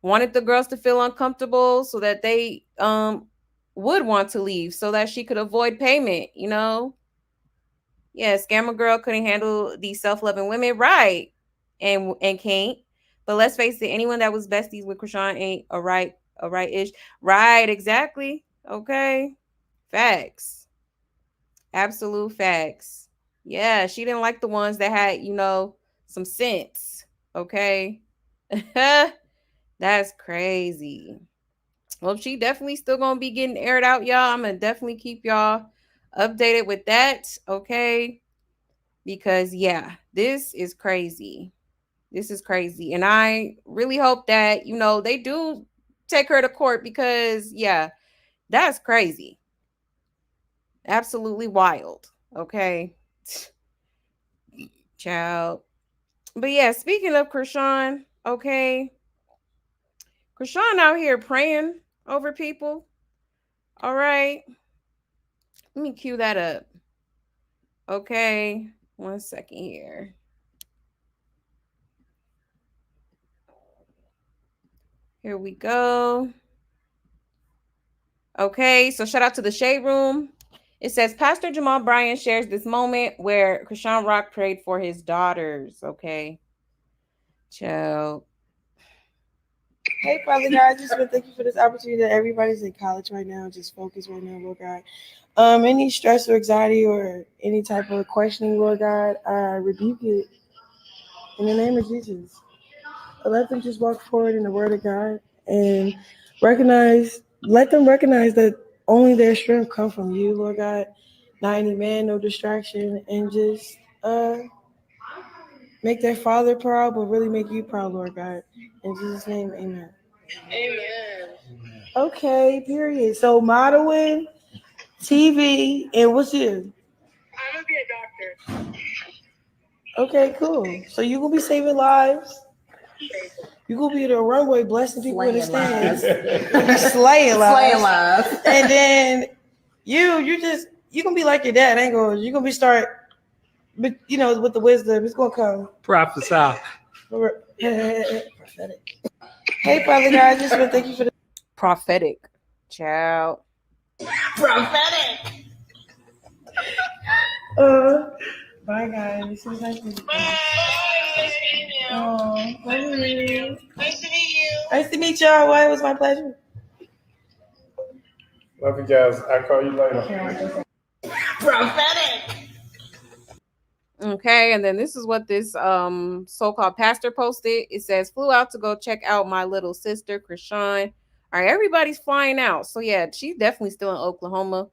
wanted the girls to feel uncomfortable so that they would want to leave so that she could avoid payment. Yeah, scammer girl couldn't handle these self-loving women, right? And can't. But let's face it, anyone that was besties with Krishan ain't a right-ish. Right, exactly. Okay. Facts. Absolute facts. Yeah, she didn't like the ones that had, some sense. Okay. That's crazy. Well, she definitely still gonna be getting aired out, y'all. I'm gonna definitely keep y'all updated with that. Okay. Because yeah, this is crazy. This is crazy. And I really hope that, they do take her to court because yeah, that's crazy. Absolutely wild. Okay. Child. But yeah, speaking of Krishan, okay. Krishan out here praying over people. All right. Let me cue that up. Okay. 1 second here. Here we go. Okay, so shout out to the Shade Room. It says Pastor Jamal Bryan shares this moment where Krishan Rock prayed for his daughters. Okay. Child. Hey, Father God, just want to thank you for this opportunity that everybody's in college right now. Just focus right now, Lord God. Any stress or anxiety or any type of questioning, Lord God, I rebuke it in the name of Jesus. Let them just walk forward in the Word of God and let them recognize that only their strength come from you, Lord God. Not any man, no distraction, and just make their father proud, but really make you proud, Lord God. In Jesus' name, amen. Amen. Okay, period. So modeling, TV, and what's you? I'm gonna be a doctor. Okay, cool. So you gonna be saving lives. You gonna be the runway blessing people in the stands. You gonna be slaying lives. And then you gonna be like your dad, ain't gonna you gonna be start, but with the wisdom, it's gonna come. Prophesy. Prophetic. Hey, Father God, just want to thank you for the prophetic. Child. Prophetic. Bye, guys. Nice to meet you. Nice to meet you. Nice to meet y'all. Well, it was my pleasure. Love you guys. I'll call you later. Prophetic. Okay, and then this is what this so-called pastor posted. It says, flew out to go check out my little sister, Krishan. All right, everybody's flying out. So yeah, she's definitely still in Oklahoma.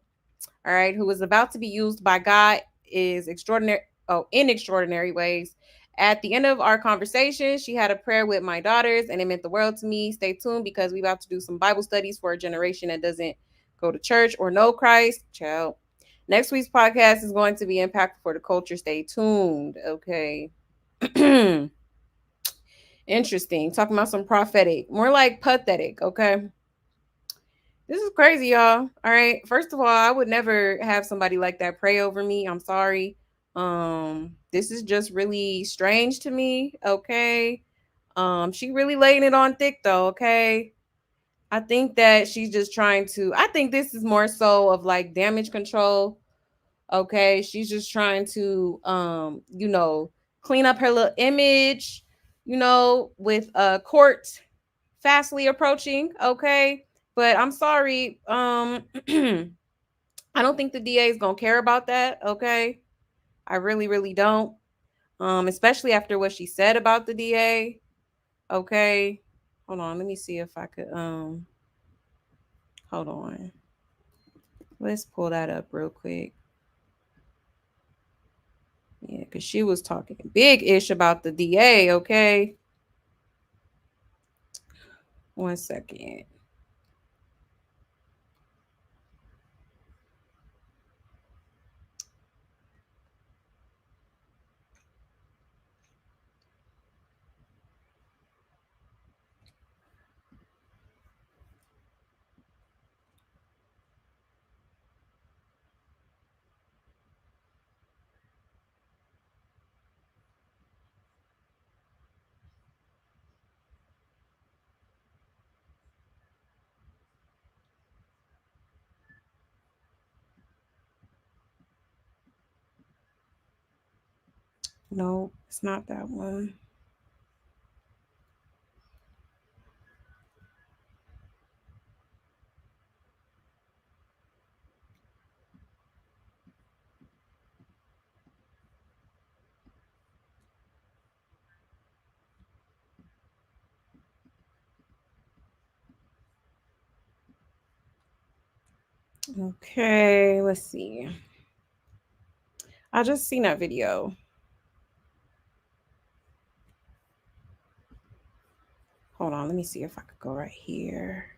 All right, who is about to be used by God is extraordinary. Oh, in extraordinary ways. At the end of our conversation, she had a prayer with my daughters, and it meant the world to me. Stay tuned because we're about to do some Bible studies for a generation that doesn't go to church or know Christ. Child. Next week's podcast is going to be impactful for the culture. Stay tuned. Okay. Interesting. Talking about some prophetic, more like pathetic. Okay. This is crazy, y'all. All right. First of all, I would never have somebody like that pray over me. I'm sorry. This is just really strange to me. Okay. She really laying it on thick though. Okay. I think that she's just trying to. I think this is more so of like damage control. Okay, she's just trying to clean up her little image, with court fastly approaching. Okay, But I'm sorry. I don't think the DA is gonna care about that. Okay, I really, really don't. Especially after what she said about the DA. Okay, hold on. Let me see if I could. Hold on. Let's pull that up real quick. Yeah, because she was talking big ish about the DA. Okay, 1 second. No, it's not that one. Okay, let's see. I just seen that video. Hold on, let me see if I could go right here.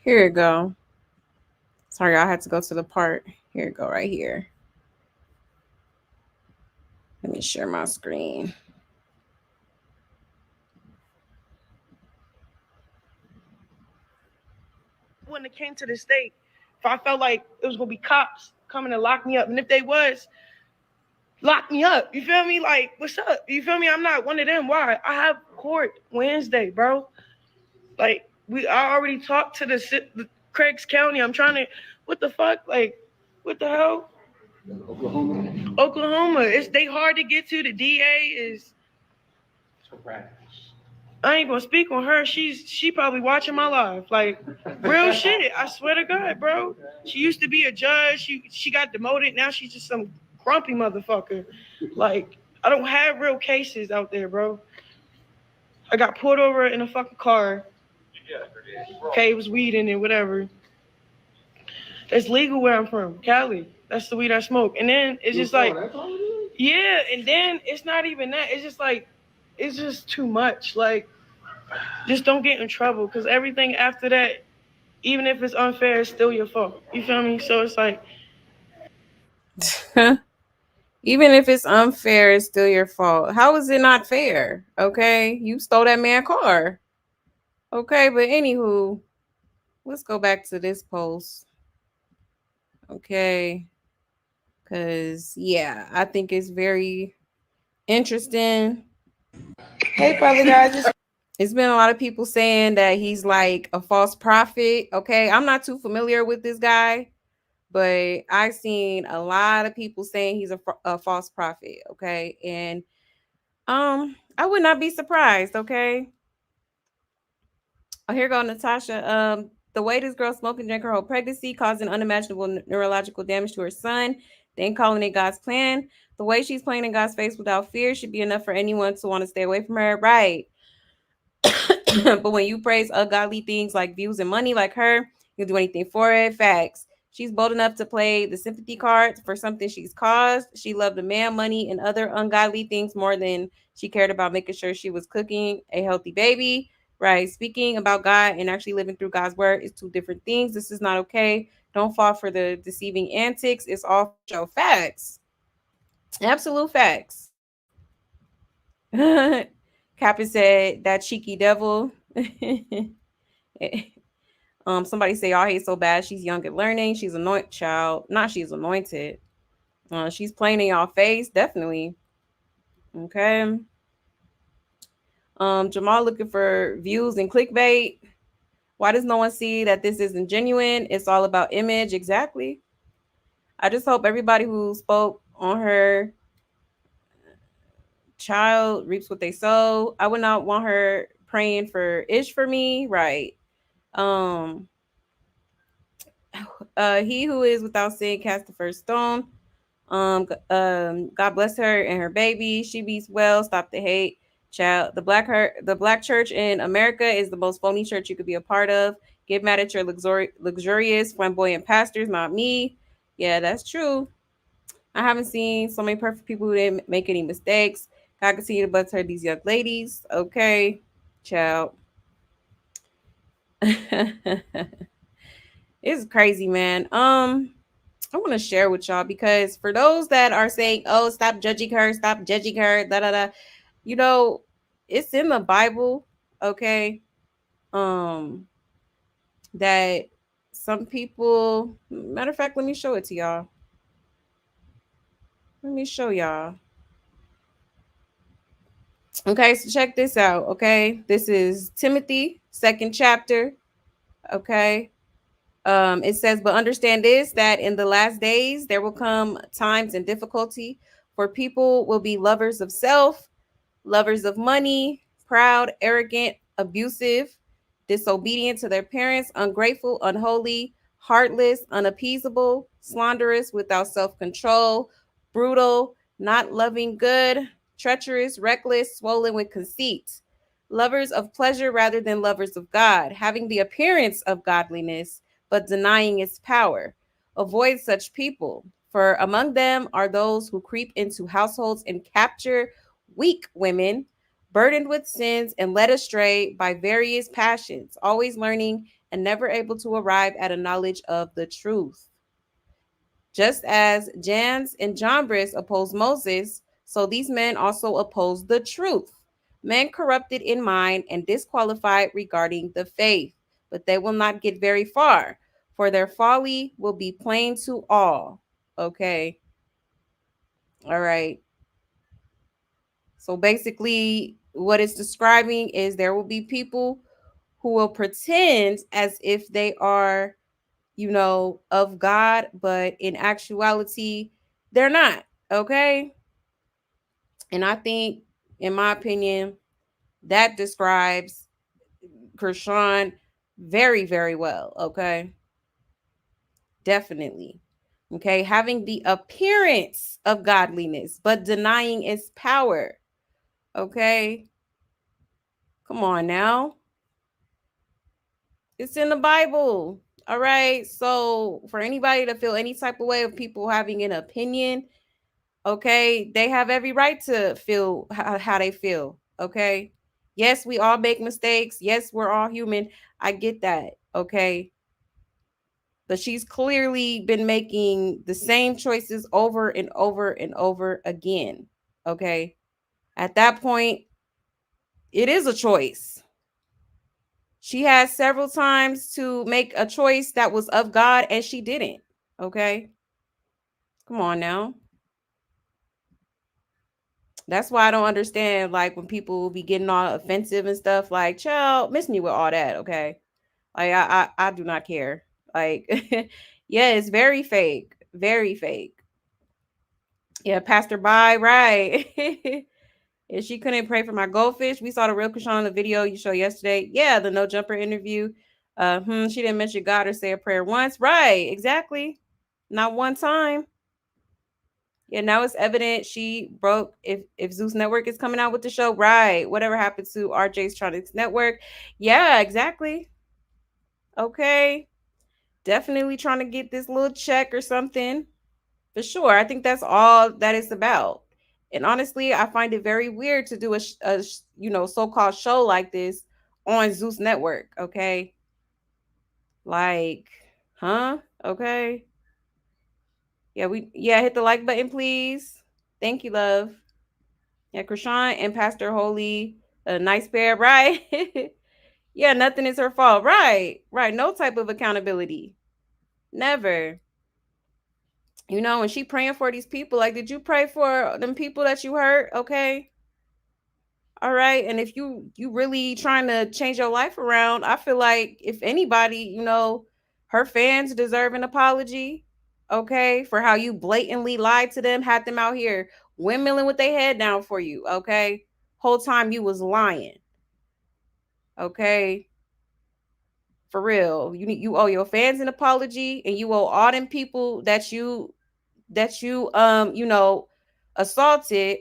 Here you go. Sorry, I had to go to the part. Here you go, right here. Let me share my screen. When it came to the state, if I felt like it was gonna be cops coming to lock me up, and if they was, lock me up. You feel me? Like, what's up? You feel me? I'm not one of them. Why? I have court Wednesday, bro. Like, I already talked to the Craigs County. I'm trying to, what the fuck? Like, what the hell? Oklahoma. They hard to get to. The DA is. I ain't gonna speak on her. She probably watching my live. Like, real shit. I swear to God, bro. She used to be a judge. She got demoted. Now she's just some grumpy motherfucker. Like, I don't have real cases out there, bro. I got pulled over in a fucking car. Okay, it was weed in it, whatever. It's legal where I'm from, Cali. That's the weed I smoke. And then it's just like, yeah, and then it's not even that. It's just like, it's just too much. Like, just don't get in trouble, because everything after that, even if it's unfair, it's still your fault. You feel me? So it's like, Even if it's unfair, it's still your fault. How is it not fair? Okay, you stole that man's car. Okay, but anywho, let's go back to this post. Okay. Because, yeah, I think it's very interesting. Hey, brother guys. It's been a lot of people saying that he's like a false prophet. Okay. I'm not too familiar with this guy, but I've seen a lot of people saying he's a false prophet. Okay. And I would not be surprised. Okay. Oh, here go Natasha. The way this girl smoked and drank her whole pregnancy, causing unimaginable neurological damage to her son, then calling it God's plan. The way she's playing in God's face without fear should be enough for anyone to want to stay away from her. Right. But when you praise ungodly things like views and money like her, you'll do anything for it. Facts. She's bold enough to play the sympathy card for something she's caused. She loved a man, money, and other ungodly things more than she cared about making sure she was cooking a healthy baby. Right. Speaking about God and actually living through God's word is two different things. This is not okay. Don't fall for the deceiving antics. It's all for show. Facts. Absolute facts. Captain said that cheeky devil. Somebody say y'all hate so bad. She's young and learning. She's anointed child. Not she's anointed. She's playing in y'all face, definitely. Okay. Jamal looking for views and clickbait. Why does no one see that this isn't genuine? It's all about image. Exactly. I just hope everybody who spoke on her child reaps what they sow. I would not want her praying for ish for me. Right. Um he who is without sin cast the first stone. God bless her and her baby. She beats well. Stop the hate, child. The black church in America is the most phony church you could be a part of. Get mad at your luxurious, flamboyant pastors, not me. Yeah, that's true. I haven't seen so many perfect people who didn't make any mistakes. God continue to bless her, these young ladies. Okay, child. It's crazy, man. I want to share with y'all because for those that are saying, "Oh, stop judging her, stop judging her," da da da, you know, it's in the Bible, okay? Um, that some people, matter of fact, let me show it to y'all. Let me show y'all. Okay, so check this out. Okay, this is Timothy, second chapter. Okay, it says, but understand this, that in the last days there will come times and difficulty, for people will be lovers of self, lovers of money, proud, arrogant, abusive, disobedient to their parents, ungrateful, unholy, heartless, unappeasable, slanderous, without self control, brutal, not loving good, treacherous, reckless, swollen with conceit, lovers of pleasure rather than lovers of God, having the appearance of godliness, but denying its power. Avoid such people, for among them are those who creep into households and capture weak women, burdened with sins and led astray by various passions, always learning and never able to arrive at a knowledge of the truth. Just as Jannes and Jambres opposed Moses, so these men also oppose the truth. Men corrupted in mind and disqualified regarding the faith, but they will not get very far, for their folly will be plain to all. Okay. All right. So basically, what it's describing is there will be people who will pretend as if they are, of God, but in actuality, they're not. Okay. And I think, in my opinion, that describes Krishan very, very well. Okay. Definitely. Okay. Having the appearance of godliness, but denying its power. Okay. Come on now. It's in the Bible. All right. So for anybody to feel any type of way of people having an opinion, okay, they have every right to feel how they feel. Okay. Yes, we all make mistakes. Yes, we're all human. I get that. Okay. But she's clearly been making the same choices over and over and over again. Okay. At that point, it is a choice. She had several times to make a choice that was of God and she didn't. Okay, come on now. That's why I don't understand, like, when people be getting all offensive and stuff. Like, child, miss me with all that. Okay, like I do not care. Like, yeah, it's very fake, very fake. Yeah, Pastor Bye, right. And she couldn't pray for my goldfish. We saw the real Krishan in the video you showed yesterday. Yeah, the no jumper interview. She didn't mention God or say a prayer once. Right, exactly. Not one time. Yeah, now it's evident she broke. If Zeus Network is coming out with the show, right? Whatever happened to RJ's Tronics Network? Yeah, exactly. Okay, definitely trying to get this little check or something. For sure. I think that's all that it's about. And honestly, I find it very weird to do a so-called show like this on Zeus Network. Okay, like, huh? Okay, yeah. Hit the like button, please. Thank you, love. Yeah, Krishan and Pastor Holy, a nice pair, right? Yeah, nothing is her fault, right? Right. No type of accountability. Never. And she praying for these people. Like, did you pray for them people that you hurt? Okay. All right. And if you really trying to change your life around, I feel like if anybody, her fans deserve an apology. Okay. For how you blatantly lied to them, had them out here windmilling with their head down for you. Okay. Whole time you was lying. Okay. For real. You owe your fans an apology, and you owe all them people that you assaulted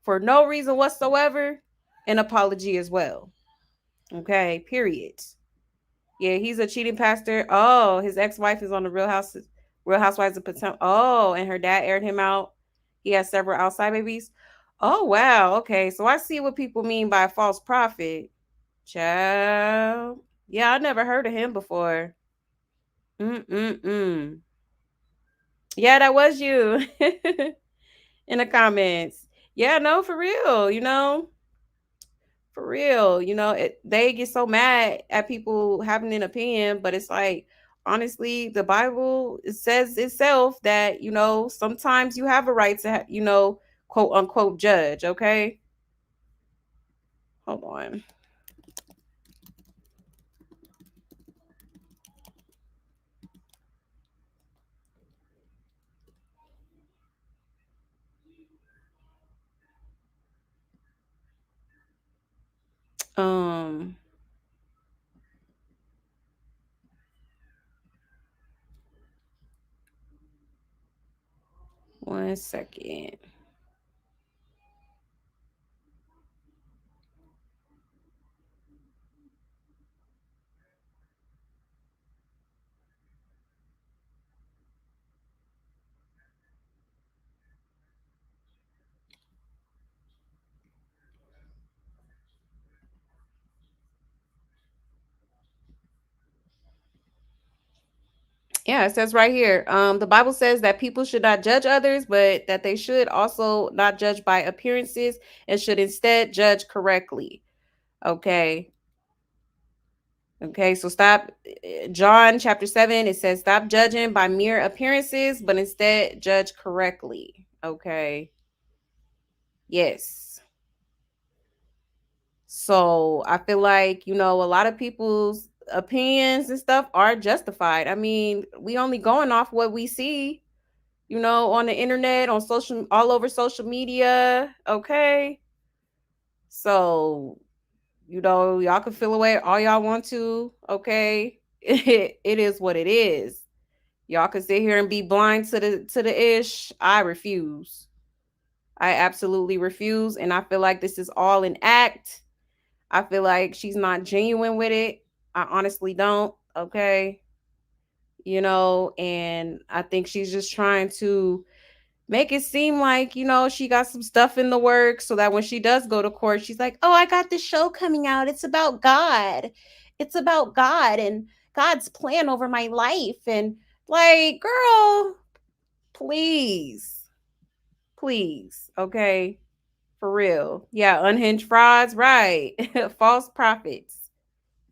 for no reason whatsoever an apology as well. Okay, period. Yeah, he's a cheating pastor. Oh, his ex-wife is on the Real Housewives of Potomac. Oh, and her dad aired him out. He has several outside babies. Oh, wow. Okay, so I see what people mean by false prophet. Child. Yeah, I never heard of him before. Mm-mm-mm. Yeah, that was you. In the comments. Yeah, no, for real, for real. They get so mad at people having an opinion, but it's like, honestly, the Bible, it says itself that, sometimes you have a right to, quote unquote, judge. Okay. Hold on. Um, 1 second. Yeah, it says right here. The Bible says that people should not judge others, but that they should also not judge by appearances and should instead judge correctly. Okay. Okay, so stop. John chapter 7, it says, stop judging by mere appearances, but instead judge correctly. Okay. Yes. So I feel like, a lot of people's opinions and stuff are justified. I mean, we only going off what we see, on the internet, on all over social media. Okay. So, y'all can feel away all y'all want to. Okay. It is what it is. Y'all can sit here and be blind to the ish. I refuse. I absolutely refuse. And I feel like this is all an act. I feel like she's not genuine with it. I honestly don't. Okay. And I think she's just trying to make it seem like, she got some stuff in the works so that when she does go to court, she's like, oh, I got this show coming out. It's about God. It's about God and God's plan over my life. And like, girl, please, please. Okay. For real. Yeah. Unhinged frauds. Right. False prophets.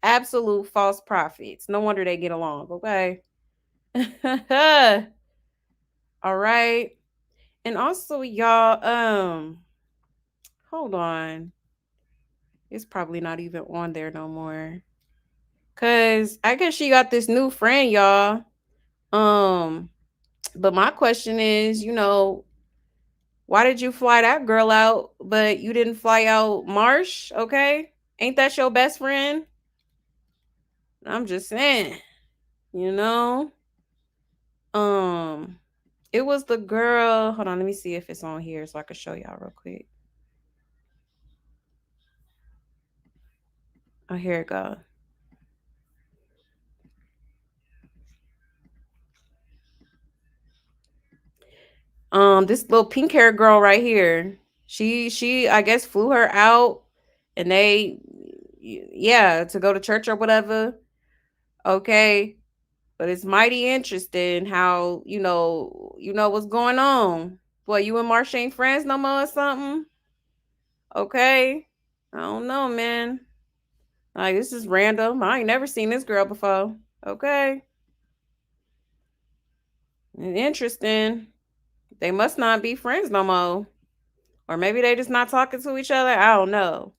Absolute false prophets. No wonder they get along. Okay. All right. And also, y'all, hold on. It's probably not even on there no more. Cause I guess she got this new friend, y'all. Um, but my question is, why did you fly that girl out, but you didn't fly out Marsh? Okay. Ain't that your best friend? I'm just saying, you know? Um, it was the girl. Hold on, let me see if it's on here so I can show y'all real quick. Oh, here it goes. This little pink hair girl right here. She I guess flew her out and yeah, to go to church or whatever. Okay. But it's mighty interesting how, what's going on. Boy, you and Marsha ain't friends no more or something? Okay. I don't know, man. Like, this is random. I ain't never seen this girl before. Okay. Interesting. They must not be friends no more. Or maybe they just not talking to each other. I don't know.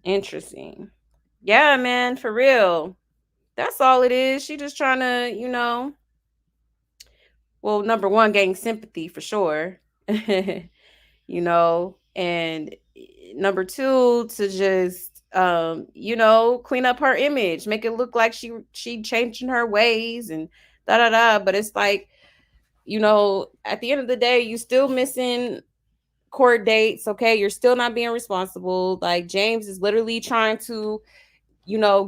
Interesting. Yeah, man, for real. That's all it is. She just trying to, well, number one, gain sympathy for sure. And number two, to just clean up her image, make it look like she changing her ways and da da da. But it's like, at the end of the day, you still missing court dates. Okay, you're still not being responsible. Like, James is literally trying to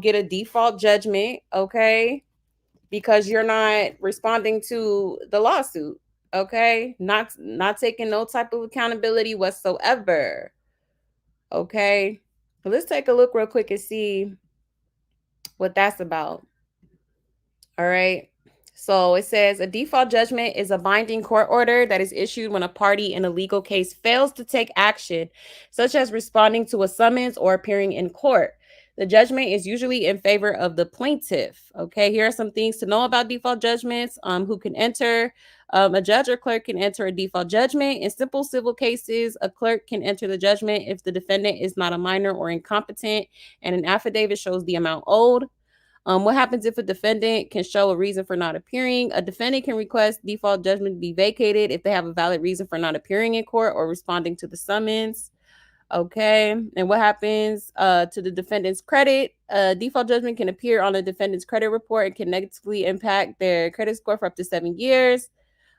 get a default judgment, okay, because you're not responding to the lawsuit, okay, not taking no type of accountability whatsoever. Okay, let's take a look real quick and see what that's about. All right. So it says a default judgment is a binding court order that is issued when a party in a legal case fails to take action, such as responding to a summons or appearing in court. The judgment is usually in favor of the plaintiff. Okay, here are some things to know about default judgments. Who can enter? A judge or clerk can enter a default judgment. In simple civil cases, a clerk can enter the judgment if the defendant is not a minor or incompetent and an affidavit shows the amount owed. What happens if a defendant can show a reason for not appearing? A defendant can request default judgment to be vacated if they have a valid reason for not appearing in court or responding to the summons. Okay. And what happens to the defendant's credit? Default judgment can appear on a defendant's credit report and can negatively impact their credit score for up to 7 years.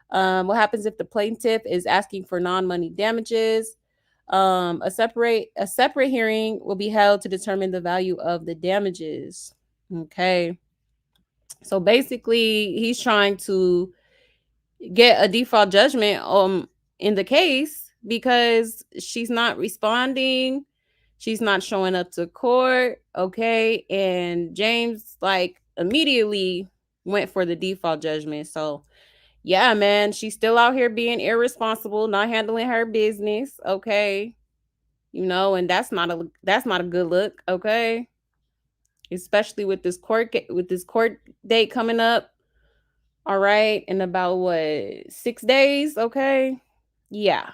What happens if the plaintiff is asking for non-money damages? A separate hearing will be held to determine the value of the damages. Okay. So basically, he's trying to get a default judgment in the case because she's not responding. She's not showing up to court. Okay. And James like immediately went for the default judgment. So yeah, man, she's still out here being irresponsible, not handling her business. Okay. And that's not a good look. Okay. Especially with this court date coming up. All right, in about what, 6 days, okay? Yeah.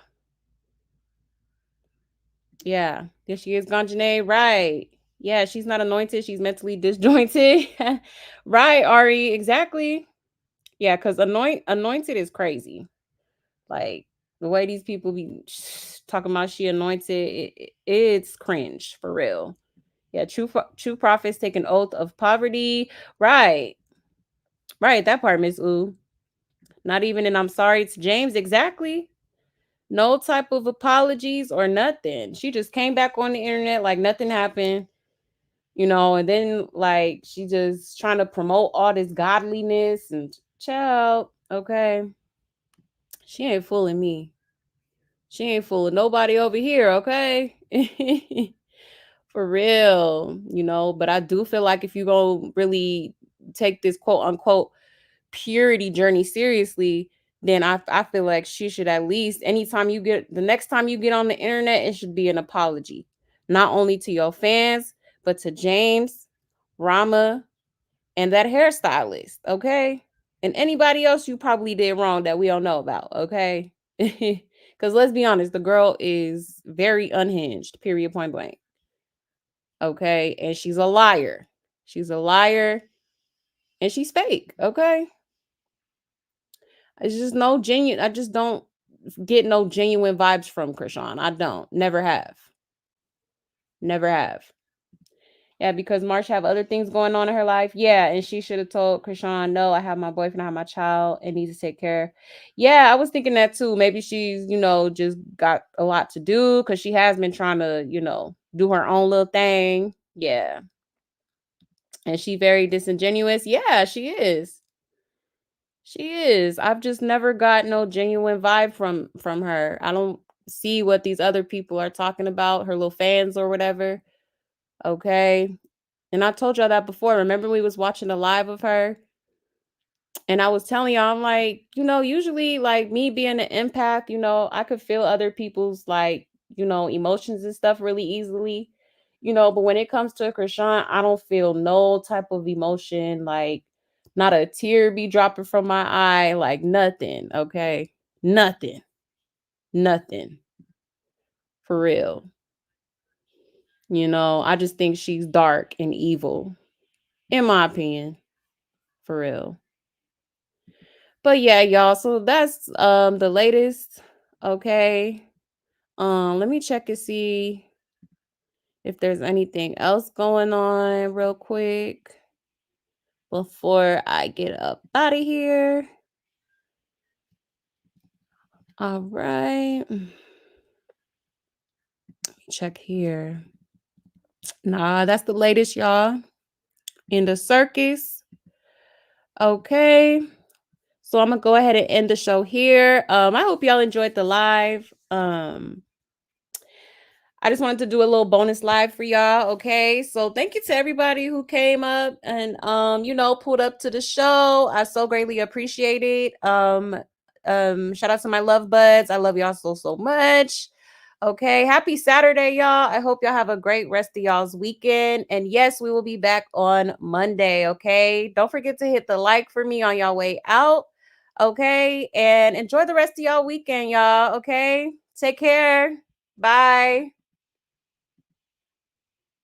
Yeah. There she is, Ganjane, right. Yeah, she's not anointed, she's mentally disjointed. Right, Ari, exactly. Yeah, because anointed is crazy. Like, the way these people be talking about she anointed, it's cringe, for real. Yeah, true prophets take an oath of poverty. Right. Right, that part, Miss Ooh. Not even an I'm sorry to James, exactly. No type of apologies or nothing. She just came back on the internet like nothing happened, and then like she just trying to promote all this godliness and child, okay. She ain't fooling me. She ain't fooling nobody over here, okay? For real, but I do feel like if you go really take this quote unquote purity journey seriously, then I feel like she should at least the next time you get on the internet, it should be an apology. Not only to your fans, but to James, Rama, and that hairstylist. Okay. And anybody else you probably did wrong that we don't know about, okay? Because let's be honest, the girl is very unhinged, period, point blank. Okay? And she's a liar. She's a liar and she's fake, okay? It's just no genuine, I just don't get no genuine vibes from Krishan. I don't. Never have. Never have. Yeah, because Marsh have other things going on in her life. Yeah, and she should have told Krishan, no, I have my boyfriend, I have my child, and needs to take care. Yeah, I was thinking that too. Maybe she's, just got a lot to do because she has been trying to, do her own little thing. Yeah. And she very disingenuous. Yeah, she is. She is. I've just never got no genuine vibe from her. I don't see what these other people are talking about, her little fans or whatever. Okay. And I told y'all that before. Remember we was watching a live of her? And I was telling y'all, I'm like, usually like me being an empath, I could feel other people's like, emotions and stuff really easily. But when it comes to Krishan, I don't feel no type of emotion, like not a tear be dropping from my eye, like nothing, okay? Nothing. Nothing. For real. I just think she's dark and evil, in my opinion. For real. But yeah, y'all. So that's the latest. Okay. Let me check and see if there's anything else going on real quick before I get up out of here. All right. Let me check here. Nah, that's the latest, y'all. In the circus. Okay. So I'm gonna go ahead and end the show here. I hope y'all enjoyed the live. I just wanted to do a little bonus live for y'all. Okay. So thank you to everybody who came up and pulled up to the show. I so greatly appreciate it. Shout out to my love buds. I love y'all so much. Okay. Happy Saturday, y'all. I hope y'all have a great rest of y'all's weekend. And yes, we will be back on Monday. Okay. Don't forget to hit the like for me on y'all way out. Okay. And enjoy the rest of y'all weekend, y'all. Okay. Take care. Bye.